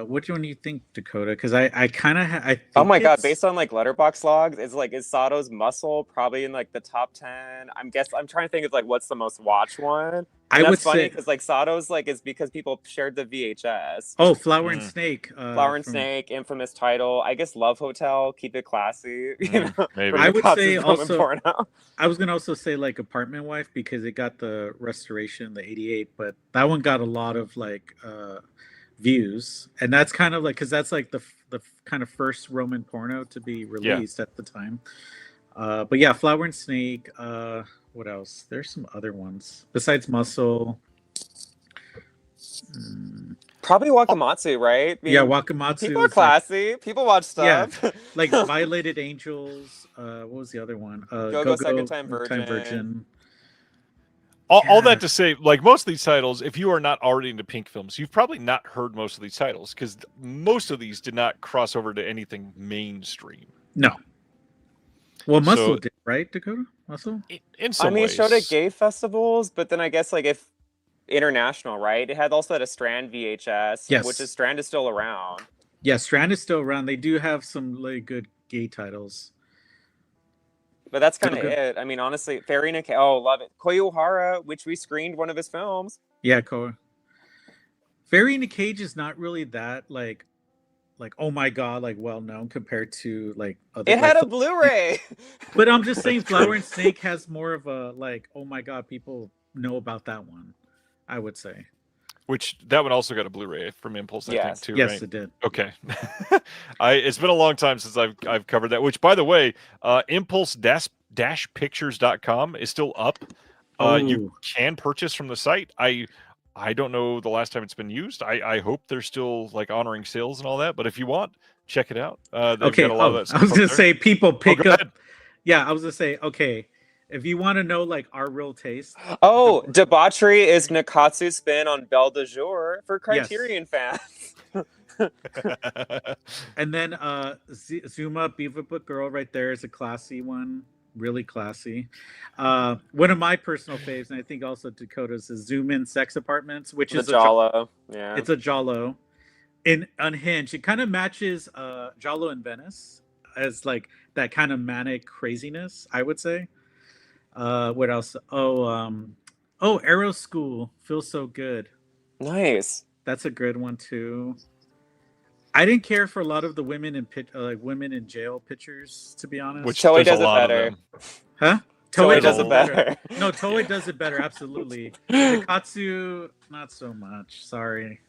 Which one do you think, Dakota? Because I kind of I think Oh my god! it's- Based on like letterbox logs, it's like is Sato's Muscle probably in like the top 10? I'm trying to think of like what's the most watched one. And I that's would funny say because like Sato's like is because people shared the VHS. oh, Flower and Snake. Flower and Snake, infamous title. I guess Love Hotel, keep it classy. You know, maybe. for I the would cops say is Roman also- porno. I was gonna also say like Apartment Wife because it got the restoration, the '88, but that one got a lot of like views, and that's kind of like because that's like the kind of first Roman porno to be released at the time. But yeah, Flower and Snake. What else? There's some other ones besides Muscle. Probably Wakamatsu, right? I mean, Yeah, Wakamatsu. people are is like- classy. People watch stuff. like Violated Angels. What was the other one? Go-Go Second Time Virgin. All that to say, like most of these titles, if you are not already into Pink films, you've probably not heard most of these titles because most of these did not cross over to anything mainstream. No. Well, Muscle So- did, right, Dakota? Muscle? In some I mean, ways, it showed at gay festivals, but then I guess like if international, right? It had also had a Strand VHS, Yes. which is Strand is still around. Yeah, Strand is still around. They do have some really good gay titles. But that's kind of Okay. it. I mean, honestly, Fairy Nikkei, oh, love it. Koyo Ohara, which we screened one of his films. Yeah, Fairy in a Cage is not really that like oh my god, like well known compared to like other. It had like, a Blu-ray. but I'm just saying, Flower and Snake has more of a like oh my god, people know about that one. I would say. which that one also got a Blu-ray from Impulse, I Yes. think, too, Yes, right? it did. Okay. It's been a long time since I've covered that, which by the way, impulse-pictures.com is still up. You can purchase from the site. I don't know the last time it's been used. I hope they're still like honoring sales and all that, but if you want, check it out. They've Okay. got a lot of that I stuff was up gonna there. say people pick go up. ahead. Yeah, I was gonna say okay. If you want to know like our real taste, Oh, Debauchery is Nakatsu's spin on Belle de Jour for Criterion fans. and then Zuma Beaver Book Girl right there is a classy one, really classy. One of my personal faves, and I think also Dakota's, is Zoom In Sex Apartments, which The is Jalo. Yeah. it's a Giallo. In Unhinged, it kind of matches Giallo in Venice as like that kind of manic craziness, I would say. What else? Arrow School feels so good. Nice. That's a good one too. I didn't care for a lot of the women in women in jail pictures, to be honest. Which Toei there's does a it lot of better. them. Huh? Toei does does it it better. better. No, Toei does it better. Absolutely. Nikatsu, not so much. Sorry.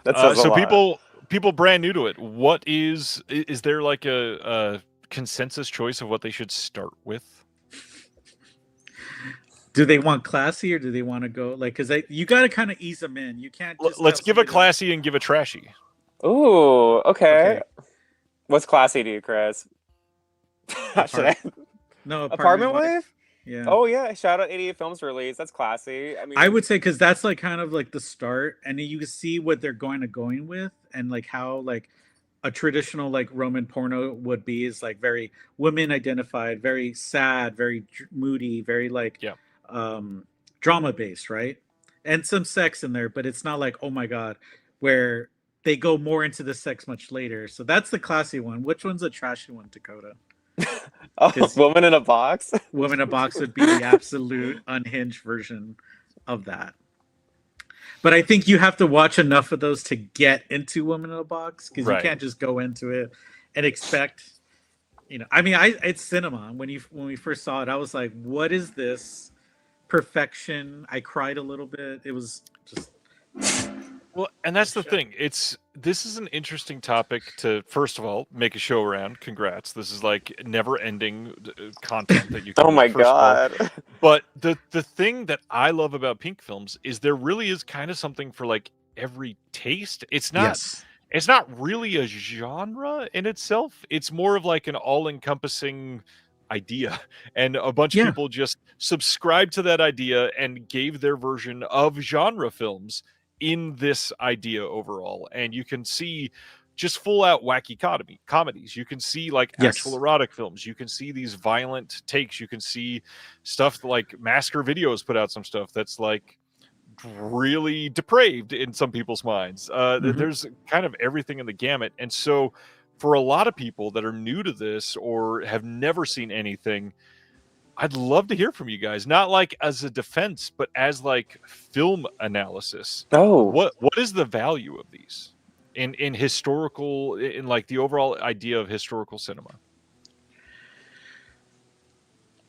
That says a So lot. people brand new to it, what is there like a consensus choice of what they should start with? Do they want classy or do they want to go like? Because you got to kind of ease them in. You can't just. Let's tell give a somebody classy and give a trashy. Ooh, okay. Okay. What's classy to you, Chris? Should I? No, Apartment Wife? Yeah. Oh yeah, shout out 88 Films release. That's classy. I mean, I would say because that's like kind of like the start, and then you can see what they're going with, and like how like a traditional like Roman porno would be is like very women identified, very sad, very moody, very like drama based, right? And some sex in there, but it's not like oh my god, where they go more into the sex much later. So that's the classy one. Which one's a trashy one, Dakota? Woman in a Box. Woman in a Box would be the absolute unhinged version of that. But I think you have to watch enough of those to get into Woman in a Box because you can't just go into it and expect, I mean, it's cinema. When we first saw it, I was like, "What is this perfection?" I cried a little bit. It was just. Well, and that's the thing. This is an interesting topic to, first of all, make a show around. Congrats. This is like never-ending content that you can Oh my make, first of all. god. But the thing that I love about Pink films is there really is kind of something for like every taste. It's not really a genre in itself. It's more of like an all-encompassing idea, and a bunch of people just subscribed to that idea and gave their version of genre films in this idea overall. And you can see just full out wacky comedies. You can see like actual erotic films. You can see these violent takes. You can see stuff like Masker Videos put out some stuff that's like really depraved in some people's minds. There's kind of everything in the gamut. And so for a lot of people that are new to this or have never seen anything, I'd love to hear from you guys, not like as a defense, but as like film analysis. Oh, What is the value of these in historical, in like the overall idea of historical cinema?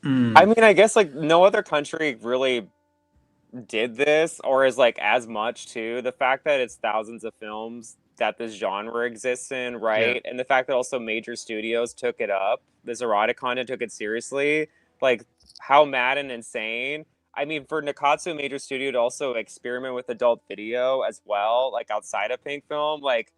I mean, I guess like no other country really did this or is like as much too. The fact that it's thousands of films that this genre exists in, right? And the fact that also major studios took it up, this erotic content took it seriously, like how mad and insane. I mean, for Nikatsu major studio to also experiment with adult video as well, like outside of pink film, like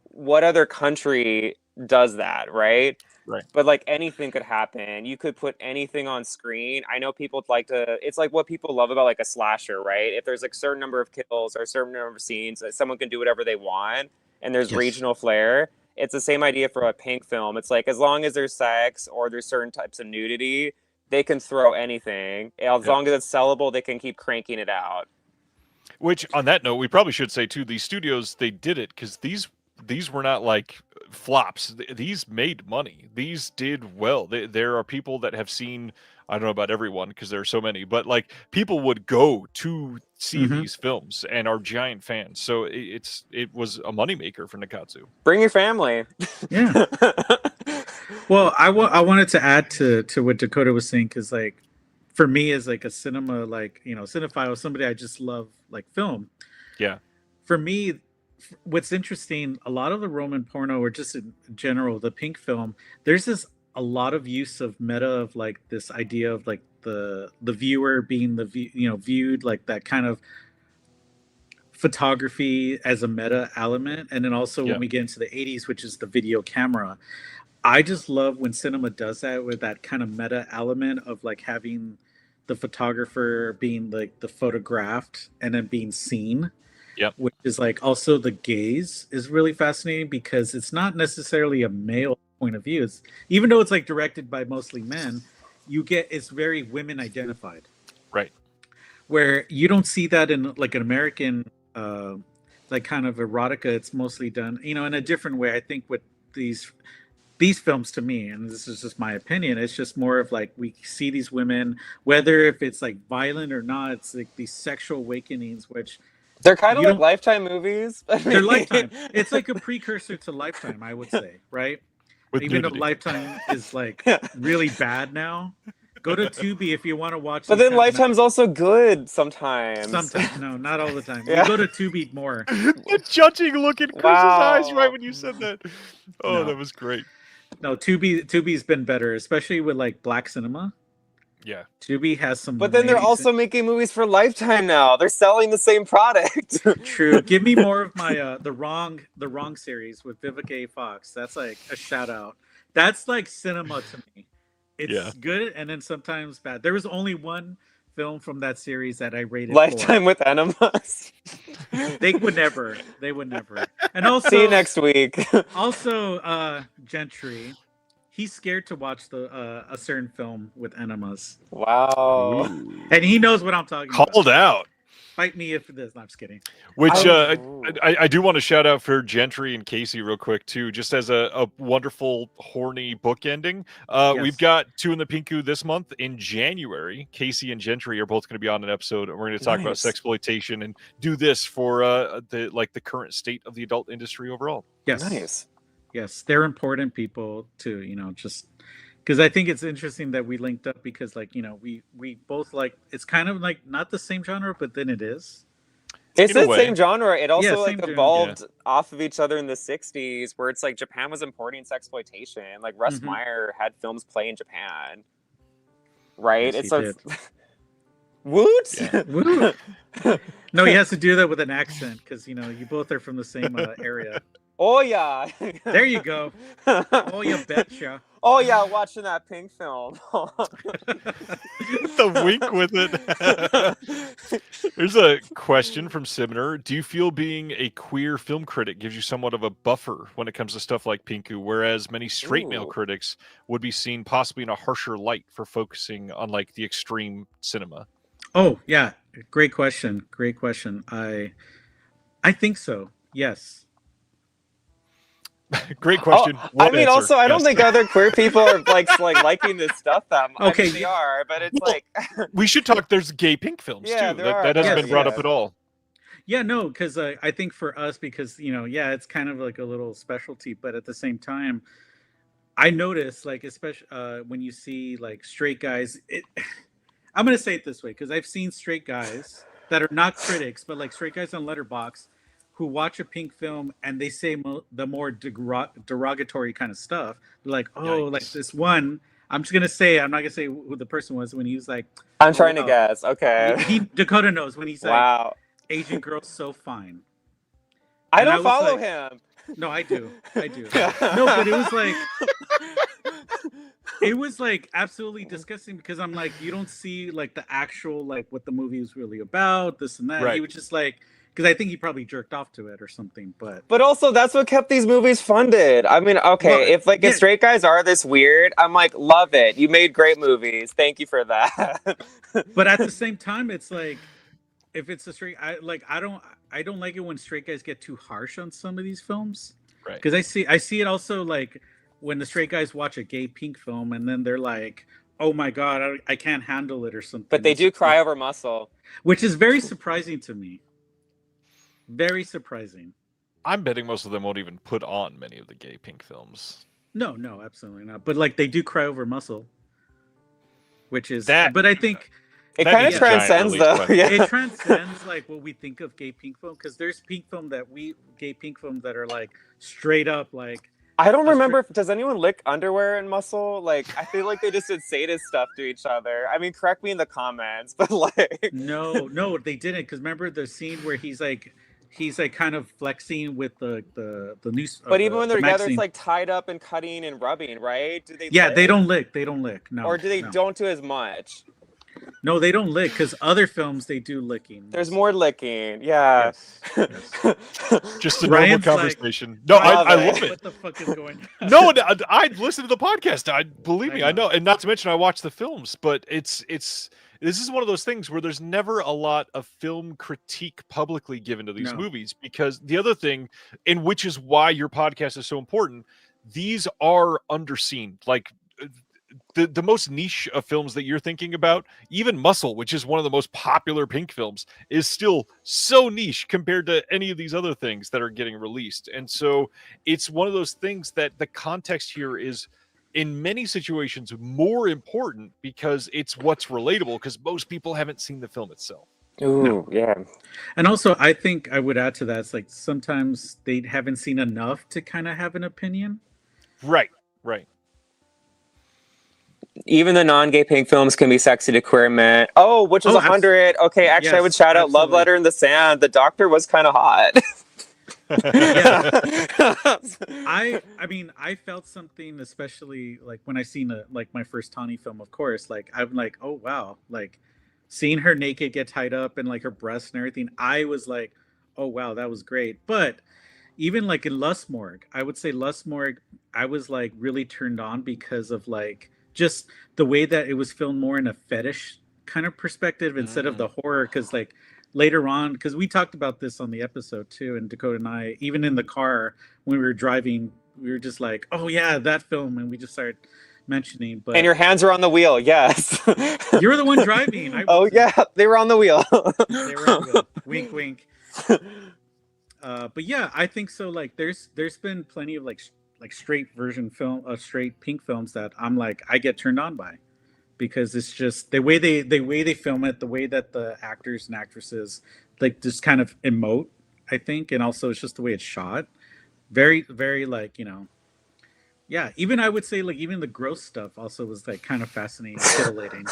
what other country does that, right? Right. But like anything could happen. You could put anything on screen. I know people like to, it's like what people love about like a slasher, right? If there's like a certain number of kills or a certain number of scenes, someone can do whatever they want and there's regional flair. It's the same idea for a pink film. It's like as long as there's sex or there's certain types of nudity, they can throw anything. As long as it's sellable, they can keep cranking it out. Which, on that note, we probably should say too, these studios, they did it because these were not like flops. These made money. These did well. There are people that have seen, I don't know about everyone because there are so many, but like people would go to see these films and are giant fans. So it was a moneymaker for Nikatsu. Bring your family. Yeah. Well, I wanted to add to what Dakota was saying because like for me as like a cinema, like, you know, cinephile, somebody I just love like film. Yeah. For me, what's interesting, a lot of the Roman porno or just in general, the pink film, there's a lot of use of meta of like this idea of like the viewer being viewed like that kind of photography as a meta element. And then also when we get into the 80s, which is the video camera, I just love when cinema does that with that kind of meta element of like having the photographer being like the photographed and then being seen. Yep. Which is like also the gaze is really fascinating because it's not necessarily a male point of view. It's, even though it's like directed by mostly men, it's very women identified. Right. Where you don't see that in like an American like kind of erotica. It's mostly done, you know, in a different way. I think with these films, to me, and this is just my opinion, it's just more of like we see these women, whether if it's like violent or not, it's like these sexual awakenings, which they're kind of like Lifetime movies. They're Lifetime. It's like a precursor to Lifetime, I would say, right? Even though Lifetime is like really bad now. Go to Tubi if you want to watch. But then Lifetime's also good sometimes. Sometimes, no, not all the time. You go to Tubi more. The judging look in Chris's eyes right when you said that. Oh, that was great. No, Tubi's been better, especially with like black cinema. Yeah. Tubi has some. But then they're also making movies for Lifetime now. They're selling the same product. True. Give me more of my the wrong series with Vivica A. Fox. That's like a shout out. That's like cinema to me. It's good and then sometimes bad. There was only one film from that series that I rated Lifetime with enemas. They would never. And also see you next week. Also, Gentry. He's scared to watch a certain film with enemas. Wow. And he knows what I'm talking about. Called out. Fight me if it is. No, I'm just kidding. Which I do want to shout out for Gentry and Casey real quick too, just as a wonderful horny book ending. We've got two in the Pinku this month in January. Casey and Gentry are both going to be on an episode, and we're going to talk about sexploitation and do this for the current state of the adult industry overall. Yes. Nice. Yes, they're important people too. You know, just because I think it's interesting that we linked up because, like, you know, we both like it's kind of like not the same genre, but then it is. It's the same genre. It also like evolved off of each other in the 60s, where it's like Japan was importing sexploitation. Like Russ Meyer had films play in Japan, right? Yes, it's Woot! Yeah. Woot! No, he has to do that with an accent because you know you both are from the same area. Oh yeah. There you go. Oh, you betcha. Oh yeah, watching that pink film. The wink with it. There's a question from Simner. Do you feel being a queer film critic gives you somewhat of a buffer when it comes to stuff like Pinku, whereas many straight male critics would be seen possibly in a harsher light for focusing on like the extreme cinema? Oh yeah, Great question. Great question. I think so. Yes. Great question. Oh, I What mean, answer? also, I don't Yes. think other queer people are like liking this stuff that much. Okay. I mean, they are, but it's Well, like, we should talk. There's gay pink films Yeah, too. there are, That hasn't there been are, brought up yeah. at all. Yeah, no, because I think for us, because yeah, it's kind of like a little specialty, but at the same time, I notice like especially when you see like straight guys. I'm gonna say it this way because I've seen straight guys that are not critics, but like straight guys on Letterbox who watch a pink film and they say the more derogatory kind of stuff. They're like, oh, like Yikes. this one. I'm just gonna say, I'm not gonna say who the person was when he was like, I'm oh, trying to wow. guess. Okay. Dakota knows when he's like, Wow. Asian girl's so fine. I And I don't was follow like- him. No, I do. No, but it was like it was like absolutely disgusting because I'm like, you don't see like the actual like what the movie was really about, this and that. He Right. was just like, because I think he probably jerked off to it or something. But But also, that's what kept these movies funded. I mean, okay, Well, if yeah. straight guys are this weird, I'm like, love it. You made great movies. Thank you for that. but at the same time, it's like if it's a straight, I don't like it when straight guys get too harsh on some of these films. Right. Because I see it also like when the straight guys watch a gay pink film and then they're like, oh my god, I can't handle it or something. But they It's do just cry like- over muscle. which is very surprising to me. Very surprising. I'm betting most of them won't even put on many of the gay pink films. No, absolutely not. But like they do cry over muscle, which is That- But I think It That kind of needs a giant transcends, release though. button. Yeah. it transcends like what we think of gay pink film because there's gay pink films that are like straight up like I don't a remember. Does anyone lick underwear in muscle? Like, I feel like they just did sadist stuff to each other. I mean, correct me in the comments, but like, no, they didn't because remember the scene where he's like kind of flexing with the news. but even when they're together, magazine. it's like tied up and cutting and rubbing, right? Do they? Yeah, lick? they don't lick. No, Or do they no. don't do as much? No, they don't lick because other films they do licking. There's more licking. Yeah. Yes. Just a Ryan's normal like, conversation. No, I love it. What the fuck is going on? No, I listen to the podcast. Believe me, I I know, and not to mention I watch the films. But it's this is one of those things where there's never a lot of film critique publicly given to these No. movies because the other thing, and which is why your podcast is so important, these are underseen. Like the most niche of films that you're thinking about, even Muscle, which is one of the most popular pink films, is still so niche compared to any of these other things that are getting released. And so it's one of those things that the context here is in many situations more important because it's what's relatable because most people haven't seen the film itself. Ooh, yeah. And also, I think I would add to that, it's like sometimes they haven't seen enough to kind of have an opinion. Right. Even the non-gay pink films can be sexy to queer men. Oh, which is Oh, 100. Okay, actually, I would yes, shout out Love absolutely. Letter in the Sand. The doctor was kind of hot. I mean, I felt something, especially like when I seen like my first Tawny film, of course. Like I'm like, oh wow, like seeing her naked get tied up and like her breasts and everything. I was like, oh wow, that was great. But even like in Lust Morgue, I would say Lust Morgue, I was like really turned on because of like just the way that it was filmed more in a fetish kind of perspective instead of the horror. Because like later on, because we talked about this on the episode too, and Dakota and I, even in the car when we were driving, we were just like, oh yeah, that film, and we just started mentioning. But And your hands are on the wheel, yes. you're the one driving. I Oh, wasn't. yeah, they were on the wheel. They were on the wheel. Wink, wink. But yeah, I think so. Like, there's been plenty of like straight version film, straight pink films that I'm like I get turned on by, because it's just the way they film it, the way that the actors and actresses like just kind of emote, I think, and also it's just the way it's shot. Very, very like yeah. Even I would say like even the gross stuff also was like kind of fascinating, titillating.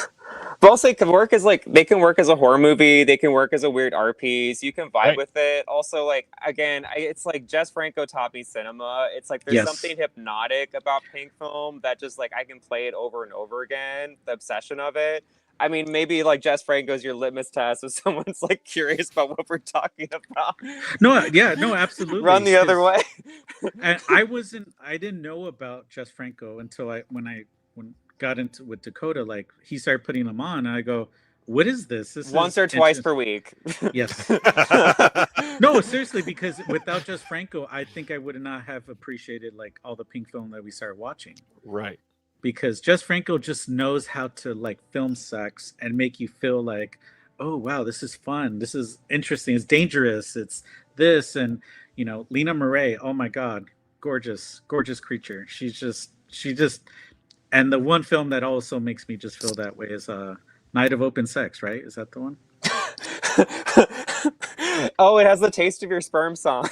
But also, it can work as they can work as a horror movie. They can work as a weird art piece. You can vibe Right. with it. Also, like again, it's like Jess Franco taught me cinema. It's like there's Yes. something hypnotic about pink film that just like I can play it over and over again. The obsession of it. I mean, maybe like Jess Franco's your litmus test if someone's like curious about what we're talking about. No, yeah, no, absolutely. Run the other way. And I didn't know about Jess Franco until when got into with Dakota. Like he started putting them on, and I go, what is this? This Once is or twice interest- per week. Yes. No, seriously, because without Jess Franco, I think I would not have appreciated like all the Pink film that we started watching. Right. Because Jess Franco just knows how to like film sex and make you feel like, oh wow, this is fun, this is interesting, it's dangerous, it's this. And Lena Marais, oh my god, gorgeous creature. She just and the one film that also makes me just feel that way is Night of Open Sex, right? Is that the one? Oh, it has the taste of your sperm song.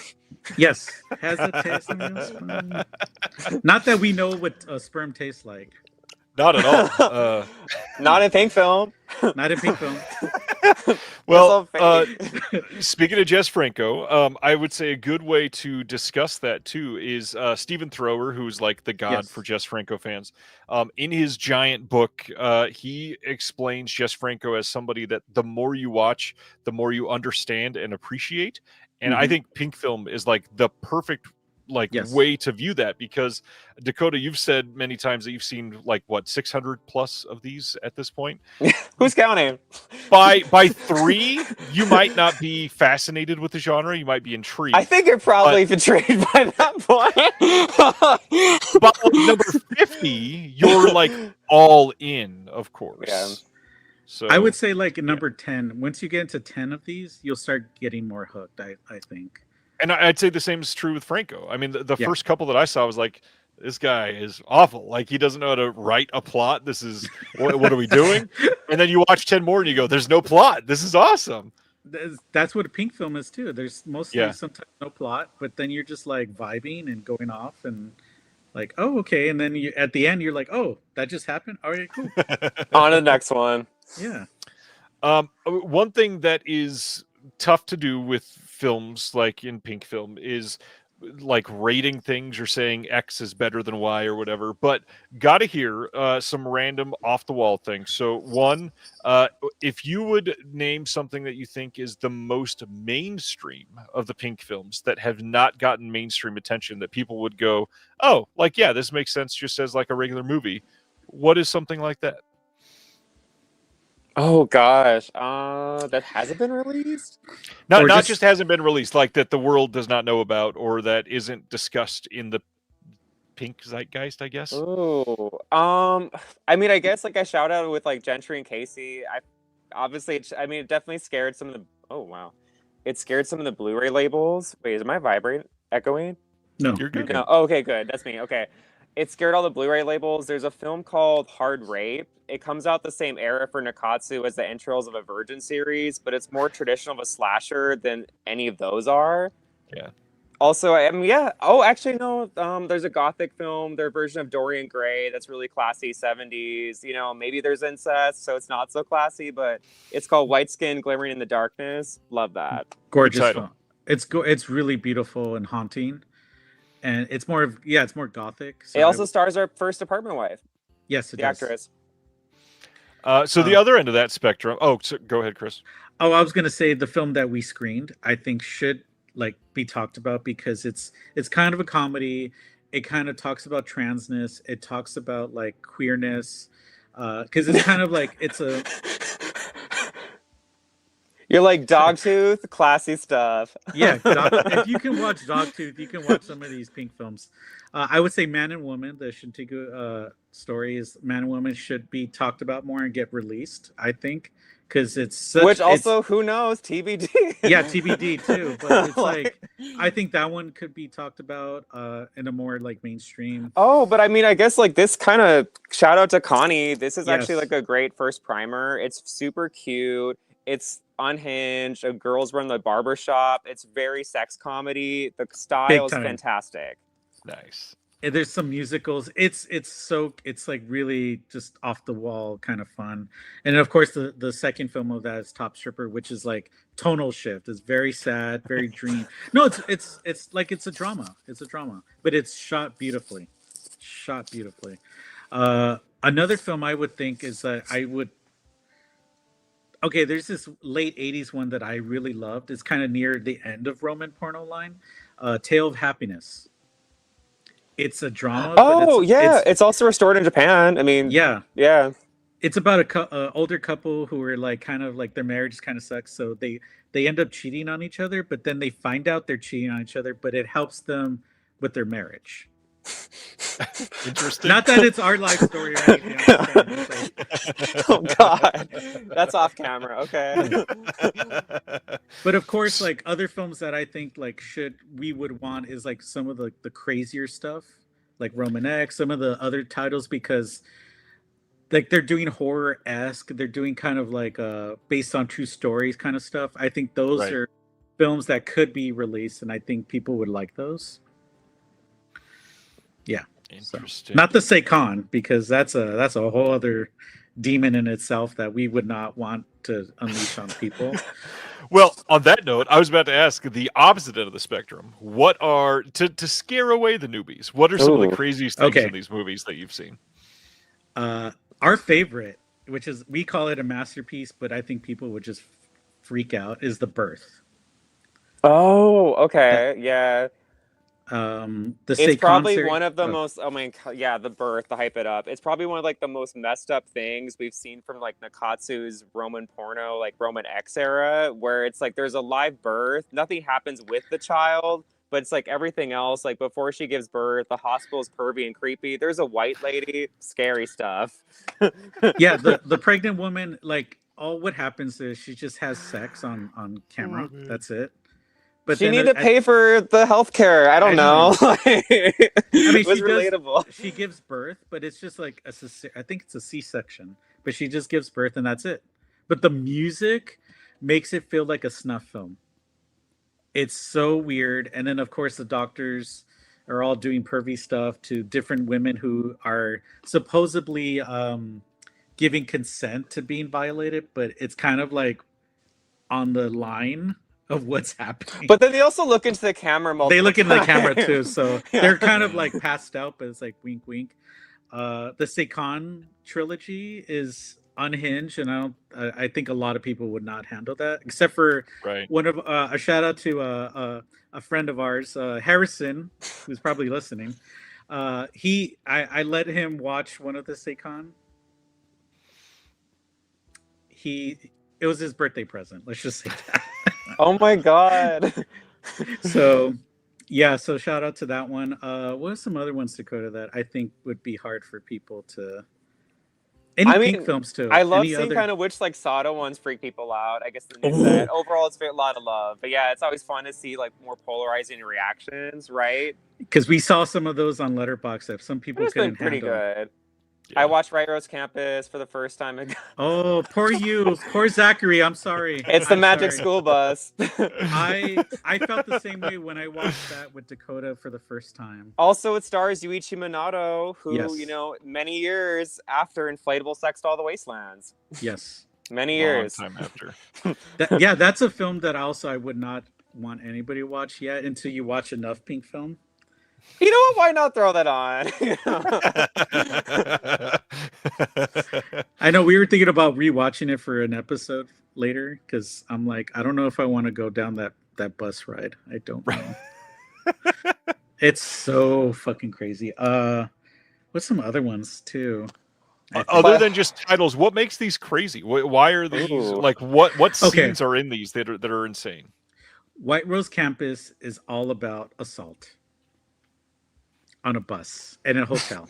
Yes, has a taste of your sperm. Not that we know what sperm tastes like. Not at all. Not in Pink film. Not in Pink film. Well, That's so speaking of Jess Franco, I would say a good way to discuss that too is Stephen Thrower, who's like the god Yes. for Jess Franco fans. In his giant book, he explains Jess Franco as somebody that the more you watch, the more you understand and appreciate. And I think Pink film is like the perfect Yes. way to view that, because Dakota, you've said many times that you've seen like what 600 plus of these at this point. Who's counting? By 3, you might not be fascinated with the genre, you might be intrigued. I think you're probably betrayed by that point. But like, number 50, you're like all in, of course. Yeah. So I would say like number 10. Once you get into 10 of these, you'll start getting more hooked, I think. And I'd say the same is true with Franco. I mean, the Yeah. first couple that I saw was like, this guy is awful. Like, he doesn't know how to write a plot. This is, what are we doing? And then you watch 10 more and you go, there's no plot. This is awesome. That's what a Pink film is too. There's mostly Yeah. sometimes no plot, but then you're just like vibing and going off and like, oh, okay. And then at the end, you're like, oh, that just happened. All right, cool. On to the next one. Yeah. One thing that is tough to do with films like in Pink film is like rating things or saying X is better than Y or whatever, but gotta hear some random off the wall things. So one, if you would name something that you think is the most mainstream of the Pink films that have not gotten mainstream attention, that people would go, oh, like, yeah, this makes sense just as like a regular movie. What is something like that? Oh gosh, that hasn't been released. Not Or not just- just hasn't been released, like that the world does not know about, or that isn't discussed in the Pink zeitgeist, I guess. Oh, I mean, I guess like I shout out with like Gentry and Casey. It definitely scared some of the. Oh wow, it scared some of the Blu-ray labels. Wait, is my vibrate echoing? No, You're good. No. Oh, okay, good. That's me. Okay. It scared all the Blu-ray labels. There's a film called Hard Rape. It comes out the same era for Nakatsu as the Entrails of a Virgin series, but it's more traditional of a slasher than any of those are. Yeah. Also, I mean, yeah. Oh, actually, no. There's a gothic film, their version of Dorian Gray, that's really classy 70s. Maybe there's incest, so it's not so classy, but it's called White Skin Glimmering in the Darkness. Love that. gorgeous title. film. It's really beautiful and haunting, and it's more gothic. So It also stars our first apartment wife, yes, it the does. actress. So the other end of that spectrum. Oh, so go ahead, Chris. Oh, I was gonna say the film that we screened, I think should like be talked about because it's kind of a comedy. It kind of talks about transness. It talks about like queerness, because it's kind of like it's a You're like Dogtooth, classy stuff. yeah. If you can watch Dogtooth, you can watch some of these Pink films. I would say Man and Woman, the Shintigu story is Man and Woman should be talked about more and get released. I think because Which also, who knows, TBD. yeah, TBD too. But it's Like- I think that one could be talked about in a more like mainstream. Oh, but I mean, I guess like this kind of shout out to Connie. This is actually Yes. like a great first primer. It's super cute. It's unhinged. Girls run the barber shop. It's very sex comedy. The style is time. fantastic. Nice. And there's some musicals. It's like really just off the wall kind of fun. And then of course the second film of that is Top Stripper, which is like tonal shift. It's very sad, very dream. No, it's like it's a drama. It's a drama, but it's shot beautifully. Shot beautifully. Another film I would think is that okay, there's this late 80s one that I really loved. It's kind of near the end of Roman porno line. Tale of Happiness. It's a drama. Oh, but yeah. It's also restored in Japan. I mean, yeah. yeah. it's about a older couple who are like kind of like their marriage kind of sucks, so they end up cheating on each other, but then they find out they're cheating on each other, but it helps them with their marriage. Interesting. Not that it's our life story or anything. I'm just saying, it's like, Oh God, that's off camera. Okay. but of course, like other films that I think like we would want is like some of the crazier stuff, like Roman X, some of the other titles, because like they're doing horror-esque, they're doing kind of like based on true stories kind of stuff. I think those Right. are films that could be released, and I think people would like those. Yeah. Interesting. Not the Seikon, because that's a whole other demon in itself that we would not want to unleash on people. Well, on that note, I was about to ask the opposite end of the spectrum. What are to scare away the newbies? What are some of the Ooh. craziest things Okay. in these movies that you've seen? Our favorite, which is we call it a masterpiece, but I think people would just freak out, is The Birth. Oh, okay, yeah. The It's Seikon probably series- one of the oh, most. I mean, yeah, The Birth, to hype it up. It's probably one of like the most messed up things we've seen from like Nakatsu's Roman porno, like Roman X era, where it's like there's a live birth, nothing happens with the child, but it's like everything else. Like before she gives birth, the hospital is pervy and creepy. There's a white lady, scary stuff. yeah, the pregnant woman, like all what happens is she just has sex on camera. That's it. But She then needed to pay for the healthcare. I don't know. It was she relatable. She gives birth, but it's just like I think it's a C-section, but she just gives birth and that's it. But the music makes it feel like a snuff film. It's so weird. And then of course the doctors are all doing pervy stuff to different women who are supposedly giving consent to being violated, but it's kind of like on the line of what's happening. But then they also look into the camera multiple They look into the camera times. too, so they're kind of like passed out, but it's like wink, wink. The Seikon trilogy is unhinged, and I think a lot of people would not handle that, except for Right. one of a shout out to a friend of ours, Harrison, who's probably listening. I let him watch one of the Seikon. It was his birthday present. Let's just say that. Oh my God. So yeah, so shout out to that one. What are some other ones, Dakota, that I think would be hard for people to any Pink films too. I love Any seeing other- kind of which like Sato ones freak people out. I guess the new Ooh. set. Overall it's a lot of love. But yeah, it's always fun to see like more polarizing reactions, right? because we saw some of those on Letterboxd that some people It's been couldn't pretty handle. good. Yeah. I watched Right Rose Campus for the first time. Oh, poor you, poor Zachary. I'm sorry. It's the I'm Magic sorry. School Bus. I felt the same way when I watched that with Dakota for the first time. Also, it stars Yuichi Minato, who, Yes. you know, many years after Inflatable Sexed All the Wastelands. Yes. Many Long years. time after. Yeah, that's a film that also I would not want anybody to watch yet until you watch enough Pink film. You know what? Why not throw that on? I know we were thinking about rewatching it for an episode later because I'm like, I don't know if I want to go down that bus ride. I don't know. It's so fucking crazy. What's some other ones too? Other than just titles, what makes these crazy? Why are these Ooh. like what Okay. scenes are in these that are insane? White Rose Campus is all about assault on a bus and a hotel.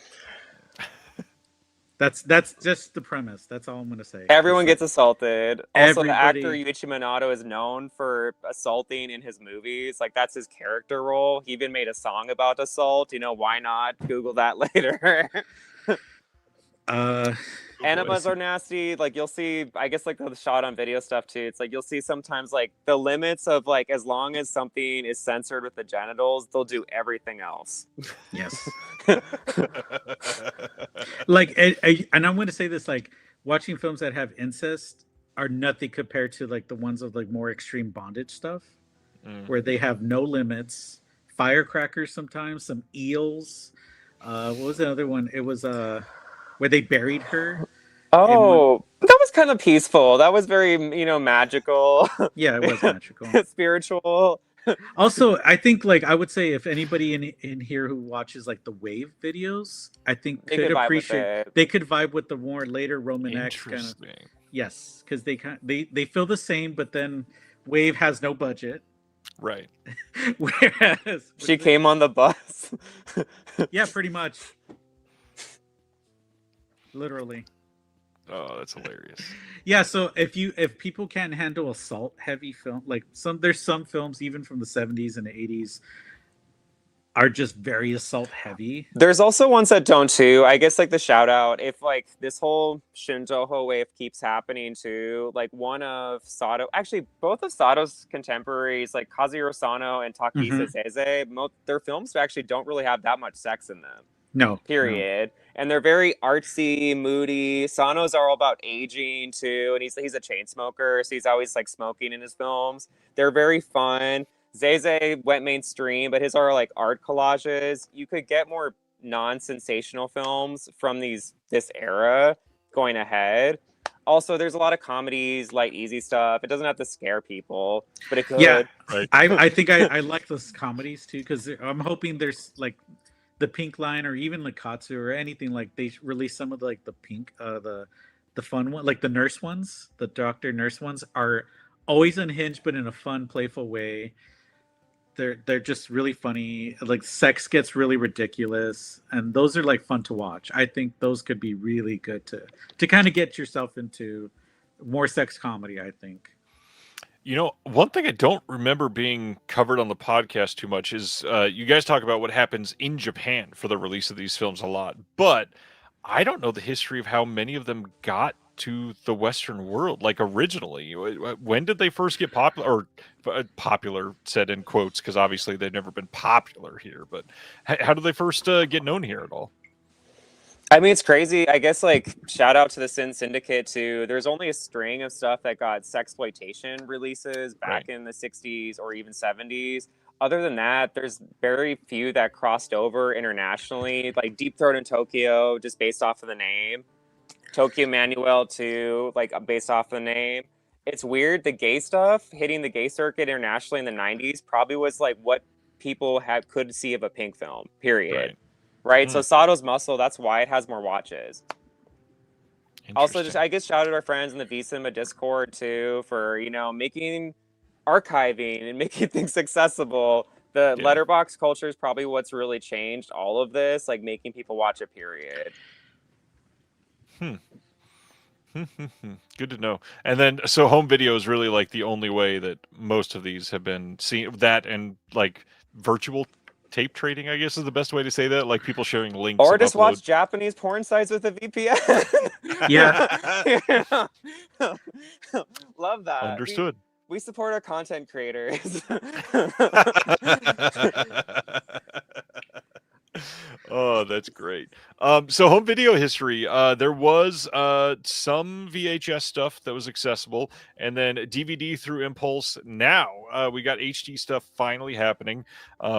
That's just the premise. That's all I'm gonna say. Everyone gets assaulted. Also, the actor Everybody- Yuichi Minato is known for assaulting in his movies. Like, that's his character role. He even made a song about assault. You know, why not? Google that later. Enemas are nasty. Like, you'll see, I guess, like the shot on video stuff too. It's like you'll see sometimes like the limits of like as long as something is censored with the genitals, they'll do everything else. Yes. Like, and I'm going to say this: like, watching films that have incest are nothing compared to like the ones of like more extreme bondage stuff, where they have no limits. Firecrackers sometimes, some eels. What was the other one? It was where they buried her. Oh, that was kind of peaceful. That was very, you know, magical. Yeah, it was magical. Spiritual. Also, I think like I would say if anybody in here who watches like the Wave videos, I think They could could vibe with appreciate it. they could vibe with the more later Roman X kind of. Interesting. Yes, because they feel the same, but then Wave has no budget. Right. Whereas She came on the bus. yeah, pretty much. Literally. Oh, that's hilarious. Yeah, so if people can't handle assault heavy film, like there's some films even from the 70s and the 80s are just very assault heavy. There's also ones that don't too. I guess like the shout out, if like this whole Shinjoho wave keeps happening too, like one of Sato, actually both of Sato's contemporaries, like Kazuhiro Sano and Takisa Seize, their films actually don't really have that much sex in them. No. Period. And they're very artsy, moody. Sano's are all about aging too, and he's a chain smoker, so he's always like smoking in his films. They're very fun. Zeze went mainstream, but his are like art collages. You could get more non-sensational films from this era going ahead. Also, there's a lot of comedies, light, easy stuff. It doesn't have to scare people, but it could. Yeah, Right. I think I like those comedies too because I'm hoping there's like the Pink line or even like Katsu or anything like they release some of like the Pink the fun one like the nurse ones, the doctor nurse ones are always unhinged but in a fun, playful way. They're just really funny. Like sex gets really ridiculous, and those are like fun to watch. I think those could be really good to kind of get yourself into more sex comedy. I think. You know, one thing I don't remember being covered on the podcast too much is you guys talk about what happens in Japan for the release of these films a lot, but I don't know the history of how many of them got to the Western world, like originally. When did they first get popular, or popular said in quotes, because obviously they've never been popular here, but how did they first get known here at all? I mean, it's crazy. I guess, like, shout out to the Sin Syndicate, too. There's only a string of stuff that got sexploitation releases back in the 60s or even 70s. Other than that, there's very few that crossed over internationally, like Deep Throat in Tokyo, just based off of the name. Tokyo Manuel, too, like, based off the name. It's weird. The gay stuff hitting the gay circuit internationally in the 90s probably was, like, what people could see of a Pink film, period. Right? So Sato's Muscle, that's why it has more watches. Also, just I guess shout out to our friends in the V-Cinema Discord too for, making archiving and making things accessible. The letterbox culture is probably what's really changed all of this, like making people watch it, period. Good to know. And then so home video is really like the only way that most of these have been seen, that and like virtual tape trading, I guess is the best way to say that, like people sharing links or just watch Japanese porn sites with a VPN. Yeah. Love that. Understood. We support our content creators. Oh, that's great. So home video history, there was some VHS stuff that was accessible, and then DVD through Impulse. Now we got HD stuff finally happening.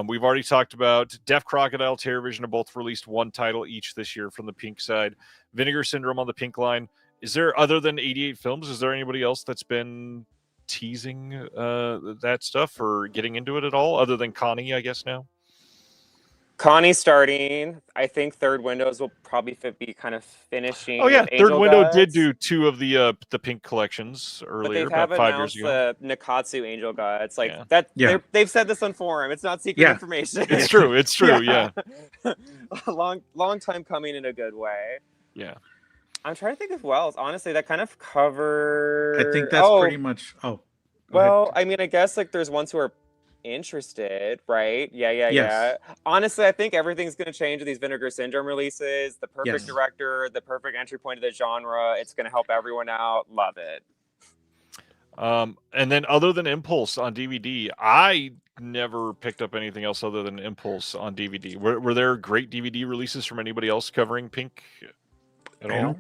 We've already talked about Deaf Crocodile, Terrorvision have both released one title each this year from the Pink side. Vinegar Syndrome on the Pink line. Is there, other than 88 Films, is there anybody else that's been teasing that stuff or getting into it at all, other than Connie, I guess, now? Connie's starting. I think Third Windows will probably be kind of finishing. Oh yeah, Third Window did do 2 of the Pink collections earlier, about 5 years ago. The Nikatsu Angel Guts, like that. Yeah. They've said this on forum. It's not secret information. It's true. It's true. Yeah. A long time coming in a good way. Yeah. I'm trying to think of who else. Honestly, that kind of covers. I think that's pretty much. Oh. Well, I mean, I guess like there's ones who are interested, right? Yeah. Honestly, I think everything's going to change with these Vinegar Syndrome releases. The perfect director, the perfect entry point to the genre. It's going to help everyone out. Love it. And then other than Impulse on DVD, I never picked up anything else other than Impulse on DVD. Were there great DVD releases from anybody else covering Pink at all?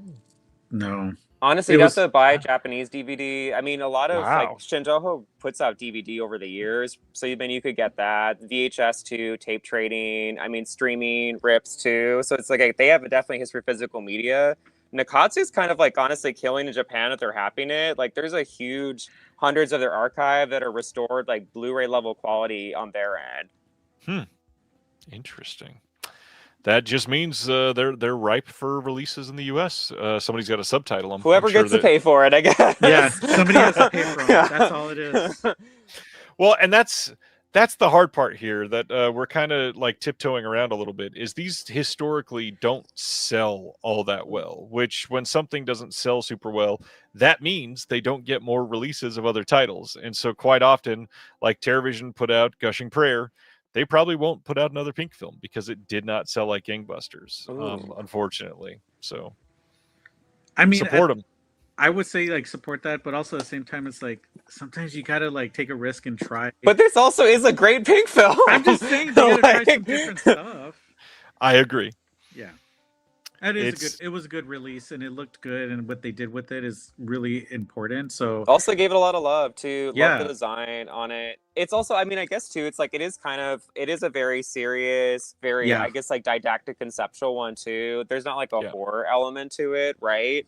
No. Honestly, you have to buy Japanese DVD. I mean, a lot of like Shinjoho puts out DVD over the years, so you could get that VHS too, tape trading. I mean, streaming rips too. So it's like they have definitely history of physical media. Nakatsu's kind of like honestly killing in Japan if they're happing it. Like there's a huge hundreds of their archive that are restored like Blu-ray level quality on their end. Interesting. That just means they're ripe for releases in the U.S. Somebody's got to subtitle them. Whoever gets to pay for it, I guess. Yeah, somebody has to pay for them. That's all it is. Well, and that's the hard part here that we're kind of like tiptoeing around a little bit is these historically don't sell all that well, which when something doesn't sell super well, that means they don't get more releases of other titles. And so quite often, like TerraVision put out Gushing Prayer, they probably won't put out another Pink film because it did not sell like gangbusters, unfortunately. So I mean, support them. I would say like support that, but also at the same time, it's like sometimes you gotta like take a risk and try. But this also is a great Pink film. I'm just saying they gotta try some different stuff. I agree. Yeah, it was a good release, and it looked good, and what they did with it is really important. So also gave it a lot of love too. Yeah. Love the design on it. It's also, I mean, I guess too, it's like it is a very serious, very I guess like didactic conceptual one too. There's not like a horror element to it, right?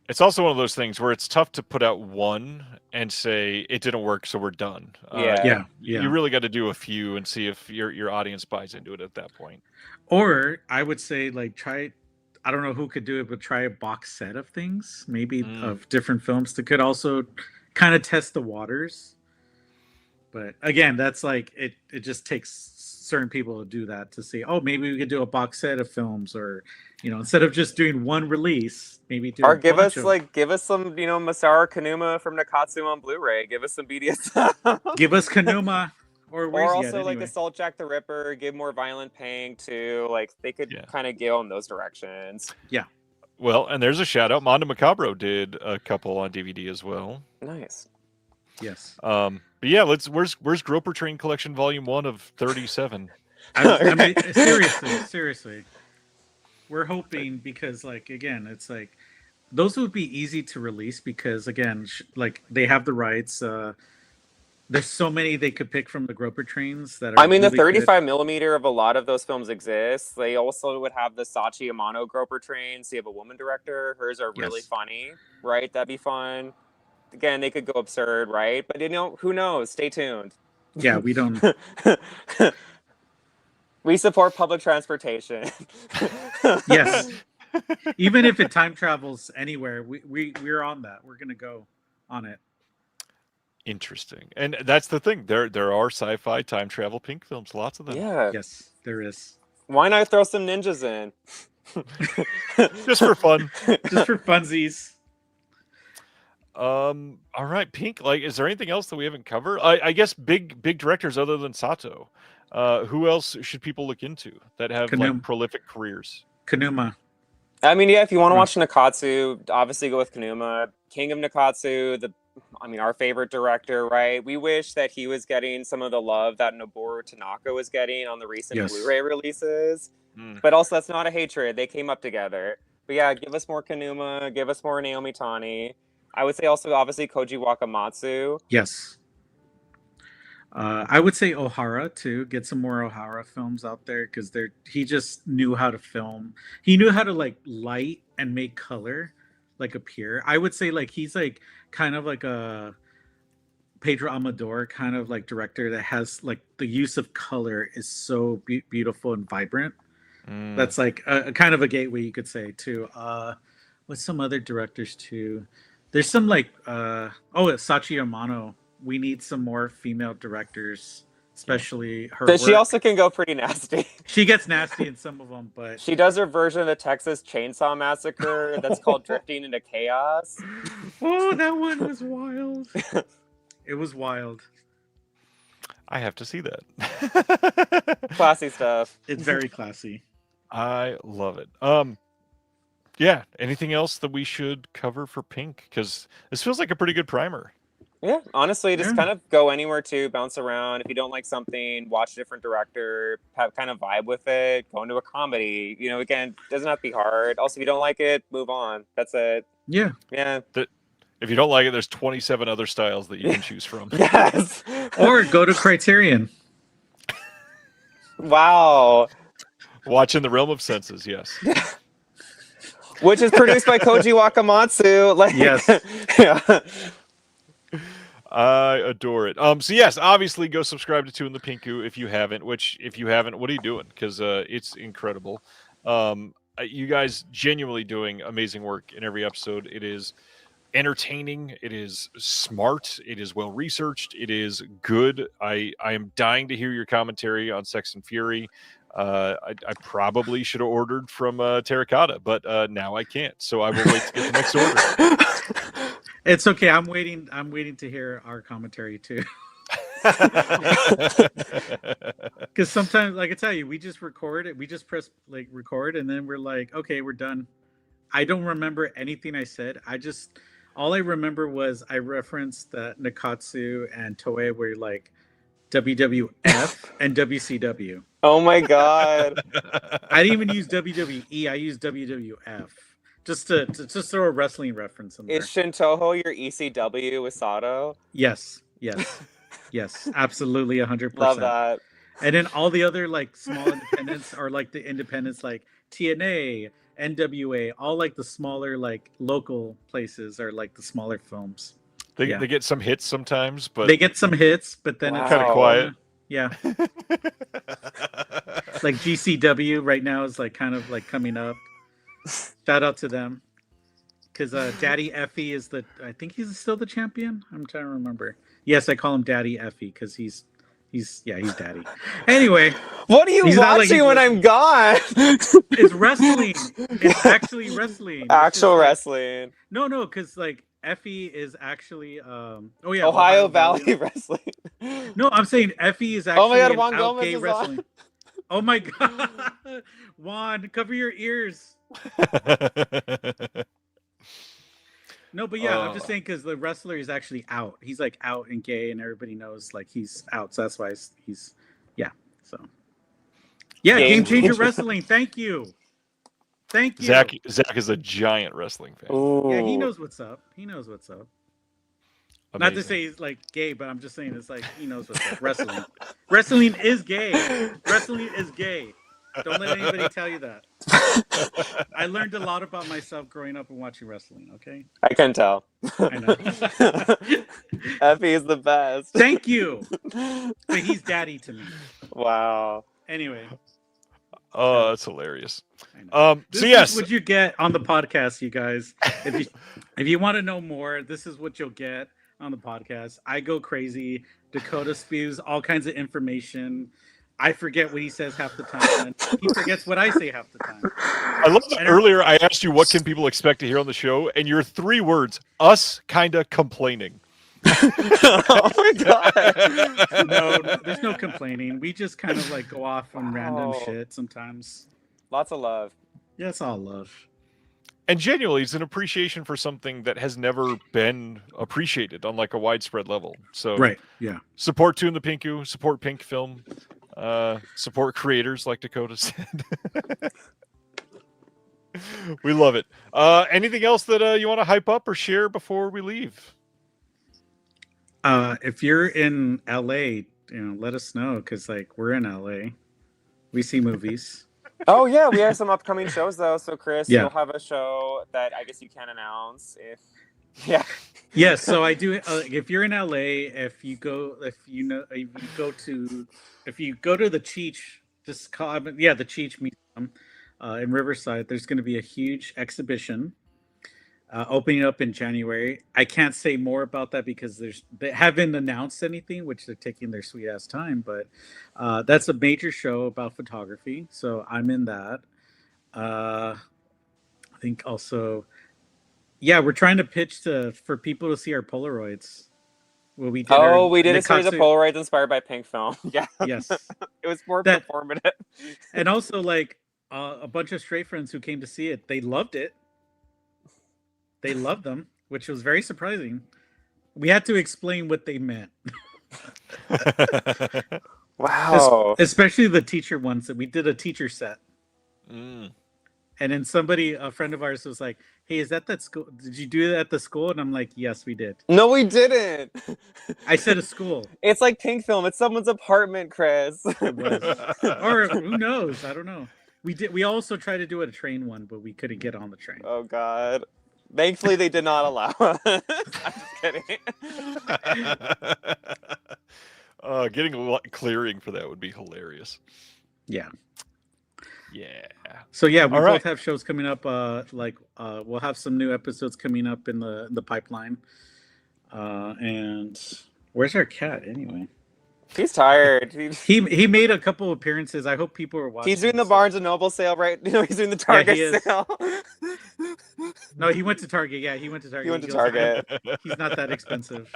It's also one of those things where it's tough to put out one and say it didn't work, so we're done. You really got to do a few and see if your audience buys into it at that point. Or I would say like try. I don't know who could do it, but try a box set of things, maybe of different films that could also kind of test the waters. But again, that's like it just takes certain people to do that to see, oh, maybe we could do a box set of films, or instead of just doing one release, maybe do give us some Masaru Kanuma from Nakatsu on Blu-ray. Give us some BDSM. Give us Kanuma, or also like Assault Jack the Ripper. Give more Violent Pang too. Like they could kind of go in those directions. Yeah. Well, and there's a shout out. Mondo Macabro did a couple on DVD as well. Nice. Yes. But yeah, where's Groper Train Collection Volume 1 of 37? I mean, seriously. We're hoping because, like, again, it's like those would be easy to release because, again, like they have the rights. There's so many they could pick from the Groper trains that are. I mean, really the 35 millimeter of a lot of those films exists. They also would have the Sachi Amano Groper trains. So you have a woman director. Hers are really funny, right? That'd be fun. Again, they could go absurd, right? But who knows? Stay tuned. Yeah, we don't. We support public transportation. Yes. Even if it time travels anywhere, we're on that. We're gonna go on it. Interesting. And that's the thing. There are sci-fi time travel Pink films, lots of them. Yeah. Yes, there is. Why not throw some ninjas in? Just for fun. Just for funsies. All right, Pink. Like, is there anything else that we haven't covered? I guess big directors other than Sato. Who else should people look into that have like prolific careers? Kanuma. I mean, yeah, if you want to watch Nakatsu, obviously go with Kanuma. King of Nakatsu, our favorite director, right? We wish that he was getting some of the love that Noboru Tanaka was getting on the recent Blu-ray releases. But also, that's not a hatred. They came up together. But yeah, give us more Kanuma. Give us more Naomi Tani. I would say also, obviously, Koji Wakamatsu. Yes. I would say Ohara too. Get some more Ohara films out there because he just knew how to film. He knew how to like light and make color like appear. I would say like he's like kind of like a Pedro Amador kind of like director that has like the use of color is so beautiful and vibrant. That's like a kind of a gateway you could say too. With some other directors too. There's some like Sachi Amano. We need some more female directors, especially her. But she also can go pretty nasty. She gets nasty in some of them, but she does her version of the Texas Chainsaw Massacre that's called Drifting into Chaos. Oh, that one was wild. It was wild. I have to see that. Classy stuff. It's very classy. I love it. Yeah. Anything else that we should cover for Pink? Because this feels like a pretty good primer. Yeah, honestly, just kind of go anywhere to bounce around. If you don't like something, watch a different director, have kind of vibe with it, go into a comedy. Again, doesn't have to be hard. Also, if you don't like it, move on. That's it. Yeah. Yeah. If you don't like it, there's 27 other styles that you can choose from. Yes. Or go to Criterion. Wow. Watching the Realm of Senses, yes. Which is produced by Koji Wakamatsu. Like, Yes. yeah. I adore it. So yes, obviously go subscribe to Two in the Pinku if you haven't. Which, if you haven't, what are you doing? Because it's incredible. You guys genuinely doing amazing work in every episode. It is entertaining. It is smart. It is well researched. It is good. I am dying to hear your commentary on Sex and Fury. I probably should have ordered from Terracotta, but now I can't. So I will wait to get the next order. It's okay. I'm waiting to hear our commentary too. Because sometimes, like I tell you, we just record it. We just press like record, and then we're like, okay, we're done. I don't remember anything I said. All I remember was I referenced that Nakatsu and Toei were like WWF and WCW. Oh my god. I didn't even use WWE. I used WWF just to throw a wrestling reference in there. Is Shintoho your ECW with Sato? Yes, absolutely, 100%. Love that. And then all the other like small independents are like the independents like TNA, NWA, all like the smaller like local places are like the smaller films. They get some hits sometimes, but they get some hits, but then it's kind of quiet. Yeah. Like GCW right now is like kind of like coming up. Shout out to them. Because Daddy Effie is I think he's still the champion. I'm trying to remember. Yes, I call him Daddy Effie because he's daddy. Anyway. What are you watching when I'm gone? It's wrestling. It's actually wrestling. Actual wrestling. No, because like Effie is actually Ohio Valley Wrestling. No, I'm saying Effie is actually my God, Juan Gomez gay is wrestling. Oh my god. Juan, cover your ears. No, but yeah, I'm just saying because the wrestler is actually out. He's like out and gay, and everybody knows like he's out. So that's why he's So Game Changer Wrestling. Thank you. Zach is a giant wrestling fan. Ooh. Yeah, he knows what's up. Amazing. Not to say he's like gay, but I'm just saying it's like he knows what's up. Wrestling is gay. Wrestling is gay. Don't let anybody tell you that. I learned a lot about myself growing up and watching wrestling, okay? I can tell. I know. Effie is the best. Thank you. But he's daddy to me. Wow. Anyway. Oh, that's hilarious. This is what you get on the podcast, you guys. If you want to know more, this is what you'll get on the podcast. I go crazy. Dakota spews all kinds of information. I forget what he says half the time. He forgets what I say half the time. I love that earlier I asked you what can people expect to hear on the show, and your 3 words, us kinda complaining. Oh my god. No, there's no complaining. We just kind of like go off on random shit sometimes. Lots of love. Yeah, it's all love. And genuinely, it's an appreciation for something that has never been appreciated on like a widespread level. So right, yeah. Support Two in the Pinku, support Pink Film, support creators like Dakota said. We love it. Anything else that you want to hype up or share before we leave? If you're in LA, let us know because like we're in LA. We see movies. Oh yeah, we have some upcoming shows though. So Chris, Yeah. you'll have a show that I guess you can announce if Yes, so I do. If you're in LA, if you go to the Cheech, just call the Cheech Museum in Riverside. There's going to be a huge exhibition opening up in January. I can't say more about that because they haven't announced anything, which they're taking their sweet ass time. But that's a major show about photography, so I'm in that. I think also. Yeah, we're trying to pitch for people to see our Polaroids. Well, we did a series of Polaroids inspired by Pink Film. Yeah. Yes. It was more performative. And also, like, a bunch of straight friends who came to see it, they loved it. They loved them, which was very surprising. We had to explain what they meant. Wow. Especially the teacher ones that we did a teacher set. Mm. And then a friend of ours was like, hey, is that school? Did you do that at the school? And I'm like, yes, we did. No, we didn't. I said a school. It's like Pink Film. It's someone's apartment, Chris. It was. Or who knows? I don't know. We did. We also tried to do a train one, but we couldn't get on the train. Oh God. Thankfully, they did not allow us. I'm just kidding. Getting a clearing for that would be hilarious. Yeah. Yeah. So yeah, we All both right. have shows coming up. We'll have some new episodes coming up in the pipeline. And where's our cat anyway? He's tired. He made a couple appearances. I hope people are watching. He's doing the so- Barnes and Noble sale, right? He's doing the Target he is. sale. No, he went to Target. Yeah, he went to Target. He went to goes, Target. He's not that expensive.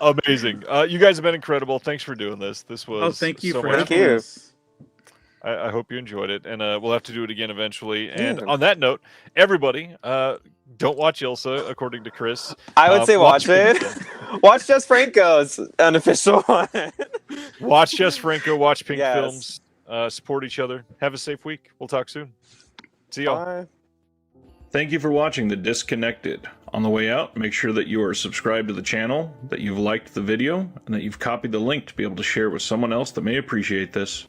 Amazing. You guys have been incredible. Thanks for doing this. This was Oh, thank you so for much having you. us. I hope you enjoyed it, and we'll have to do it again eventually. And Yeah. on that note, everybody, don't watch Ilsa, according to Chris. I would say watch it. Pink Watch Jess Franco's unofficial one. Watch Jess Franco. Watch Pink Yes. Films. Support each other. Have a safe week. We'll talk soon. See y'all. Bye. Thank you for watching The Disconnected. On the way out, make sure that you are subscribed to the channel, that you've liked the video, and that you've copied the link to be able to share it with someone else that may appreciate this.